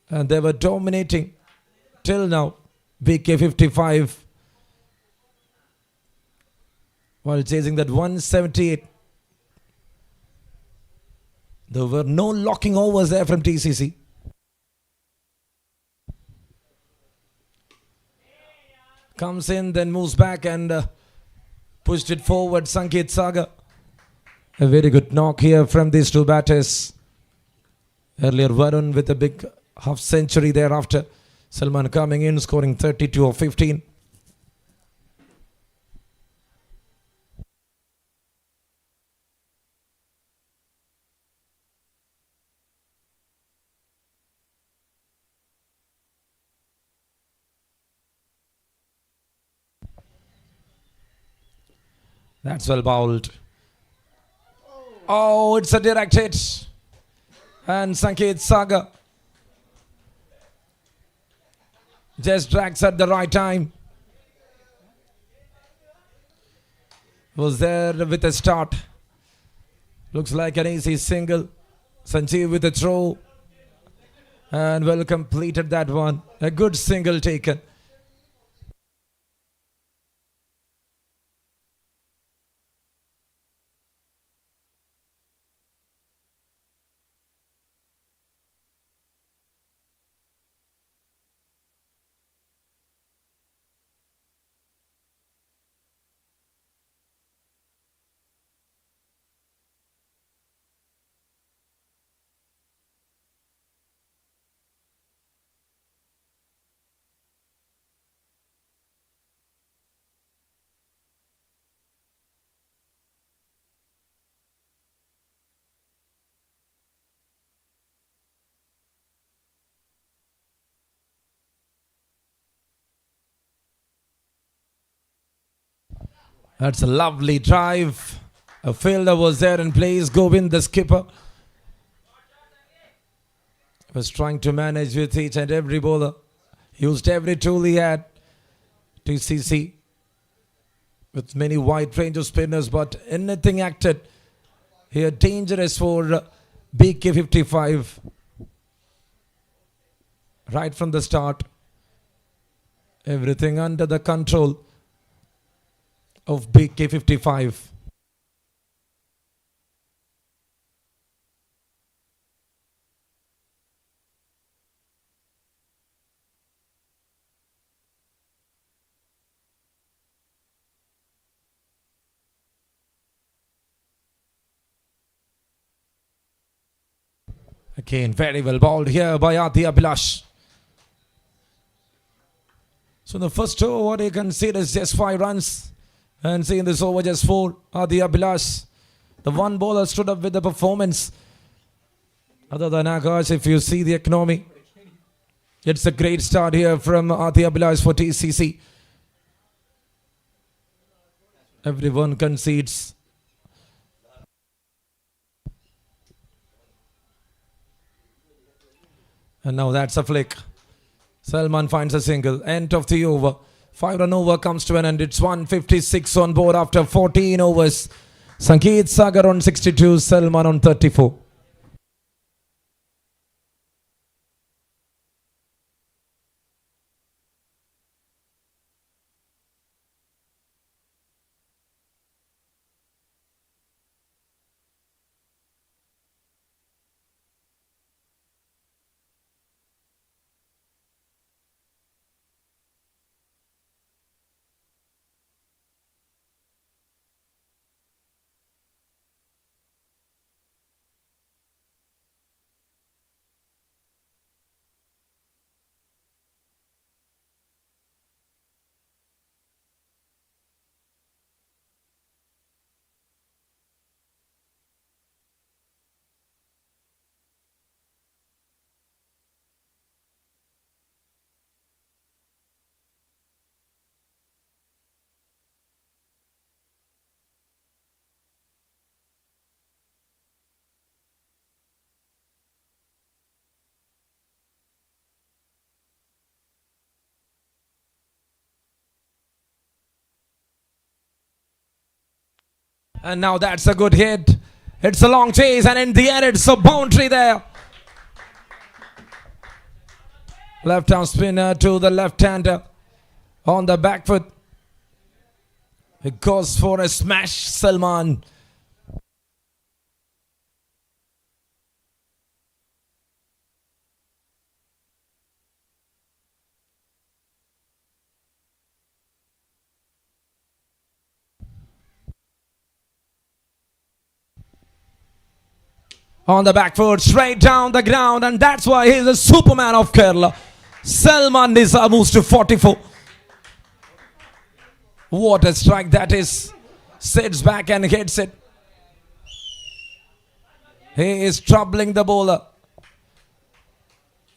And they were dominating till now. BK55. While chasing that 178. There were no locking overs there from TCC. Comes in, then moves back and pushed it forward. Sanket Saga. A very good knock here from these two batters. Earlier Varun with a big half century thereafter. Salman coming in, scoring 32 of 15. That's well bowled. Oh, it's a direct hit. And Sanket Saga just drags at the right time. Was there with a start. Looks like an easy single. Sanjeev with a throw. And well completed that one. A good single taken. That's a lovely drive. A fielder was there in place. Govind, the skipper, was trying to manage with each and every bowler. Used every tool he had. TCC with many wide range of spinners, but anything acted here dangerous for BK55 right from the start. Everything under the control of BK55. Again, very well bowled here by Adi Abhilash. So the first over, what you can see is just 5 runs. And see in this over, just 4. Adi Abhilash, the one bowler, stood up with the performance. Other than Akash, if you see the economy, it's a great start here from Adi Abhilash for TCC. Everyone concedes. And now that's a flick. Salman finds a single. End of the over. 5-run over comes to an end. It's 156 on board after 14 overs. Sangeet Sagar on 62. Salman on 34. And now that's a good hit. It's a long chase, and in the end, it's a boundary there. Left arm spinner to the left-hander on the back foot. It goes for a smash, Salman. On the back foot, straight down the ground, and that's why he's the Superman of Kerala. Salman Nisa moves to 44. What a strike that is. Sits back and hits it. He is troubling the bowler.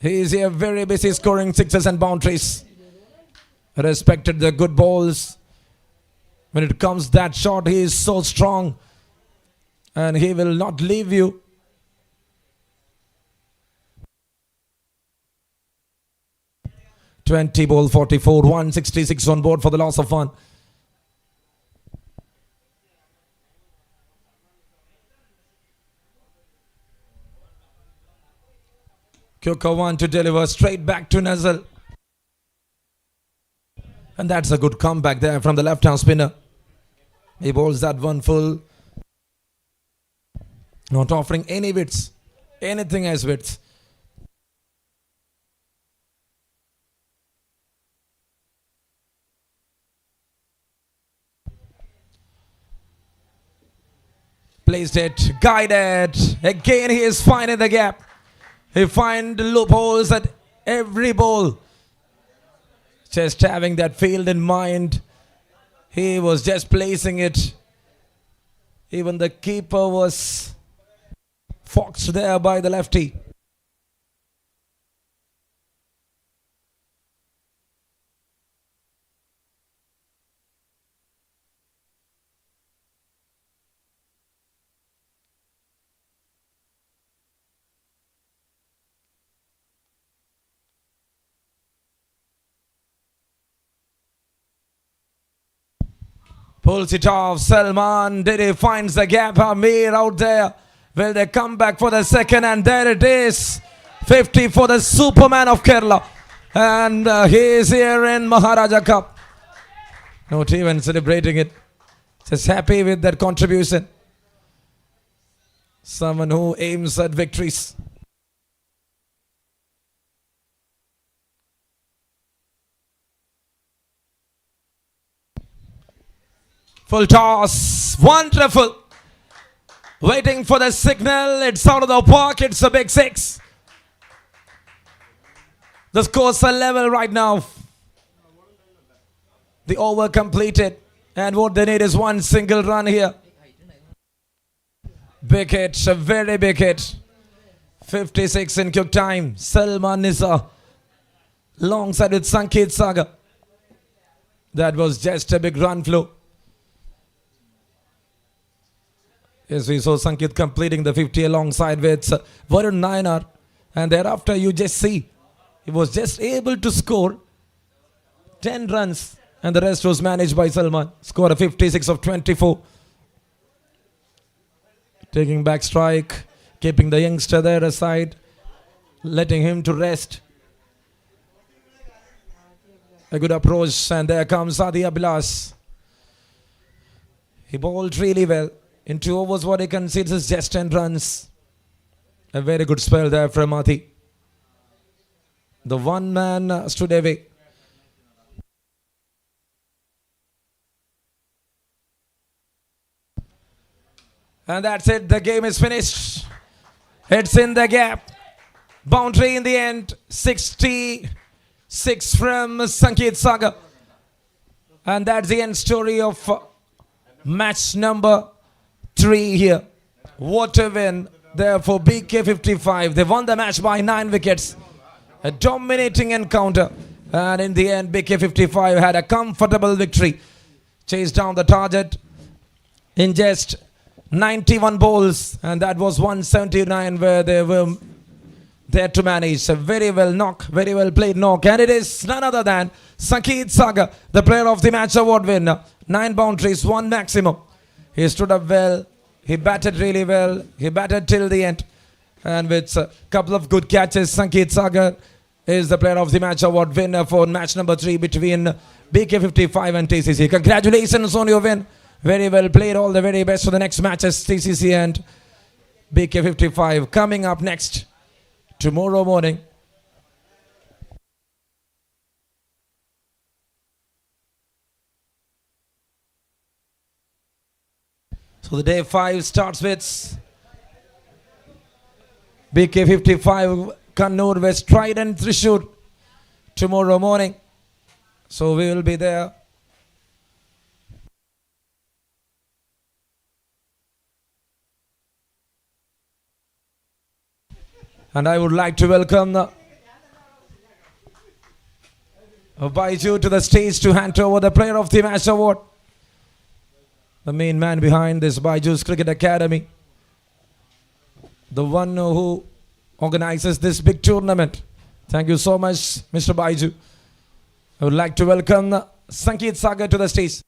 He is here very busy scoring sixes and boundaries. Respected the good balls. When it comes that shot, he is so strong. And he will not leave you. $20 ball 44, 166 on board for the loss of 1. Kyoko 1 to deliver straight back to Nazal. And that's a good comeback there from the left-hand spinner. He bowls that one full. Not offering any widths. Anything as widths. Placed it, guided. Again he is finding the gap. He finds loopholes at every ball. Just having that field in mind. He was just placing it. Even the keeper was foxed there by the lefty. Pulls it off. Salman. Did he finds the gap? Amir out there. Will they come back for the second? And there it is. 50 for the Superman of Kerala. And he is here in Maharaja Cup. Not even celebrating it. Just happy with that contribution. Someone who aims at victories. Full toss. Wonderful. Waiting for the signal. It's out of the park. It's a big 6. The scores are level right now. The over completed. And what they need is one single run here. Big hit. A very big hit. 56 in quick time. Salman Nisa. Alongside with Sanket Saga. That was just a big run flow. Yes, we saw Sanket completing the 50 alongside with Varun Nayanar. And thereafter you just see he was just able to score 10 runs. And the rest was managed by Salman. Scored a 56 of 24. Taking back strike. Keeping the youngster there aside. Letting him to rest. A good approach. And there comes Adi Abhilash. He bowled really well. In 2 overs, what he concedes is just 10 runs. A very good spell there from Adi. The one man stood away. And that's it. The game is finished. It's in the gap. Boundary in the end. 66 from Sanket Saga. And that's the end story of match number 3 here. What a win there for BK55. They won the match by 9 wickets. A dominating encounter. And in the end, BK55 had a comfortable victory. Chased down the target in just 91 balls. And that was 179 where they were there to manage. A very well knock, very well played knock. And it is none other than Sanket Saga, the player of the match award winner. 9 boundaries, 1 maximum. He stood up well. He batted really well. He batted till the end. And with a couple of good catches, Sanket Saga is the player of the match award winner for match number 3 between BK55 and TCC. Congratulations on your win. Very well played. All the very best for the next matches, TCC and BK55. Coming up next tomorrow morning. So the day 5 starts with BK55 Kannur West Trident Thrissur tomorrow morning. So we will be there. And I would like to welcome Baiju'S to the stage to hand over the Player of the Match award. The main man behind this Baiju'S Cricket Academy. The one who organizes this big tournament. Thank you so much, Mr. Baiju'S. I would like to welcome Sanket Saga to the stage.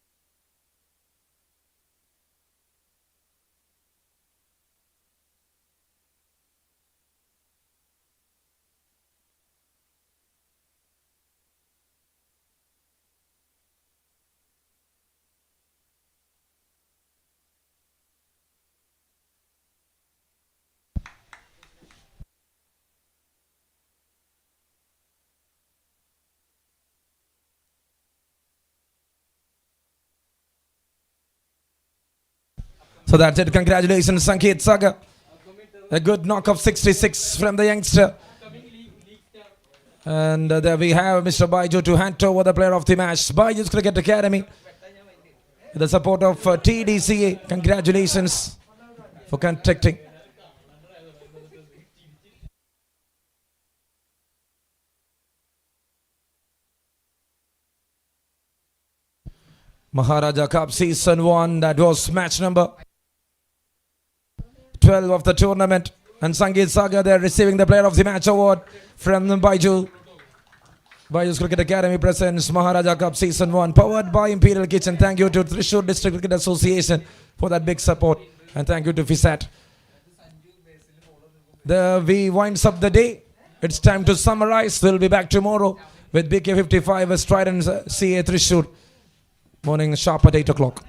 So that's it. Congratulations, Sanket Saga. A good knock of 66 from the youngster. And there we have Mr. Baiju'S to hand over the player of the match. Baiju'S Cricket Academy. With the support of TDCA. Congratulations for contacting. Maharaja Cup Season 1. That was match number 12 of the tournament. And Sanket Saga, they're receiving the Player of the Match award from Baiju'S. Baiju'S Cricket Academy presents Maharaja Cup Season 1 powered by Imperial Kitchen. Thank you to Thrissur District Cricket Association for that big support. And thank you to FISAT. We winds up the day. It's time to summarize. We'll be back tomorrow with BK55 as Trident CA Thrissur. Morning sharp at 8 o'clock.